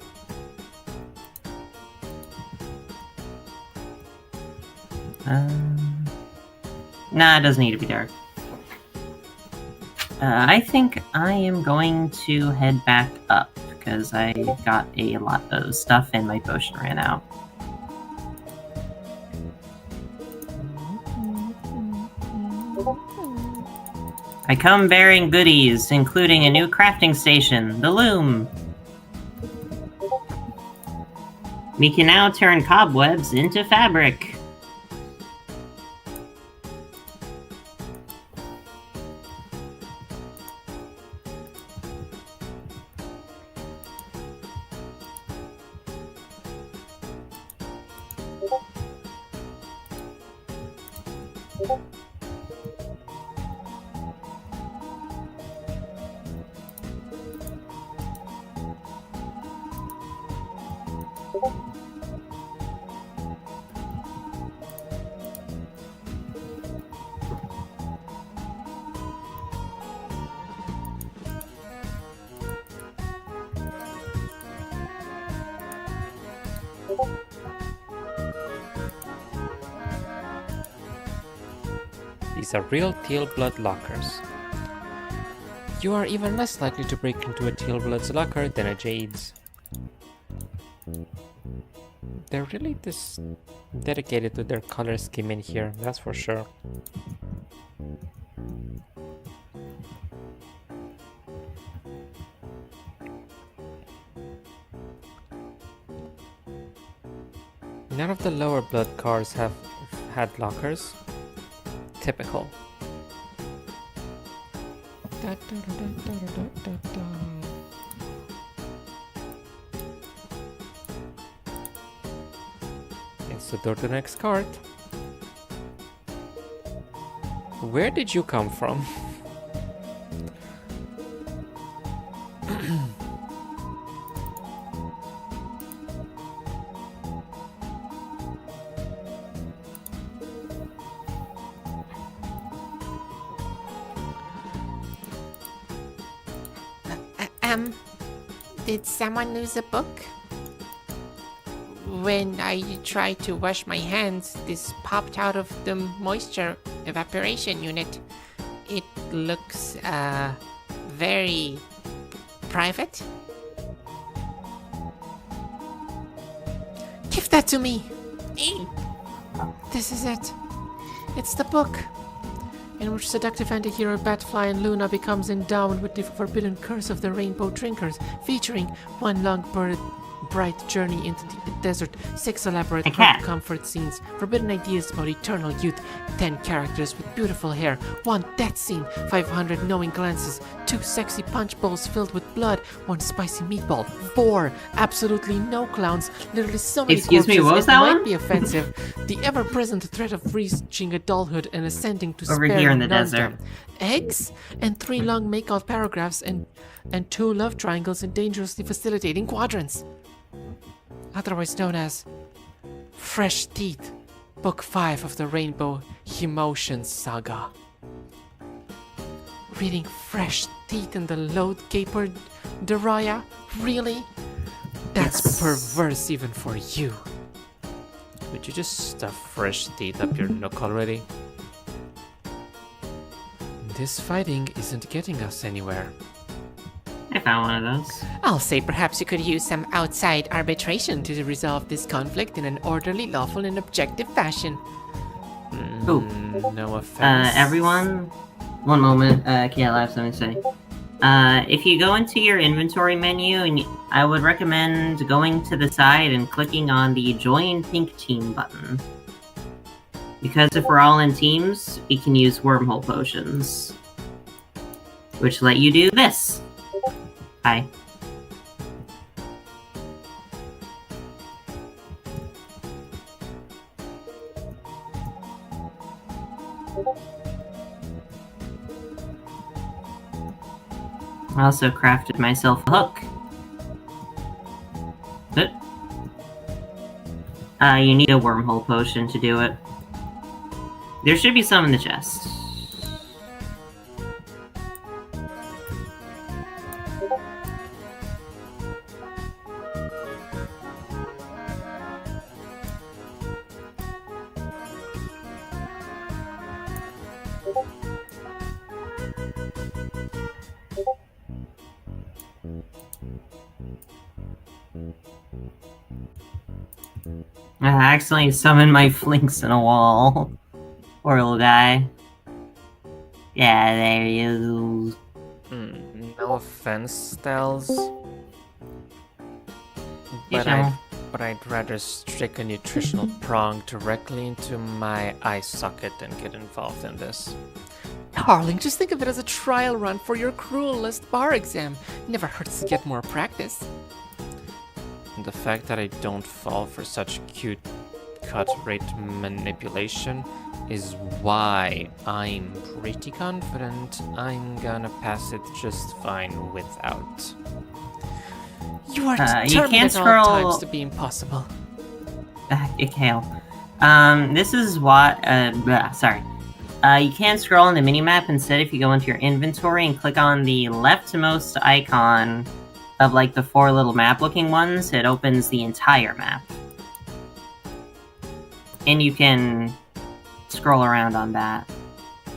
Nah, it doesn't need to be dark. I think I am going to head back up, because I got a lot of stuff and my potion ran out. I come bearing goodies, including a new crafting station, the loom. We can now turn cobwebs into fabric. These are real teal blood lockers. You are even less likely to break into a teal blood's locker than a jade's. They're really dedicated to their color scheme in here, that's for sure. None of the lower blood cars have had lockers. Typical. It's the door to the next cart. Where did you come from? Did someone lose a book? When I tried to wash my hands, this popped out of the moisture evaporation unit. It looks, very private. Give that to me! This is it. It's the book in which seductive anti-hero Batfly and Luna becomes endowed with the forbidden curse of the Rainbow Drinkers, featuring one long bright journey into the desert, 6 elaborate comfort scenes, forbidden ideas about eternal youth, 10 characters with beautiful hair, 1 death scene, 500 knowing glances, 2 sexy punch bowls filled with blood, 1 spicy meatball, 4 absolutely no clowns, literally so many Excuse me, corpses what was it that might one? be offensive, the ever-present threat of reaching adulthood and ascending to Over spare here in the none desert. eggs, and 3 long make-out paragraphs and 2 love triangles in dangerously facilitating quadrants. Otherwise known as Fresh Teeth, Book 5 of the Rainbow Emotions Saga. Reading Fresh Teeth in the Load Caper, Daraya? Really? That's Yes. perverse even for you. Would you just stuff fresh teeth up your nook already? This fighting isn't getting us anywhere. I found one of those. I'll say perhaps you could use some outside arbitration to resolve this conflict in an orderly, lawful, and objective fashion. Ooh. No offense. Everyone, one moment. Kayla, I have something to say. If you go into your inventory menu, and I would recommend going to the side and clicking on the Join Pink Team button. Because if we're all in teams, we can use wormhole potions. Which let you do this. Hi. I also crafted myself a hook. Good. You need a wormhole potion to do it. There should be some in the chest. I accidentally summoned my Flinks in a wall. Poor little guy. Yeah, there he is. No offense, Styles. Yeah. But I'd rather stick a nutritional prong directly into my eye socket than get involved in this. Darling, just think of it as a trial run for your cruelest bar exam. Never hurts to get more practice. And the fact that I don't fall for such cute cut rate manipulation is why I'm pretty confident I'm gonna pass it just fine without. You are You determined can't at all scroll- times to be impossible. Kale. This is what, sorry. You can scroll on the minimap instead if you go into your inventory and click on the leftmost icon of like the 4 little map looking ones, it opens the entire map. And you can scroll around on that.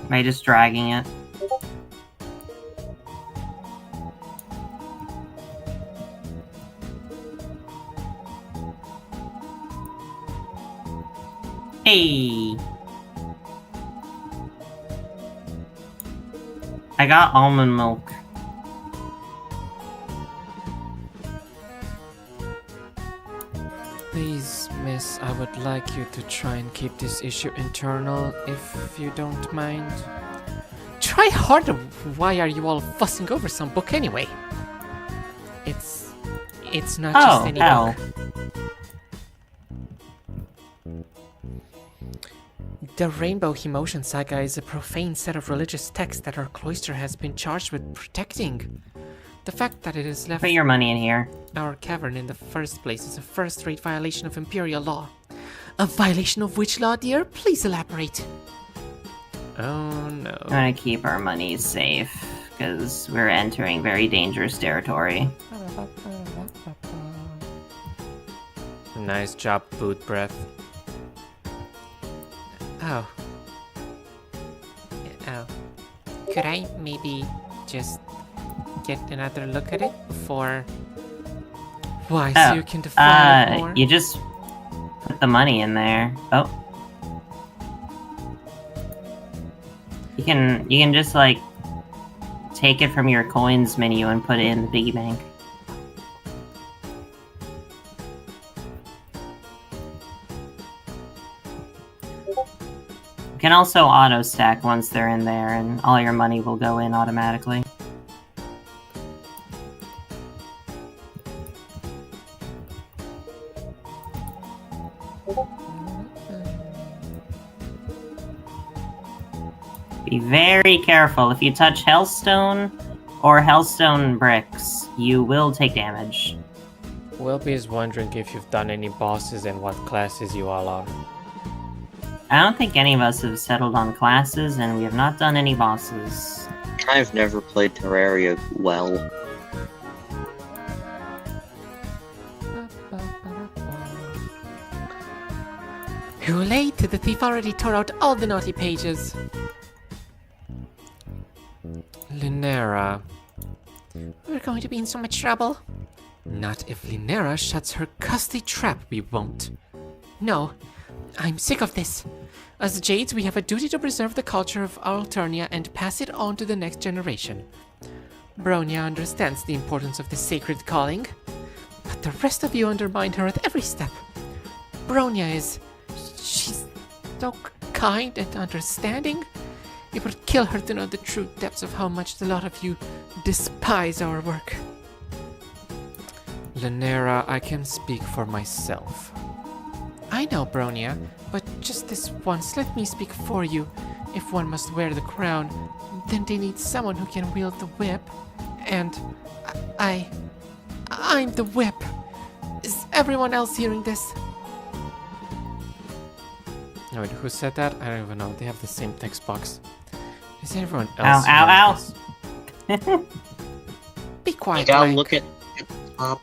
By just dragging it. Hey! I got almond milk. Please, miss, I would like you to try and keep this issue internal, if you don't mind. Try harder! Why are you all fussing over some book anyway? It's not just any book. The Rainbow Emotion Saga is a profane set of religious texts that our cloister has been charged with protecting. The fact that it has left Put your money in here. our cavern in the first place is a first-rate violation of Imperial law. A violation of which law, dear? Please elaborate. Oh no. I'm gonna keep our money safe, because we're entering very dangerous territory. Nice job, boot breath. Oh. Oh. Could I maybe just get another look at it before... Why, so you can define it more? You just put the money in there. Oh. You can just, like, take it from your coins menu and put it in the piggy bank. You can also auto stack once they're in there, and all your money will go in automatically. Be very careful. If you touch Hellstone or Hellstone bricks, you will take damage. Welby is wondering if you've done any bosses and what classes you all are. I don't think any of us have settled on classes, and we have not done any bosses. I've never played Terraria well. Too late! The thief already tore out all the naughty pages. Linera. We're going to be in so much trouble. Not if Linera shuts her custody trap, we won't. No, I'm sick of this. As Jades, we have a duty to preserve the culture of Alternia and pass it on to the next generation. Bronya understands the importance of this sacred calling, but the rest of you undermine her at every step. She's so kind and understanding. It would kill her to know the true depths of how much the lot of you despise our work. Linera, I can speak for myself. I know, Bronya, but just this once, let me speak for you. If one must wear the crown, then they need someone who can wield the whip. And I'm the whip. Is everyone else hearing this? No, wait, who said that? I don't even know. They have the same text box. Is everyone else Ow, hearing ow, this? Be quiet, You gotta Blank. look at the top.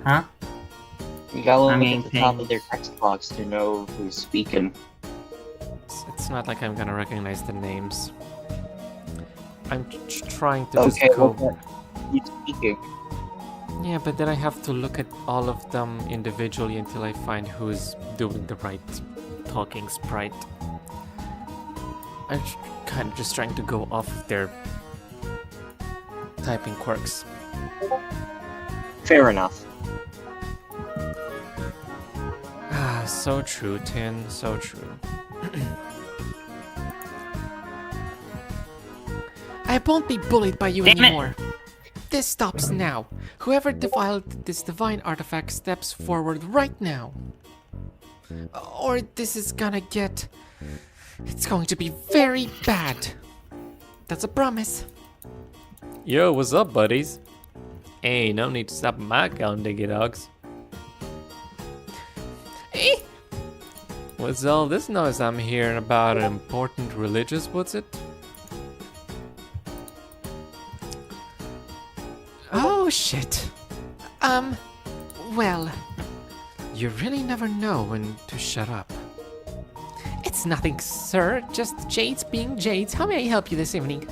Huh? You gotta look getting at the top of their pinged. text box to know who's speaking. It's not like I'm gonna recognize the names. I'm trying to Okay, just go... well, who's speaking? Yeah, but then I have to look at all of them individually until I find who's doing the right talking sprite. I'm kind of just trying to go off of their typing quirks. Fair enough. Ah, so true, Tin, so true. I won't be bullied by you Damn it. anymore. This stops now. Whoever defiled this divine artifact steps forward right now. Or this is gonna get... It's going to be very bad. That's a promise. Yo, what's up, buddies? Hey, no need to stop my count, diggy dogs. Eh? What's all this noise I'm hearing about an important religious, what's it? Oh, shit. Well, You really never know when to shut up. It's nothing, sir. Just Jades being Jades. How may I help you this evening?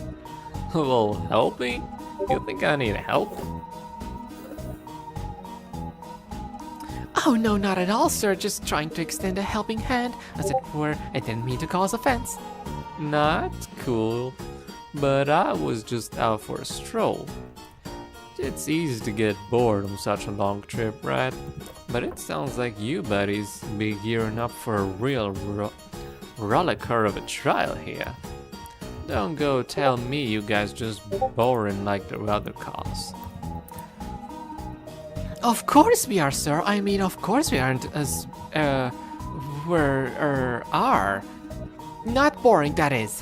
Well, help me? You think I need help? Oh, no, not at all, sir. Just trying to extend a helping hand. As it were, I didn't mean to cause offense. Not cool. But I was just out for a stroll. It's easy to get bored on such a long trip, right? But it sounds like you buddies be gearing up for a real rollercoaster of a trial here. Don't go tell me you guys just boring like the other cars. Of course we are, sir. I mean, of course we aren't as, are. Not boring, that is.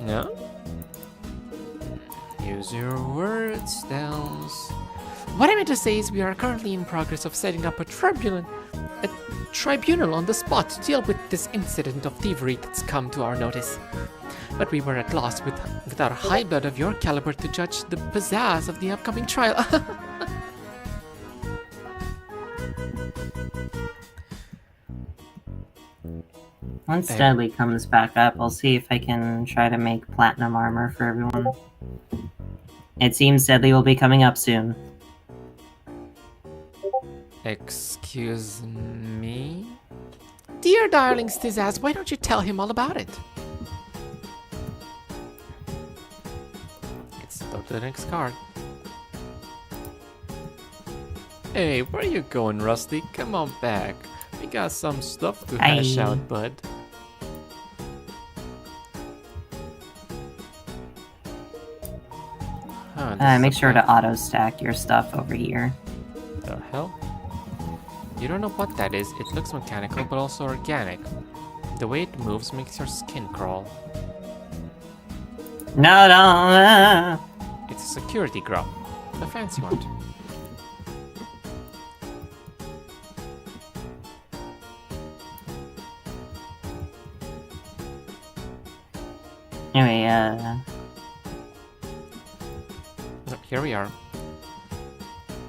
No? Use your words, Dells. What I meant to say is we are currently in progress of setting up a tribunal on the spot to deal with this incident of thievery that's come to our notice. But we were at loss without a high blood of your caliber to judge the pizzazz of the upcoming trial. Once Dudley comes back up, I'll see if I can try to make platinum armor for everyone. It seems Dudley will be coming up soon. Excuse me? Dear darling Stizaz, why don't you tell him all about it? Let's go to the next card. Hey, where you going, Rusty? Come on back. We got some stuff to hash out, bud. Make sure to auto stack your stuff over here. The hell? You don't know what that is. It looks mechanical but also organic. The way it moves makes your skin crawl. No. It's a security grub. A fancy one. Anyway, Here we are.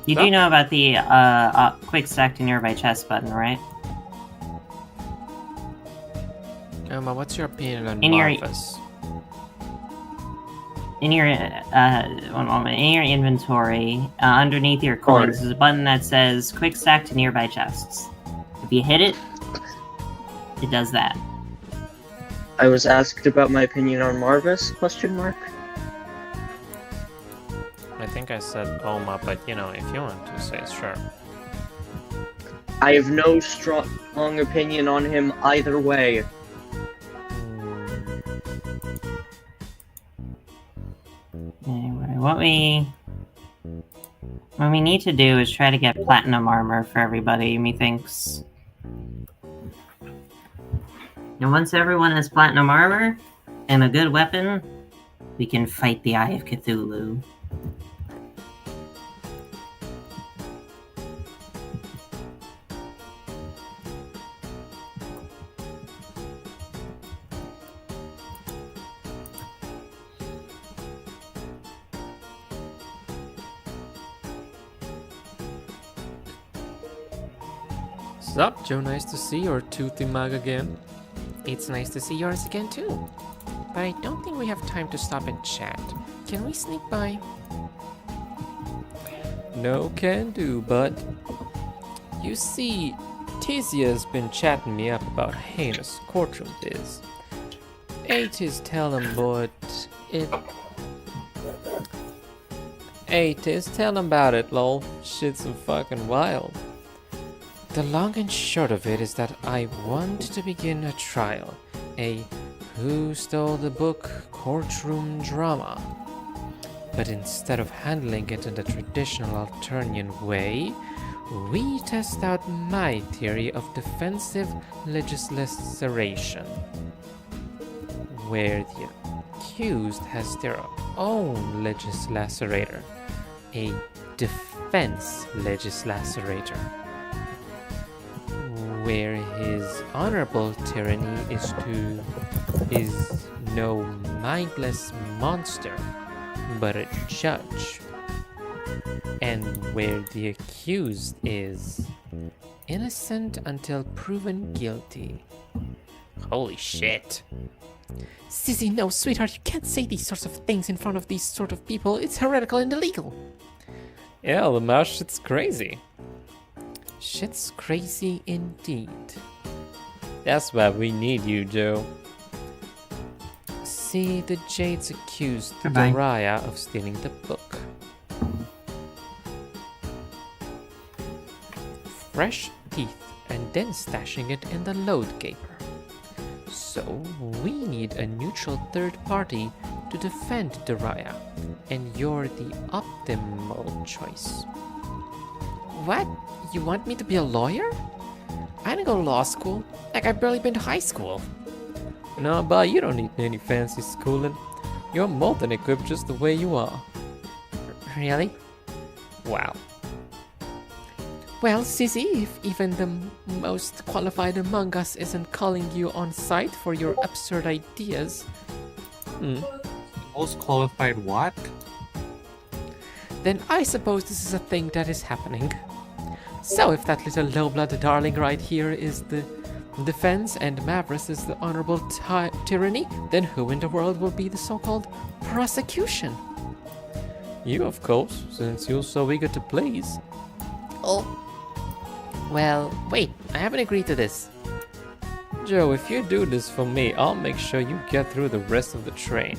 you do know about the quick stack to nearby chest button, right? Emma, what's your opinion on In your- Marvis? In your one moment, in your inventory, underneath your coins, there's a button that says "Quick Stack to Nearby Chests." If you hit it, it does that. I was asked about my opinion on Marvis, question mark? I think I said Oma, but you know, if you want to say it, sure. I have no strong opinion on him either way. Anyway, what we need to do is try to get platinum armor for everybody, methinks. And once everyone has platinum armor and a good weapon, we can fight the Eye of Cthulhu. Sup, Joe? Nice to see your toothy mug again. It's nice to see yours again too. But I don't think we have time to stop and chat. Can we sneak by? No can do, bud. You see, Tizia's been chatting me up about heinous courtroom biz. Ain't his tellin', but it... Ain't his tellin' about it, lol. Shit's so fucking wild. The long and short of it is that I want to begin a trial. A Who Stole the Book courtroom drama. But instead of handling it in the traditional Alternian way, we test out my theory of defensive legislation, where the accused has their own legislator, a defense legislator, where his honorable tyranny is no mindless monster, but a judge, and where the accused is Innocent until proven guilty. Holy shit. Sissy, no, sweetheart, you can't say these sorts of things in front of these sort of people. It's heretical and illegal. Yeah, the mouse shit's crazy. Shit's crazy indeed. That's why we need you, Joe. See, the Jades accused Goodbye. Dariah of stealing the book. Fresh teeth, and then stashing it in the load gaper. So, we need a neutral third party to defend Dariah, and you're the optimal choice. What? You want me to be a lawyer? I didn't go to law school. Like, I've barely been to high school. No, but you don't need any fancy schooling. You're more than equipped just the way you are. Really? Wow. Well, Sissy, if even the most qualified among us isn't calling you on site for your absurd ideas, Most qualified what? then I suppose this is a thing that is happening. So if that little low-blood darling right here is the defense and Mavris is the honorable tyranny, then who in the world will be the so-called prosecution? You, of course, since you're so eager to please. Oh. Well, wait, I haven't agreed to this. Joe, if you do this for me, I'll make sure you get through the rest of the train.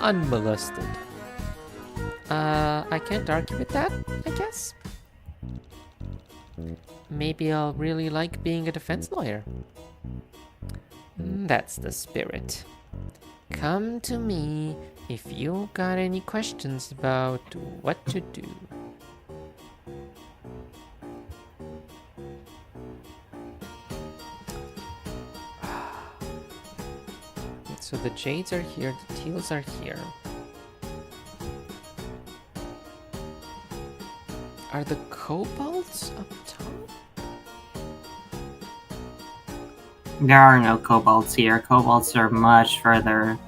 Unmolested. I can't argue with that, I guess. Maybe I'll really like being a defense lawyer. That's the spirit. Come to me if you got any questions about what to do. So the Jades are here, the Teals are here. Are the Kobolds up top? There are no kobolds here. Kobolds are much further.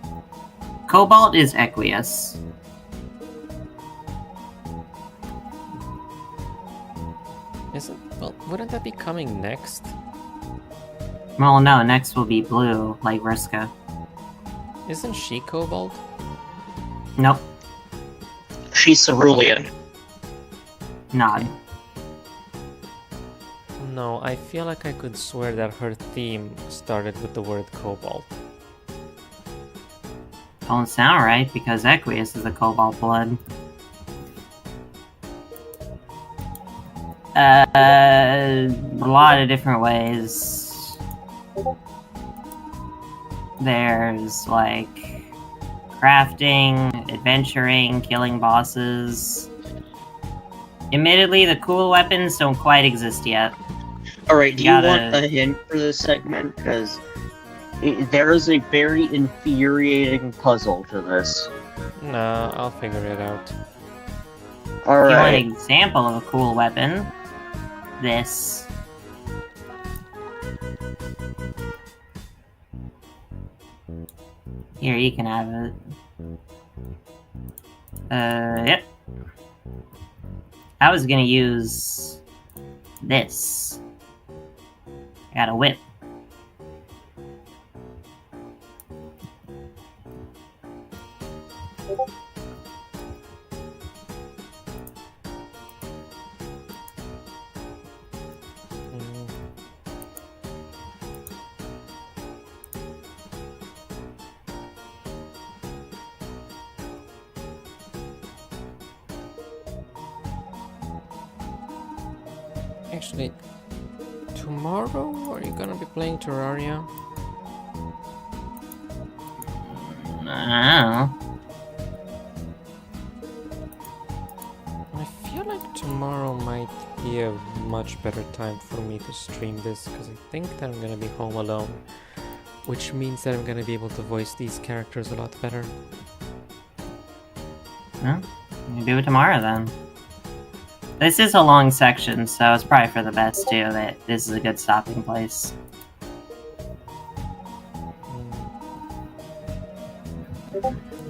Cobalt is Equius. Well, wouldn't that be coming next? Well, no, next will be blue, like Vriska. Isn't she Kobold? Nope, She's cerulean. nod. No, I feel like I could swear that her theme started with the word Cobalt. Don't sound right, because Equius is a cobalt blood. A lot of different ways. There's, like, crafting, adventuring, killing bosses. Admittedly, the cool weapons don't quite exist yet. Alright, do you Gotta- want a hint for this segment? Because there is a very infuriating puzzle to this. Nah, I'll figure it out. If you want an Alright. example of a cool weapon, this. Here, you can have it. Yep. I was gonna use this. I got a whip. Actually, tomorrow are you gonna be playing Terraria? I I feel like tomorrow might be a much better time for me to stream this because I think that I'm gonna be home alone, which means that I'm gonna be able to voice these characters a lot better. don't know. You do it tomorrow then. This is a long section, so it's probably for the best too that this is a good stopping place.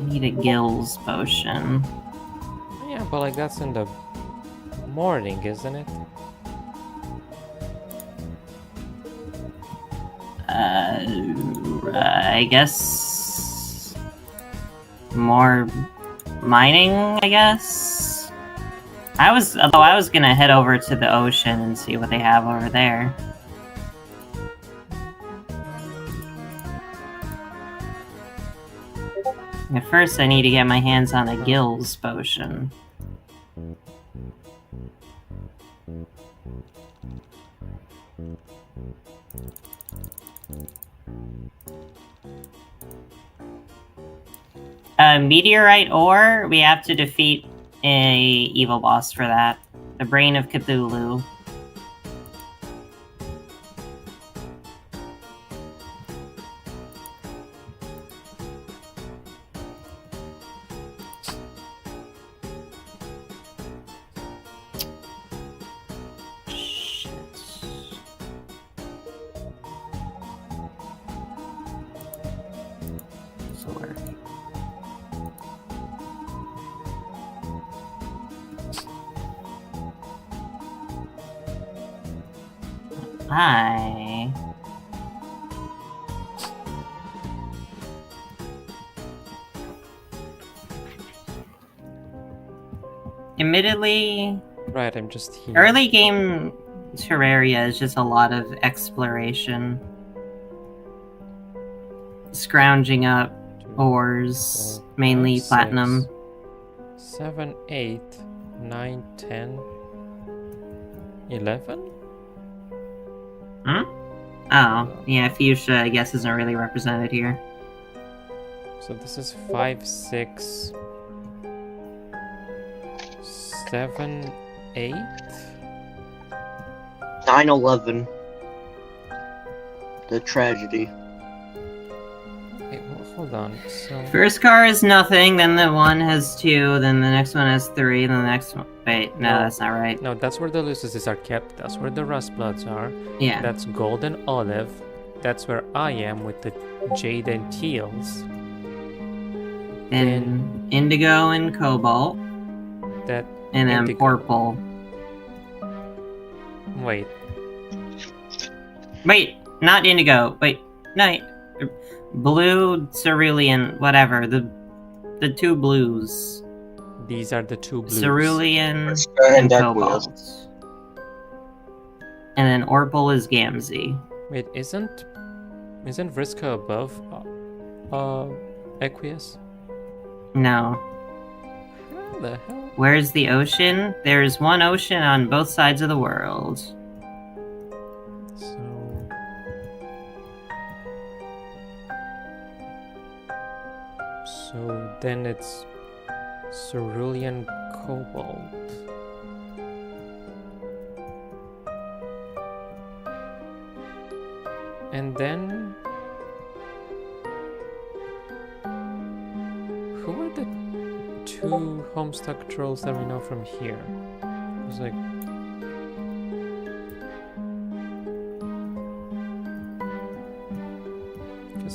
Need a gills potion. Yeah, but like that's in the morning, isn't it? I guess more mining, I guess. I was gonna head over to the ocean and see what they have over there. At first, I need to get my hands on a gills potion. Meteorite ore, we have to defeat a evil boss for that. The Brain of Cthulhu. Shit. This'll work. Hi. Admittedly, Right, I'm just here. early game Terraria is just a lot of exploration. Scrounging up 2, ores, 4, mainly 5, platinum. 6, 7, 8, 9, 10, 11? Hmm? Oh, yeah, Fuchsia, I guess, isn't really represented here. So this is 5, 6, 7, 8? 9/11. The tragedy. Wait, hold on. So First car is nothing, then the one has 2, then the next one has 3, then the next one... Wait, no, No. that's not right. no, that's where the lucises are kept. That's where the rust bloods are. Yeah. That's gold and olive. That's where I am with the jade and teals. Then indigo and cobalt, That and then indigo. purple. Wait, Wait, not indigo. Wait, no, blue, cerulean, whatever. The 2 blues. these are the 2 blues. Cerulean And and Aqueous. cobalt. And then Orpal is Gamzee. Wait, isn't Vriska above Aqueous? No. How the hell? Where's the ocean? There's one ocean on both sides of the world. So then it's cerulean cobalt. And then who are the 2 Homestuck trolls that we know from here? It was like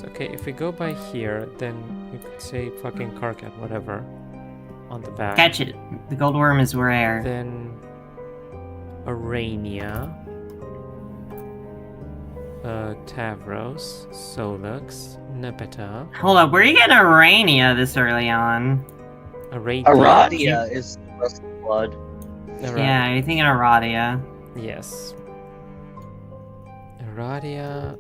okay, if we go by here, then you could say fucking Karkat, whatever, on the back. Catch it. The gold worm is rare. Then Arania, Tavros, Solux, Nepeta, Hold up, where are you getting Arania this early on? Aradia is the rust blood. Yeah, you're thinking Aradia. Yes. Aradia,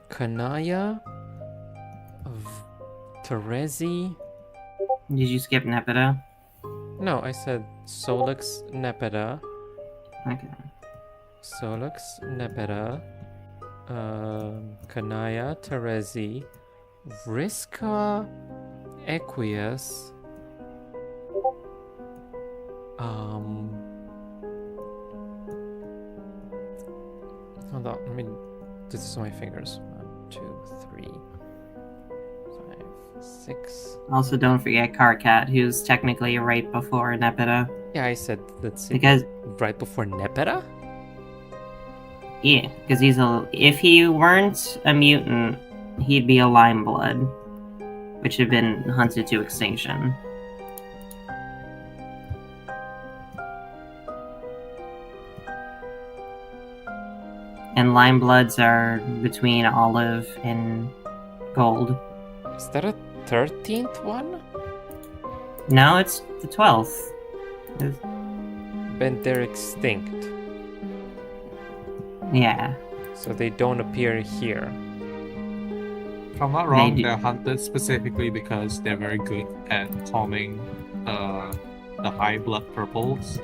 Kanaya, Terezi. Did you skip Nepeta? No, I said Solux, Nepeta, Okay. Solux, Nepeta, Kanaya, Terezi, Vriska, Aqueous, hold on, let me do this on my fingers. 1, 2, 3, 5, 6. Also, don't forget Karkat, who's technically right before Nepeta. Yeah, I said let's see. Because, Right before Nepeta? yeah, because he's a... If he weren't a mutant, he'd be a lime blood. which have been hunted to extinction. And lime bloods are between olive and gold. Is that a 13th one? No, it's the 12th. But they're extinct, Yeah. so they don't appear here. If I'm not wrong, They do. they're hunted specifically because they're very good at calming the high blood purples.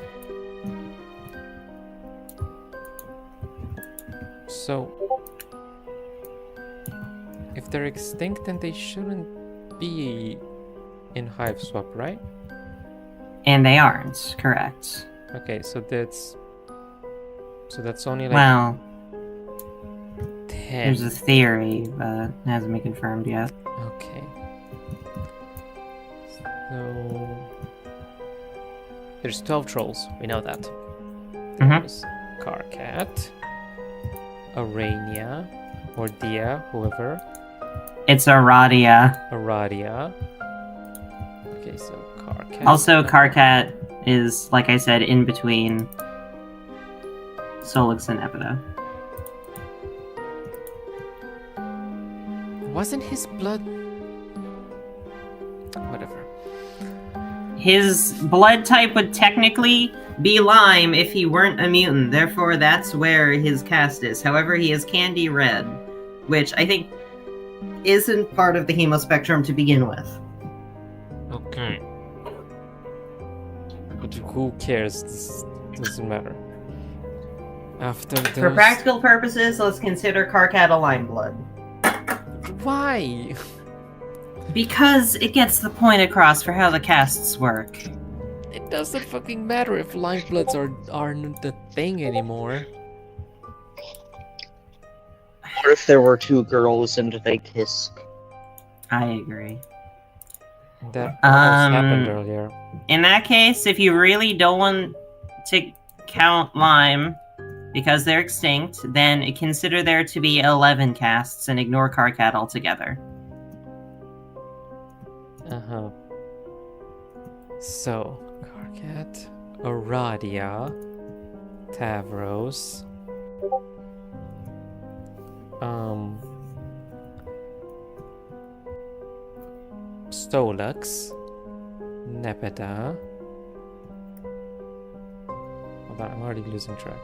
So, if they're extinct, then they shouldn't be in Hiveswap, right? And they aren't, correct. Okay, so that's only like Well, 10. there's a theory, but it hasn't been confirmed yet. Okay. So there's 12 trolls. We know that. Mhm. There's Karkat, Arania, or Dia, whoever, It's Aradia. Aradia. Okay, so Karkat. Also, Karkat is, like I said, in between Solix and Epida. Wasn't his blood... Whatever. His blood type would technically be lime if he weren't a mutant, therefore that's where his cast is. However, he is candy red, which I think isn't part of the hemospectrum to begin with. Okay. But who cares? This doesn't matter. After those... For practical purposes, let's consider Karkat a lime blood. Why? Because it gets the point across for how the casts work. It doesn't fucking matter if lime bloods aren't the thing anymore. What if there were two girls and they kissed? I agree. That almost happened Um, earlier. In that case, if you really don't want to count lime because they're extinct, then consider there to be 11 casts and ignore Karkat altogether. Uh-huh. So, Karkat, Aradia, Tavros, Stolux, Nepeta. Hold on, I'm already losing track.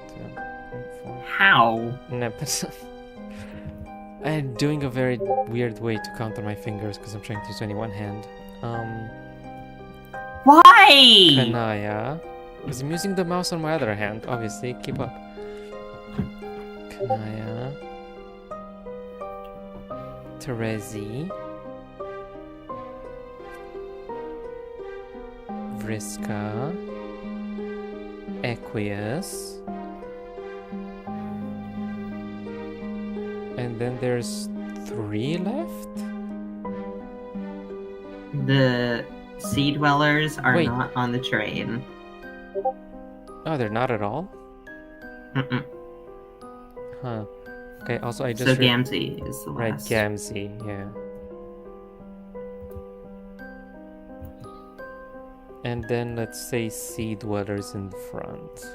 2, 3, 4. How? Nepeta. I'm doing a very weird way to count on my fingers because I'm trying to use only one hand. Why? Kanaya. Because I'm using the mouse on my other hand, obviously. Keep up. Kanaya. Terezi. Vriska. Equius. And then there's 3 left? The Sea Dwellers are Wait. not on the train. Oh, they're not at all? Mm-mm. Huh. Okay, also I just... So Gamzee is the Right, last. Gamzee, yeah. And then let's say Sea Dwellers in front.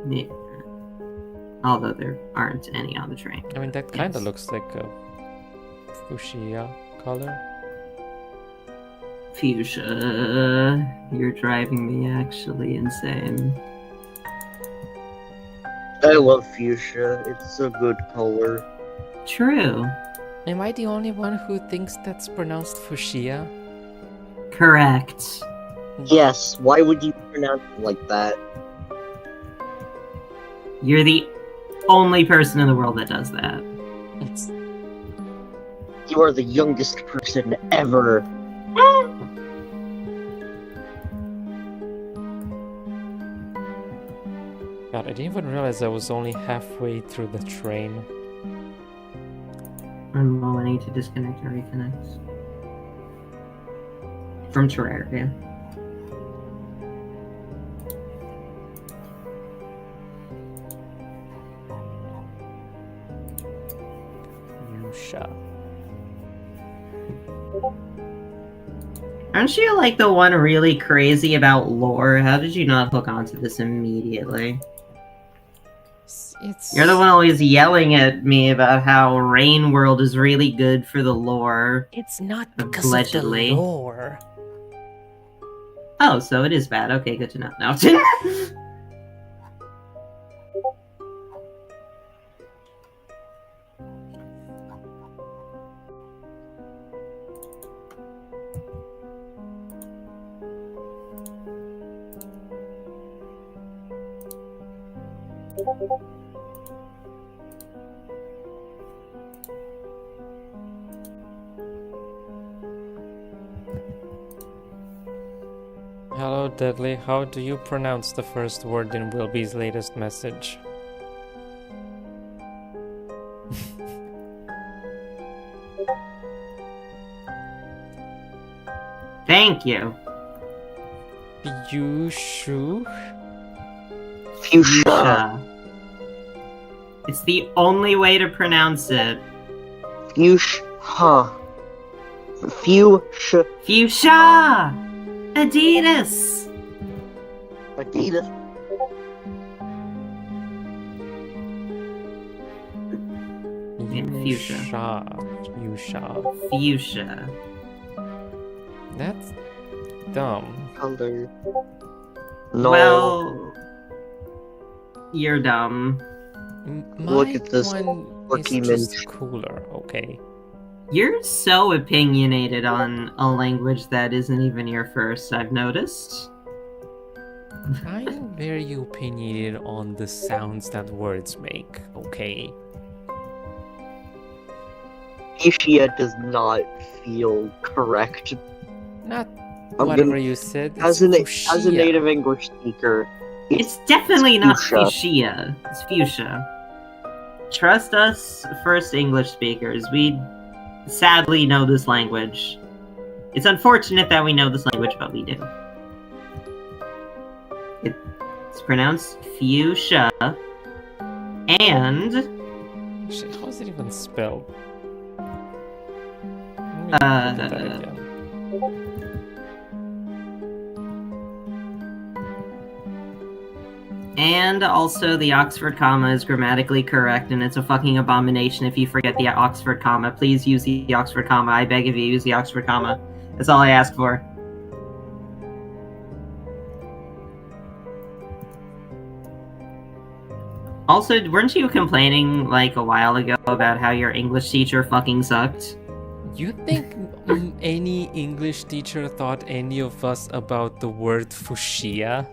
Yeah. Although there aren't any on the train. I mean, that kind of Yes. looks like a fuchsia color. Fuchsia, you're driving me actually insane. I love fuchsia. It's a good color. True. Am I the only one who thinks that's pronounced fuchsia? Correct. Yes, why would you pronounce it like that? You're the only person in the world that does that. It's... You are the youngest person ever. God, I didn't even realize I was only halfway through the train. Well, I need to disconnect and reconnect. From Terraria. Fuchsia. Aren't you like the one really crazy about lore? How did you not hook onto this immediately? It's You're the one always yelling at me about how Rain World is really good for the lore. It's not because Allegedly. of the lore. Oh, so it is bad. Okay, good to know. No. Hello, Deadly. How do you pronounce the first word in Wilby's latest message? Thank you. Yushu? Fuchsia. It's the only way to pronounce it. Fuchsia. Fuchsia. Fuchsia! Adidas! Adidas. Fuchsia. Yusha. Fuchsia. That's dumb. Color. No. Well, you're dumb. Look My at this one quirky is just mint. cooler, okay? You're so opinionated on a language that isn't even your first, I've noticed. I'm very opinionated on the sounds that words make, okay? Fuchsia does not feel correct. Not I'm whatever gonna- you said. As It's a fuchsia. native English speaker, It's definitely not fuchsia. fuchsia. It's fuchsia. Trust us, first English speakers. We sadly know this language. It's unfortunate that we know this language, but we do. It's pronounced fuchsia. And Shit, how is it even spelled? Let me Uh, look at that again. And also, the Oxford comma is grammatically correct, and it's a fucking abomination if you forget the Oxford comma. Please use the Oxford comma. I beg of you, use the Oxford comma. That's all I ask for. Also, weren't you complaining, like, a while ago about how your English teacher fucking sucked? You think any English teacher thought any of us about the word fuchsia?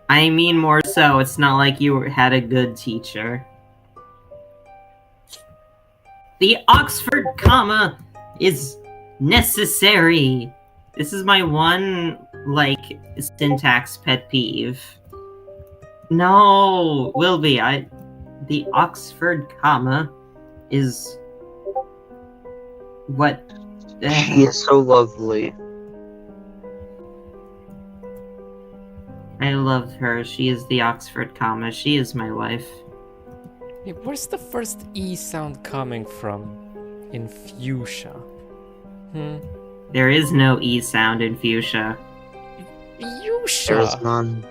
I mean, more so, it's not like you had a good teacher. The Oxford comma is necessary. This is my one, like, syntax pet peeve. No, Wilby, the Oxford comma is what... She is so lovely. I love her. She is the Oxford comma. She is my life. Hey, where's the first E sound coming from in fuchsia? There is no E sound in fuchsia. Fuchsia. There's none.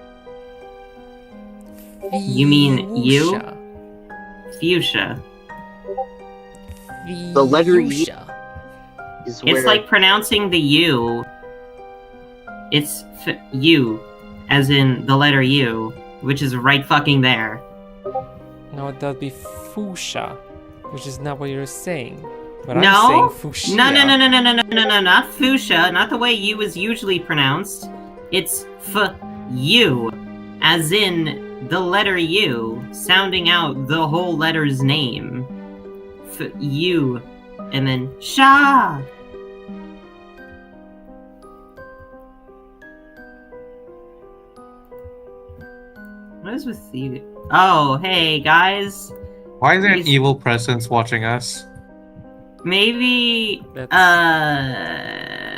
You mean you? Fuchsia. Fuchsia. The letter U Fuchsia. is where It's like pronouncing the U. It's U, as in the letter U, which is right fucking there. No, that'd be fuchsia, which is not what you're saying. But No. I'm saying fuchsia. No, not fuchsia, not the way U is usually pronounced. It's U, as in the letter U, sounding out the whole letter's name. U, and then sha. What is with you? Oh, hey guys. Why is there an Please- evil presence watching us? Maybe That's-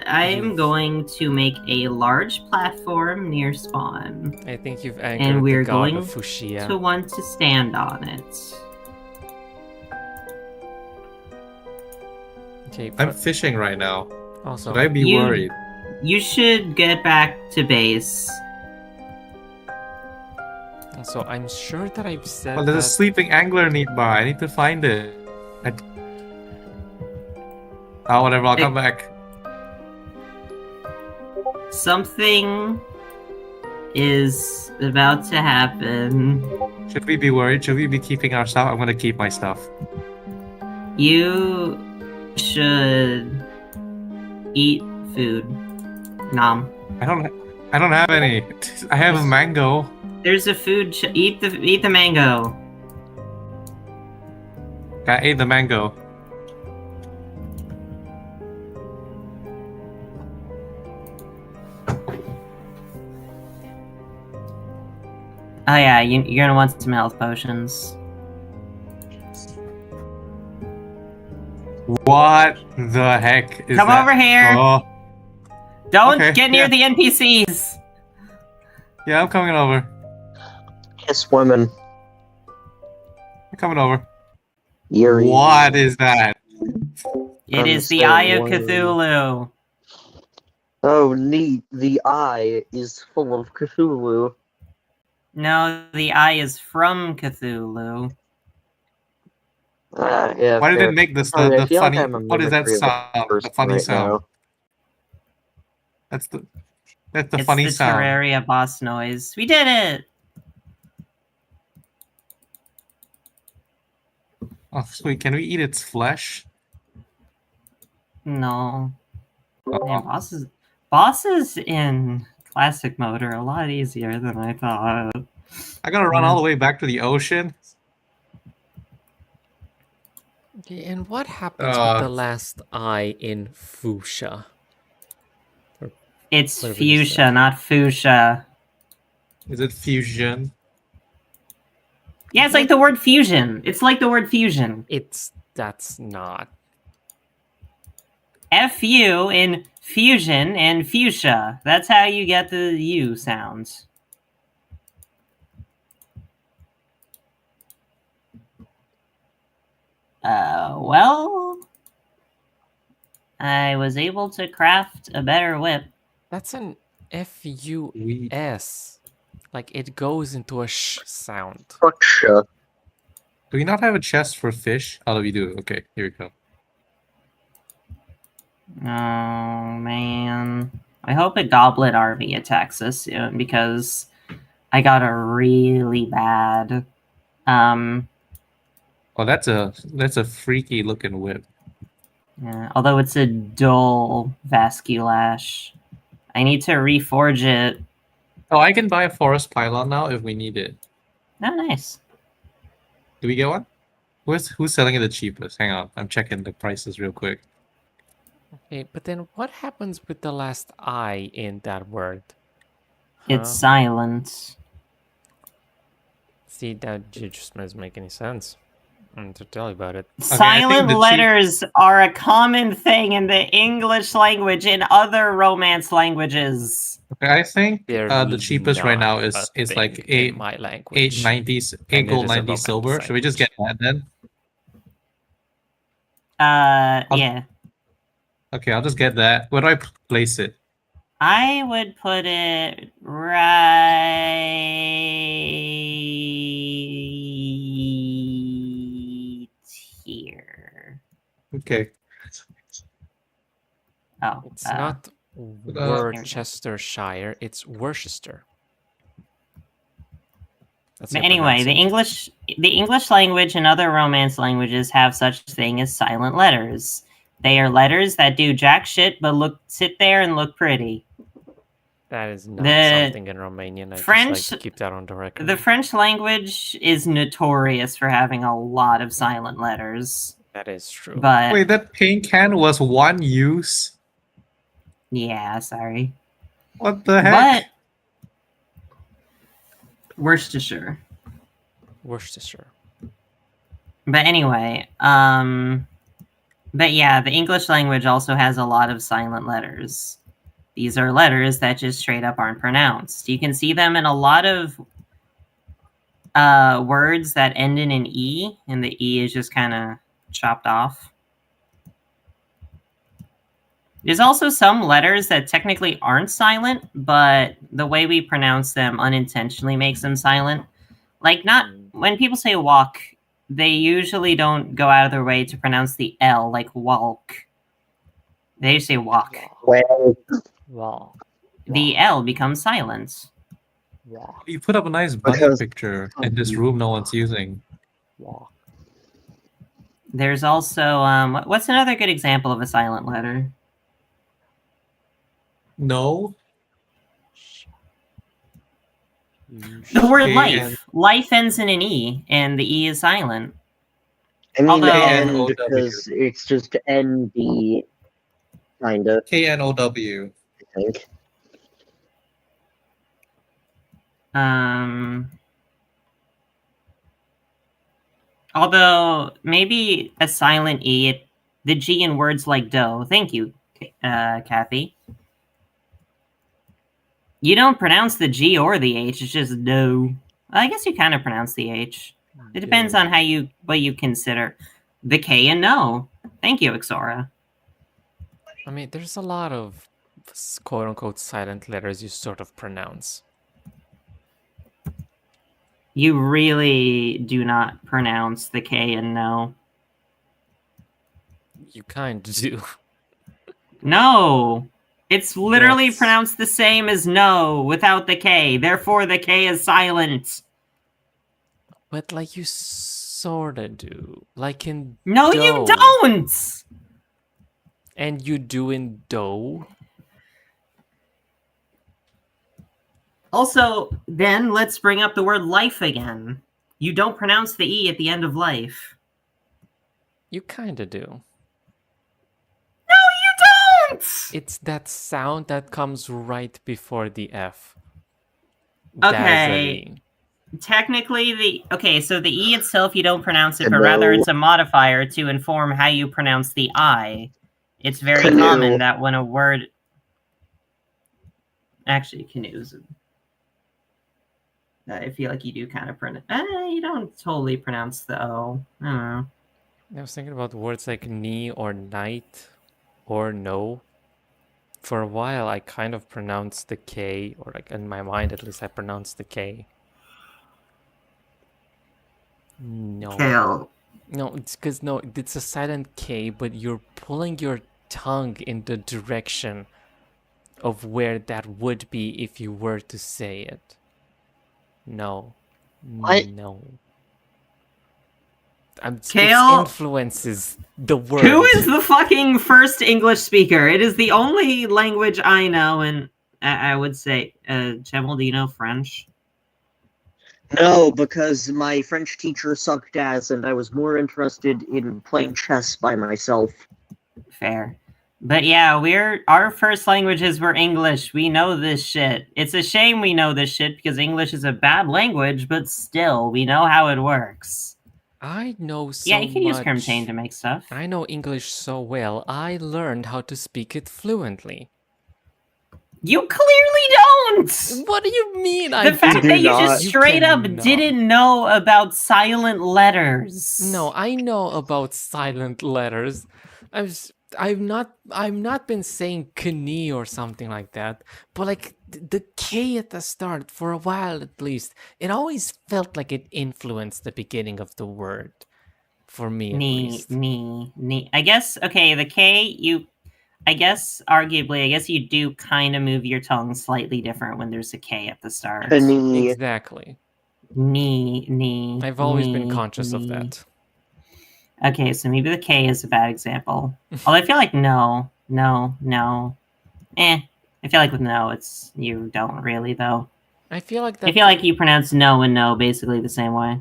I am going to make a large platform near spawn I think you've And anchored we're the god going of fuchsia. to want to stand on it. Okay, I'm fishing right now. also, Should I be worried? You should get back to base. I'm sure that I've said Well, there's a that. sleeping angler nearby. I need to find it. Oh, whatever. I'll come back. Something is about to happen. Should we be worried? Should we be keeping our stuff? I'm gonna keep my stuff. You should eat food. Nom. I don't have any. I have a mango. There's a food. Eat the mango. I ate the mango. Oh yeah, you're gonna want some health potions. What the heck is Come that? over here. Oh, Don't okay, get near yeah. the NPCs. yeah, I'm coming over. Kiss women. I'm coming over. Yuri. What is that? It is the Eye of Cthulhu. Oh, neat. The eye is full of Cthulhu. No, the eye is from Cthulhu. Yeah, Why did fair. it make this Sorry, I the feel like funny? I'm a What is that mimicry of a sound? The person funny right sound. now. That's the It's funny the sound. Terraria boss noise. We did it! Oh, sweet. Can we eat its flesh? No. Oh, Man, bosses in classic mode are a lot easier than I thought. I gotta run all the way back to the ocean. Okay, and what happens with the last eye in fuchsia? It's Whatever you fuchsia, said. not fuchsia. Is it fusion? Yeah, it's like the word fusion. It's like the word fusion. That's not. F-U in fusion and fuchsia. That's how you get the U sounds. Well, I was able to craft a better whip. That's an F-U-S. Like it goes into a sh sound. Fuchsia. Do we not have a chest for fish? Oh, we do. Okay, here we go. Oh, man. I hope a goblet army attacks us soon, because I got a really bad... Oh, that's a freaky looking whip. Yeah, although it's a dull Vasculash. I need to reforge it. Oh, I can buy a forest pylon now if we need it. Oh, nice. Do we get one? Who's selling it the cheapest? Hang on, I'm checking the prices real quick. Okay, but then what happens with the last I in that word? It's silent. See, that just doesn't make any sense. To tell you about it. Silent letters are a common thing in the English language in other Romance languages. Okay, I think They're the cheapest right now is like in my language. 890s, And 8 gold, it is a 90 silver. Romance Should we just get that then? Yeah. Okay, I'll just get that. Where do I place it? I would put it right here. Okay. Oh, It's not Worcestershire, it's Worcester. But anyway, the English language and other Romance languages have such thing as silent letters. They are letters that do jack shit but sit there and look pretty. That is not something in Romanian. I just like to keep that on the record. The French language is notorious for having a lot of silent letters. That is true. But wait, that paint can was one use? Yeah, sorry. What the heck? But Worcestershire. But anyway, but yeah, the English language also has a lot of silent letters. These are letters that just straight up aren't pronounced. You can see them in a lot of words that end in an E, and the E is just kind of chopped off. There's also some letters that technically aren't silent, but the way we pronounce them unintentionally makes them silent. Like, not when people say walk, they usually don't go out of their way to pronounce the L, like walk. They say walk. Well, Wow. The L becomes silent. Wow. You put up a nice bunny Because- picture in this room no one's using. Wow. There's also, what's another good example of a silent letter? No. The word Okay, life. and- Life ends in an E, and the E is silent. I mean, Although- N because it's just ND, kind of, KNOW. I think. Although, maybe a silent E, the G in words like dough. Thank you, Kathy. You don't pronounce the G or the H, it's just dough. I guess you kind of pronounce the H. It depends on what you consider. The K and no. Thank you, Exora. I mean, there's a lot of quote-unquote silent letters you sort of pronounce. You really do not pronounce the K and no. You kind of do. No! It's literally That's- pronounced the same as no without the K. Therefore, the K is silent. But like you sorta do. Like in No, dough. you don't! And you do in dough? Also, then let's bring up the word life again. You don't pronounce the E at the end of life. You kinda do. No, you don't! It's that sound that comes right before the F. Okay. That is an E. Technically, so the E itself, you don't pronounce it, but Canoe. rather it's a modifier to inform how you pronounce the I. It's very Canoe. common that when a word... Actually, canoes. I feel like you do kind of pronounce... you don't totally pronounce the O. I don't know. I was thinking about words like knee or night or no. For a while, I kind of pronounced the K, or like in my mind at least, I pronounced the K. No. Kale. No, it's because no, it's a silent K, but you're pulling your tongue in the direction of where that would be if you were to say it. No. What? No. It Kale? influences the word. Who is the fucking first English speaker? It is the only language I know, and I would say, Chemel, do you know French? No, because my French teacher sucked ass, and I was more interested in playing chess by myself. Fair. But yeah, our first languages were English. We know this shit. It's a shame we know this shit because English is a bad language, but still, we know how it works. I know so Yeah, you can use much. Kermtain to make stuff. I know English so well, I learned how to speak it fluently. You clearly don't! What do you mean? The fact do that you not. just You straight up cannot. didn't know about silent letters. No, I know about silent letters. I've not been saying kani or something like that, but like the K at the start for a while at least, it always felt like it influenced the beginning of the word. For me at least. Knee. I guess, okay, the K, arguably, you do kind of move your tongue slightly different when there's a K at the start. Knee. Exactly. Knee. I've always been conscious of that. Okay, so maybe the K is a bad example. Although I feel like no. I feel like with no, it's you don't really though. I feel like that. I feel like you pronounce no and no basically the same way.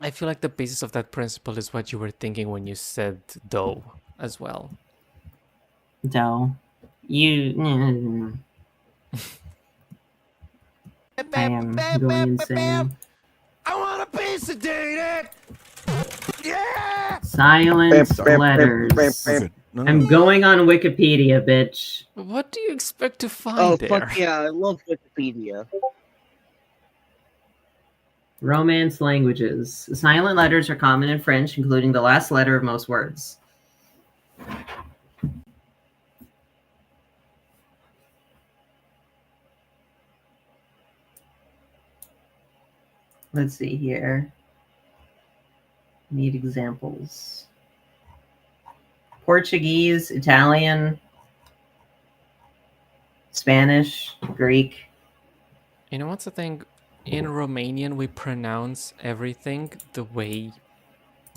I feel like the basis of that principle is what you were thinking when you said dough as well. Dough. I am going insane. I want a piece of dated. Yeah. Silent letters. I'm going on Wikipedia, bitch. What do you expect to find Oh, there? fuck yeah, I love Wikipedia. Romance languages. Silent letters are common in French, including the last letter of most words. Let's see here. Need examples. Portuguese, Italian, Spanish, Greek. You know what's the thing? In Romanian, we pronounce everything the way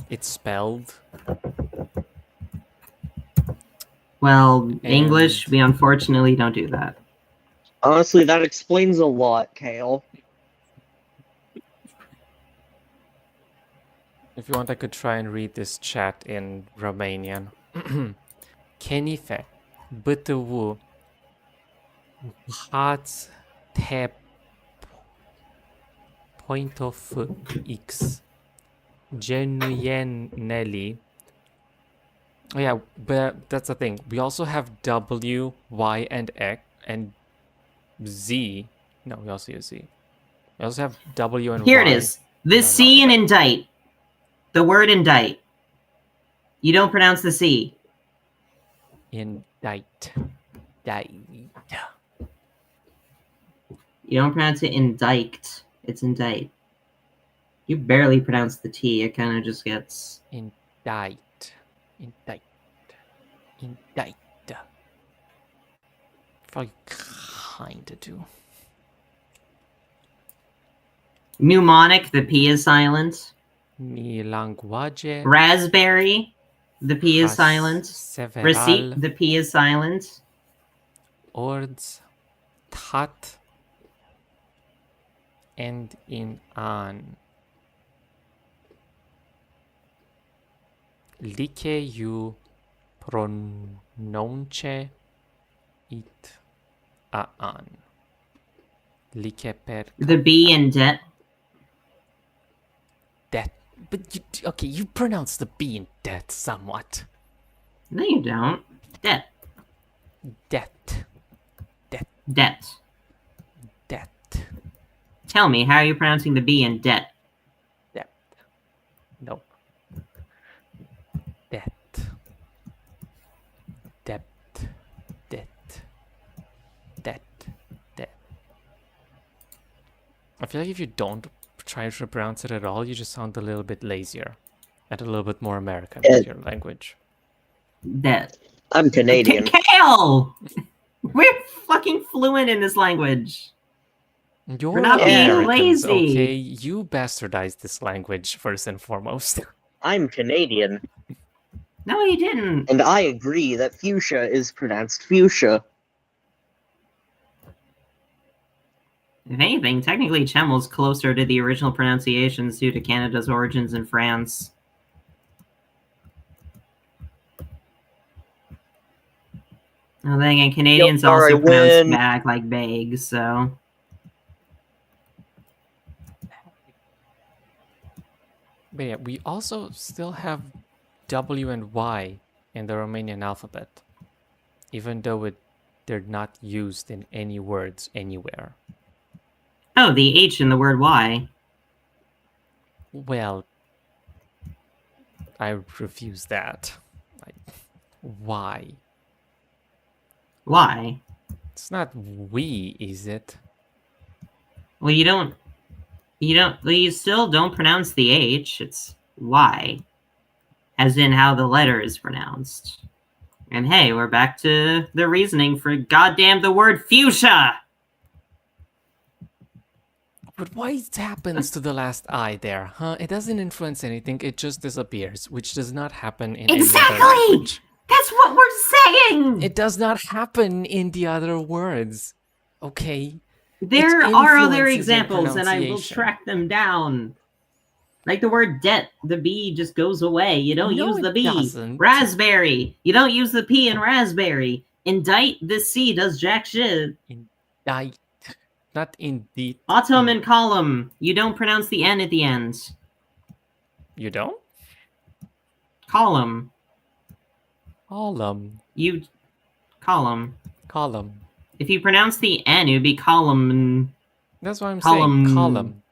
it's spelled. Well, English, we unfortunately don't do that. Honestly, that explains a lot, Kale. If you want, I could try and read this chat in Romanian. Kenife, bătău, hați te point of X, genuinely. Oh yeah, but that's the thing. We also have W, Y, and X, and Z. No, we also use Z. We also have W and Here Y. it is. The C in indict. The word indict. You don't pronounce the C. Indict. You don't pronounce it indict. It's indict. You barely pronounce the T. It kind of just gets... Indict. Probably kinda do. Mnemonic, the P is silent. Mi language. Raspberry, the P is silent. Several. Receipt, the P is silent. Ords. Tat. End in an. Like you pronounce it a an. Like per. The B in debt. Debt. But you, okay, you pronounce the B in debt somewhat. No, you don't. Debt. Debt. Debt. Debt. Tell me, how are you pronouncing the B in debt? Debt. Nope. Debt. Debt. Debt. Debt. Debt. I feel like if you don't try to pronounce it at all, you just sound a little bit lazier and a little bit more American with your language. Debt. I'm Canadian. Kale! We're fucking fluent in this language. You're not being Americans, lazy. okay? You bastardized this language first and foremost. I'm Canadian. No, you didn't. And I agree that fuchsia is pronounced fuchsia. If anything, technically Chemel's closer to the original pronunciations due to Canada's origins in France. Well, then again, Canadians Yep, also alright, pronounce win. bag like bag, so... But yeah, we also still have W and Y in the Romanian alphabet, even though they're not used in any words anywhere. Oh, the H in the word Y. Well, I refuse that. Why? Why? It's not we, is it? Well, you still don't pronounce the H, it's Y. As in how the letter is pronounced. And hey, we're back to the reasoning for goddamn the word fuchsia! But what happens to the last I there, huh? It doesn't influence anything, it just disappears, which does not happen in any other language. That's what we're saying! It does not happen in the other words. Okay? There It are other influences your examples, and I will pronunciation. track them down. Like the word debt, the B just goes away. You don't No, use the it B. doesn't. Raspberry, you don't use the P in raspberry. Indict, the C does jack shit. Indict. Not indeed. Autumn and column, you don't pronounce the N at the end. You don't? Column, Column. you... Column. Column. If you pronounce the N, it would be column. That's what I'm Column. saying. Column.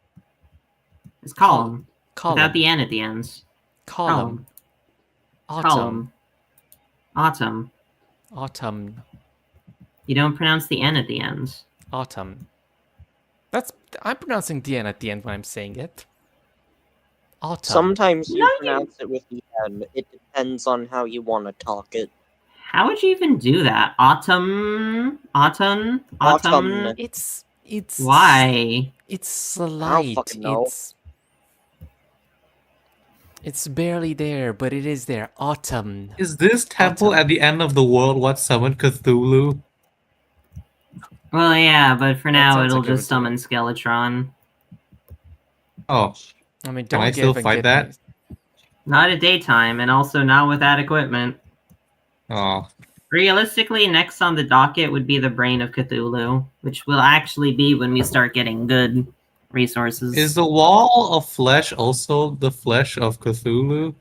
It's column. Column. Without the N at the end. Column. Autumn. Column. Autumn. Autumn. You don't pronounce the N at the end. Autumn. I'm pronouncing the N at the end when I'm saying it. Autumn. Sometimes you No, you- pronounce it with the N. It depends on how you want to talk it. How would you even do that? Autumn? Autumn? Autumn. It's Why? It's slight. fucking know. It's barely there, but it is there. Autumn. Is this temple Autumn. at the end of the world what summoned Cthulhu? Well, yeah, but for now sounds it'll like it would just summon Skeletron. Oh, I mean, Can don't I still even fight get that? me. Not at daytime, and also not with that equipment. oh. Realistically, next on the docket would be the Brain of Cthulhu, which will actually be when we start getting good resources. Is the wall of flesh also the flesh of Cthulhu?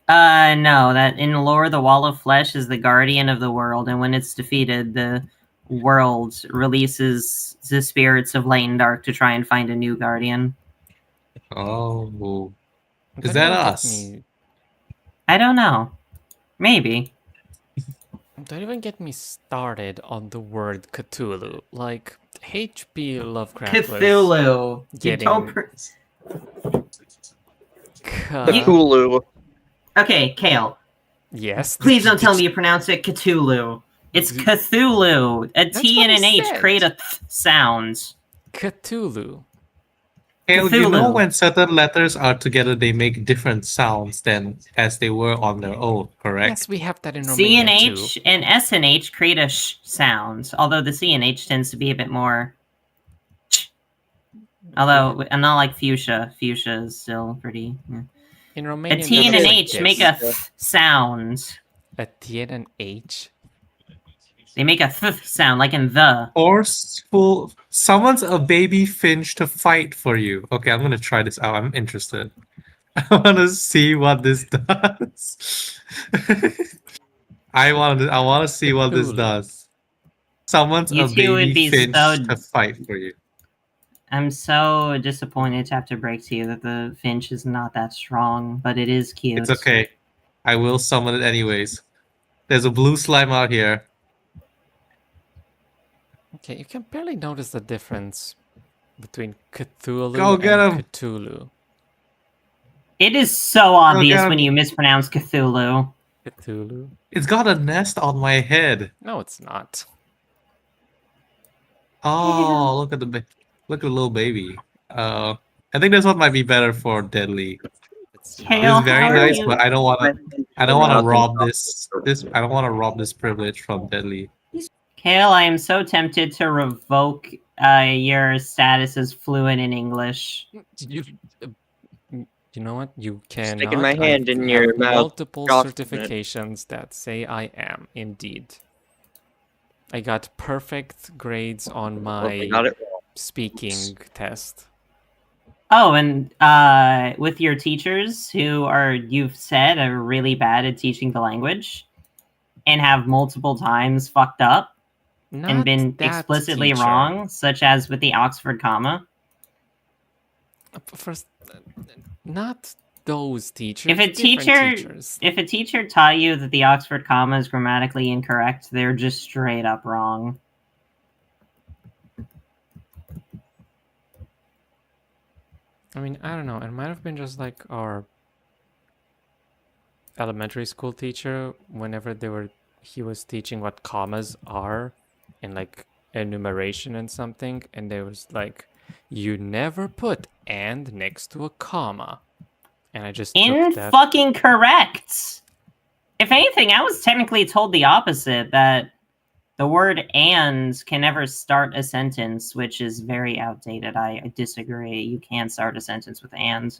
No, that in lore, the Wall of Flesh is the guardian of the world, and when it's defeated, the world releases the spirits of light and dark to try and find a new guardian. Oh. Is Don't that even get us? me- I don't know. Maybe. Don't even get me started on the word Cthulhu. Like, H.P. Lovecraft was Cthulhu. You getting- don't Cthulhu. Okay, Kale. Yes. Please don't tell me you pronounce it Cthulhu. It's Cthulhu. A T what and an I H said. create a th sound. Cthulhu. Hale, you know Cthulhu. when certain letters are together, they make different sounds than as they were on their own, correct? Yes, we have that in C and Romania H too. and S and H create a sh sound, although the C and H tends to be a bit more. Although, and not like fuchsia. Fuchsia is still pretty. Yeah. In A Romanian, T and an it's like H this. make a th sound. A T and an H. They make a th sound, like in the. Forceful. Summons a baby finch to fight for you. Okay, I'm gonna try this out. I'm interested. I want to see what this does. I want to see what this Cthulhu. does. Summons You a two would baby be finch so- to fight for you. I'm so disappointed to have to break to you that the finch is not that strong, but it is cute. It's okay. I will summon it anyways. There's a blue slime out here. Okay, you can barely notice the difference between Cthulhu Go get and him. Cthulhu. It is so obvious God. when you mispronounce Cthulhu. Cthulhu. It's got a nest on my head. No, it's not. Oh, look at the little baby. I think this one might be better for Deadly. It's Kale, It's very how are nice, you? but I don't want to rob this. I don't want to rob this privilege from Deadly. Kale, I am so tempted to revoke your status as fluent in English. You, uh, you know what? You can. Sticking my hand in your mouth. Multiple Chocolate. certifications that say I am indeed. I got perfect grades on They my got it wrong. speaking test. Oh, and with your teachers who are, you've said, are really bad at teaching the language and have multiple times fucked up and Not been that explicitly teacher. wrong, such as with the Oxford comma. First, not those teachers. If a different teachers. If a teacher taught you that the Oxford comma is grammatically incorrect, they're just straight up wrong. I mean, I don't know. It might have been just like our elementary school teacher. Whenever he was teaching what commas are, in like enumeration and something, and there was like, you never put "and" next to a comma, and I just took that. Fucking correct. If anything, I was technically told the opposite, that the word "and" can never start a sentence, which is very outdated. I disagree. You can start a sentence with "and."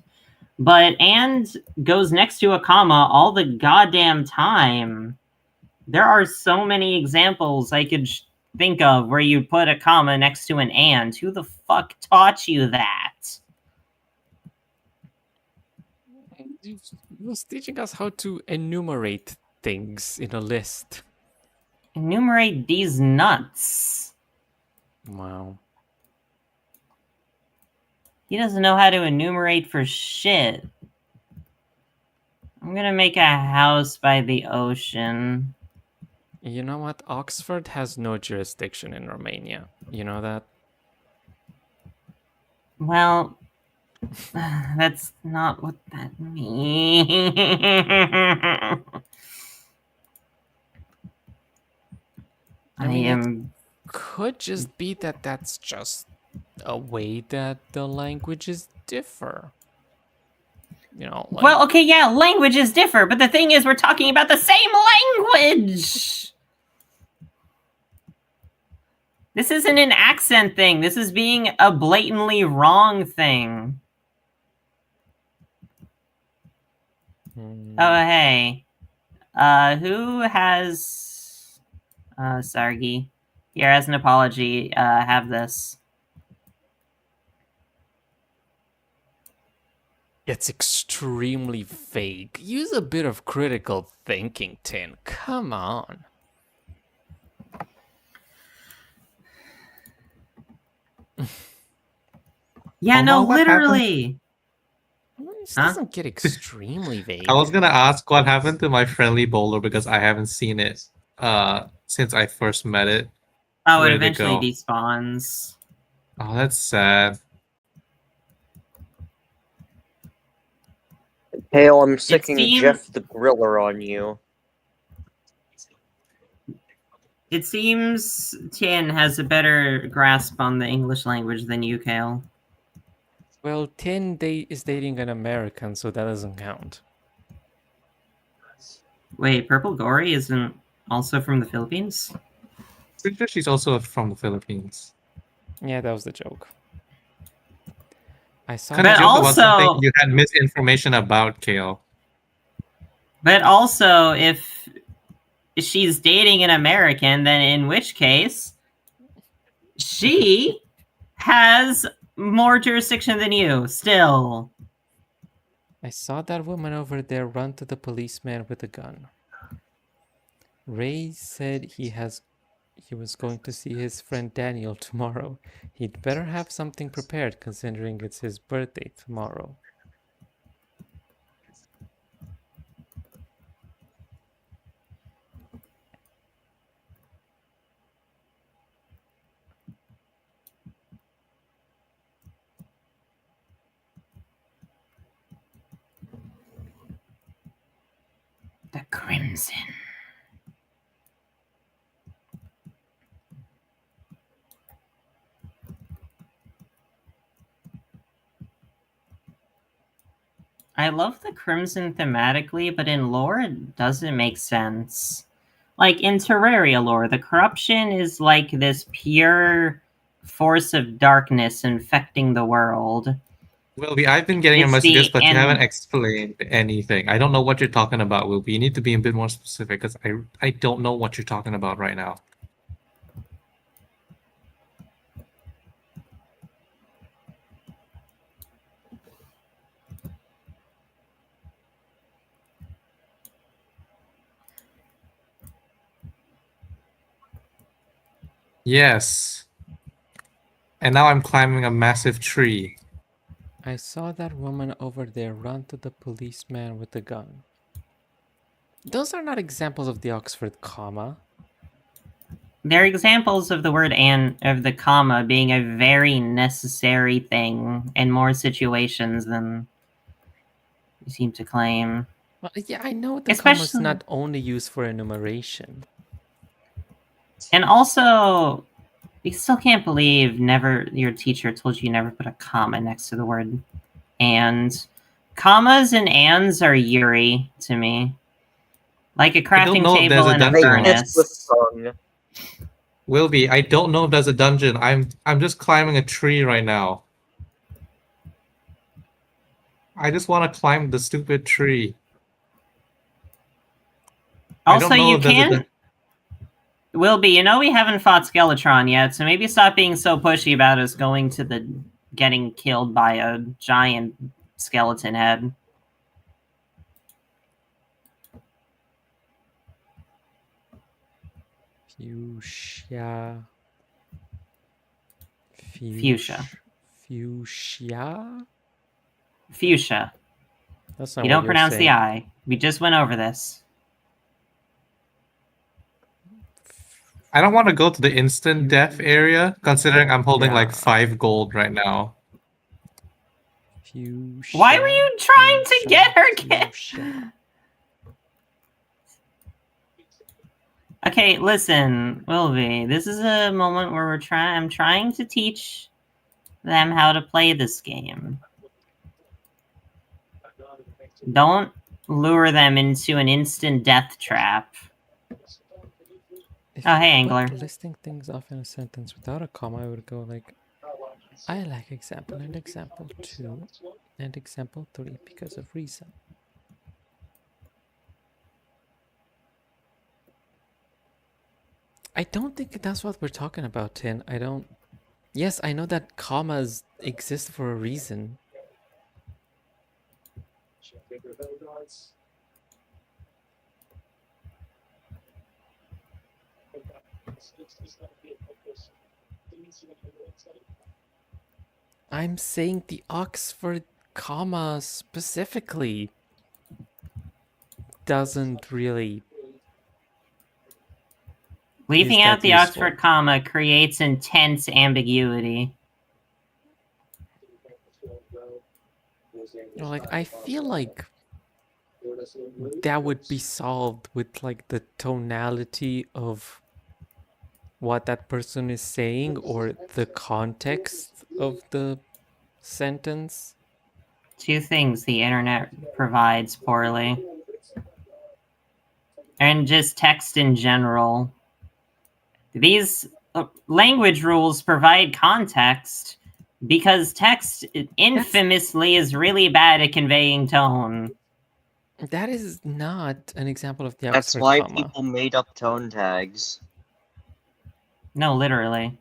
But "and" goes next to a comma all the goddamn time. There are so many examples I could think of where you put a comma next to an "and." Who the fuck taught you that? He was teaching us how to enumerate things in a list. Enumerate these nuts. Wow. He doesn't know how to enumerate for shit. I'm gonna make a house by the ocean. You know what? Oxford has no jurisdiction in Romania. You know that? Well, that's not what that means. I mean, am. Could just be that that's just a way that the languages differ. You know, like, Well, okay, yeah, languages differ, but the thing is, we're talking about the same language! This isn't an accent thing. This is being a blatantly wrong thing. Oh, hey. Who has... Sargi. Here, as an apology, have this. it's extremely vague. Use a bit of critical thinking, Tin. Come on. Yeah, Oh, no, well, what happened? literally. This Huh? doesn't get extremely vague. I was gonna ask what happened to my friendly bowler because I haven't seen it since I first met it. Oh, Where it did it eventually go? despawns. Oh, that's sad. Hale, I'm sicking seems- Jeff the Griller on you. It seems Tien has a better grasp on the English language than you, Kale. Well, Tin is dating an American, so that doesn't count. Wait, Purple Gory isn't also from the Philippines? Pretty sure she's also from the Philippines. Yeah, that was the joke. I saw Kind of But joke about something also- you had misinformation about, Kale. But also, if she's dating an American, then in which case, she has more jurisdiction than you, still. I saw that woman over there run to the policeman with a gun. Ray said he was going to see his friend Daniel tomorrow. He'd better have something prepared considering it's his birthday tomorrow. The Crimson. I love the Crimson thematically, but in lore it doesn't make sense. Like in Terraria lore, the corruption is like this pure force of darkness infecting the world. Wilby, I've been getting your It's messages, the but you en- haven't explained anything. I don't know what you're talking about, Wilby. You need to be a bit more specific because I don't know what you're talking about right now. Yes. And now I'm climbing a massive tree. I saw that woman over there run to the policeman with a gun. Those are not examples of the Oxford comma. They're examples of the word and of the comma being a very necessary thing in more situations than you seem to claim. Well, yeah, I know the comma is Especially- not only used for enumeration. And also, you still can't believe your teacher told you never put a comma next to the word and. Commas and ands are Yuri to me. Like a I don't crafting know if there's table a and a dungeon. They miss the furnace. song. Wilby, I don't know if there's a dungeon. I'm just climbing a tree right now. I just want to climb the stupid tree. I don't Also, know you if there's a can. Wilby, you know we haven't fought Skeletron yet, so maybe stop being so pushy about us going to the getting killed by a giant skeleton head. Fuchsia. Fuchsia. Fuchsia? Fuchsia. That's not You what don't you're pronounce saying. the I. We just went over this. I don't want to go to the instant death area, considering I'm holding like Yeah. 5 gold right now. Fuchsia. Why were you trying to get her kid? Fuchsia. Okay, listen, Wilby. This is a moment where I'm trying to teach them how to play this game. Don't lure them into an instant death trap. If Oh, hey, you put Angler. listing things off in a sentence without a comma, I would go like, I like example and example 2 and example 3 because of reason. I don't think that's what we're talking about, Tin. I don't... Yes, I know that commas exist for a reason. I'm saying the Oxford comma specifically doesn't really... Leaving is out that the useful. Oxford comma creates intense ambiguity. You know, like, I feel like that would be solved with like the tonality of what that person is saying or the context of the sentence. Two things the internet provides poorly. And just text in general. These language rules provide context because text infamously is really bad at conveying tone. That is not an example of the That's Oxford why comma. people made up tone tags. No, literally.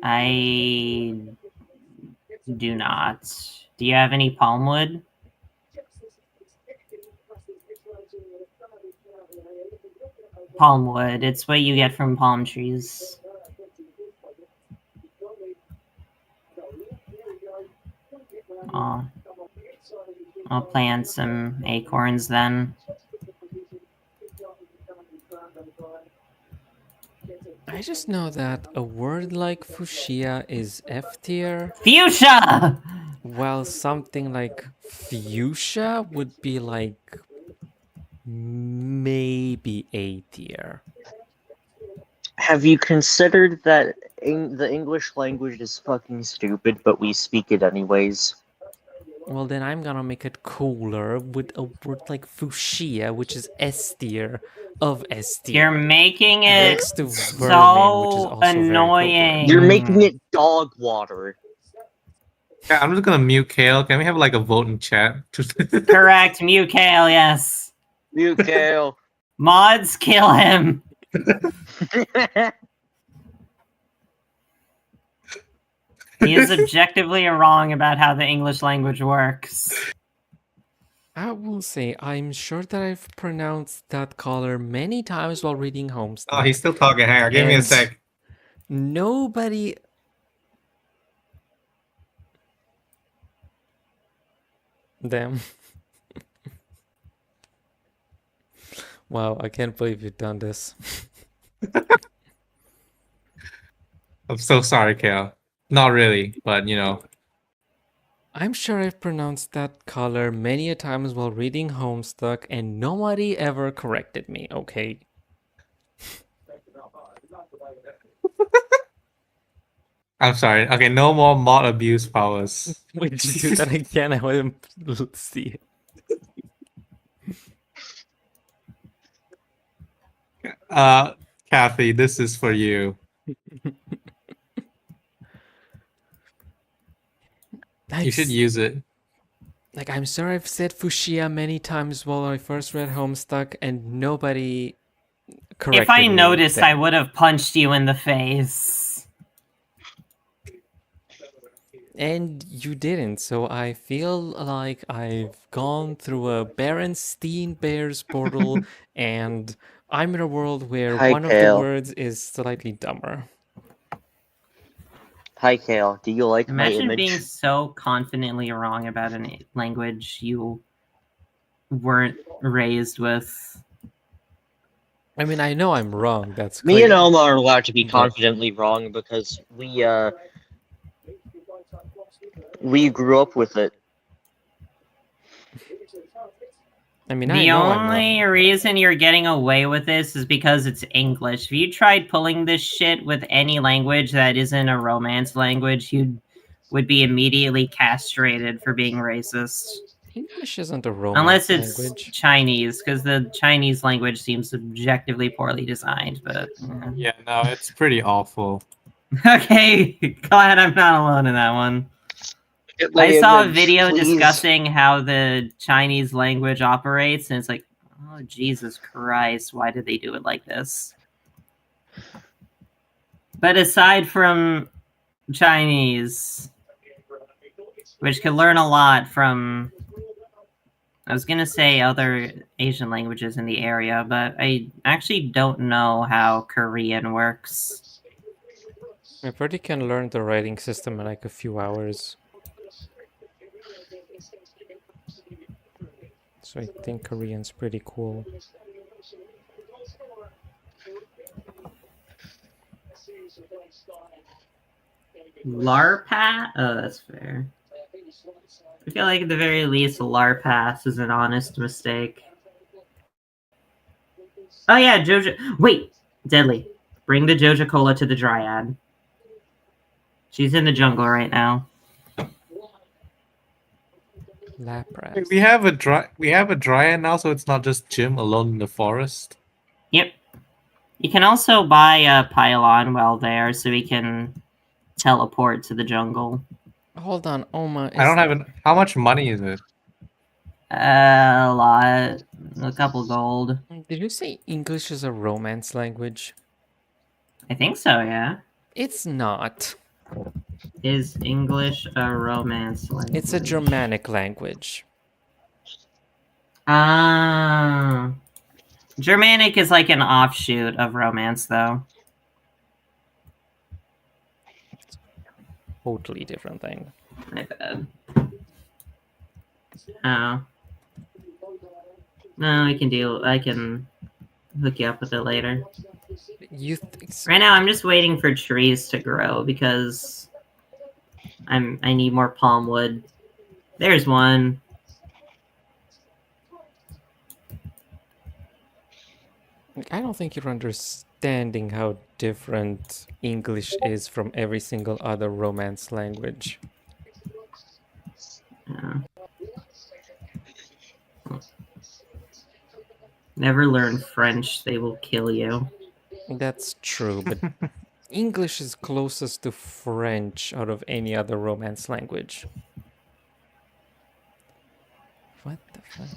I do not. Do you have any palmwood? Palmwood. It's what you get from palm trees. Oh. I'll plant some acorns then. I just know that a word like fuchsia is F tier, Fuchsia! while something like fuchsia would be like maybe A tier. Have you considered that the English language is fucking stupid, but we speak it anyways? Well, then I'm gonna make it cooler with a word like fuchsia, which is S tier of S You're tier. making it Next to vermin, which is so also very cool word. annoying. You're making it dog water. Yeah, I'm just gonna mute Kale. Can we have like a vote in chat? Correct, mute Kale, yes. You Kale. Mods, kill him. He is objectively wrong about how the English language works. I will say, I'm sure that I've pronounced that color many times while reading Homestuck. Oh, he's still talking. Hang on, give me a And sec. Nobody... Damn. Wow, I can't believe you've done this. I'm so sorry, Kale. Not really, but you know. I'm sure I've pronounced that color many a times while reading Homestuck, and nobody ever corrected me, okay? I'm sorry. Okay, no more mod abuse powers. Wait, did you do that again? I wouldn't see it. Kathy, this is for you. You should use it. Like, I'm sure I've said fuchsia many times while I first read Homestuck, and nobody corrected If I me noticed, then. I would have punched you in the face. And you didn't, so I feel like I've gone through a Berenstein Bears portal, and I'm in a world where Hi, one of the Kale. words is slightly dumber. Hi, Kale. Do you like my Imagine image? being so confidently wrong about a language you weren't raised with. I mean, I know I'm wrong. That's Me and clear. Elma are allowed to be But- confidently wrong because we grew up with it. I mean, I The know I'm wrong. only reason you're getting away with this is because it's English. If you tried pulling this shit with any language that isn't a Romance language, you would be immediately castrated for being racist. English isn't a Romance Unless it's language. Chinese, because the Chinese language seems subjectively poorly designed, but... Yeah, no, it's pretty awful. Okay, glad I'm not alone in that one. I saw a video discussing how the Chinese language operates, and it's like, oh, Jesus Christ, why did they do it like this? But aside from Chinese, which could learn a lot from, I was going to say other Asian languages in the area, but I actually don't know how Korean works. I pretty can learn the writing system in like a few hours. So I think Korean's pretty cool. LARPAS? Oh, that's fair. I feel like at the very least, LARPAS is an honest mistake. Oh yeah, Jojo. Wait, Deadly. Bring the Jojo Cola to the Dryad. She's in the jungle right now. Lapras. We have a dryad now, so it's not just Jim alone in the forest. Yep. You can also buy a pylon while there, so we can teleport to the jungle. Hold on, Oma. I don't have an. How much money is it? A lot. A couple gold. Did you say English is a Romance language? I think so, yeah. It's not. Is English a Romance language? It's a Germanic language. Ah. Germanic is like an offshoot of Romance, though. Totally different thing. My bad. Oh. No, we can deal. I can hook you up with it later. You Right now, I'm just waiting for trees to grow because I need more palm wood. There's one. I don't think you're understanding how different English is from every single other Romance language. Yeah. Never learn French, they will kill you. That's true, but English is closest to French out of any other Romance language. What the fuck?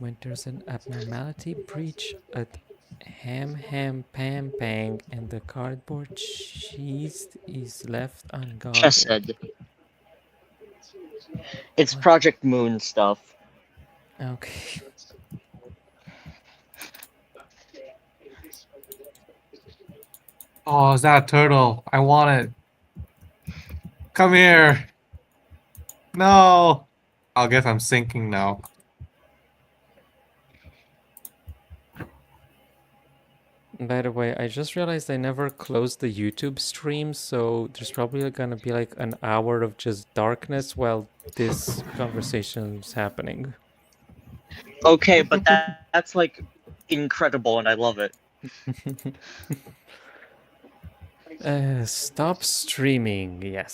When there's an abnormality breach at Ham Ham Pam Pang and the cardboard cheese is left unguarded. Chesed. It's Project Moon stuff. Okay. Oh, is that a turtle? I want it. Come here. No. I guess I'm sinking now. By the way, I just realized I never closed the YouTube stream, so there's probably gonna be like an hour of just darkness while this conversation's happening. Okay, but that's like incredible and I love it. Stop streaming, yes.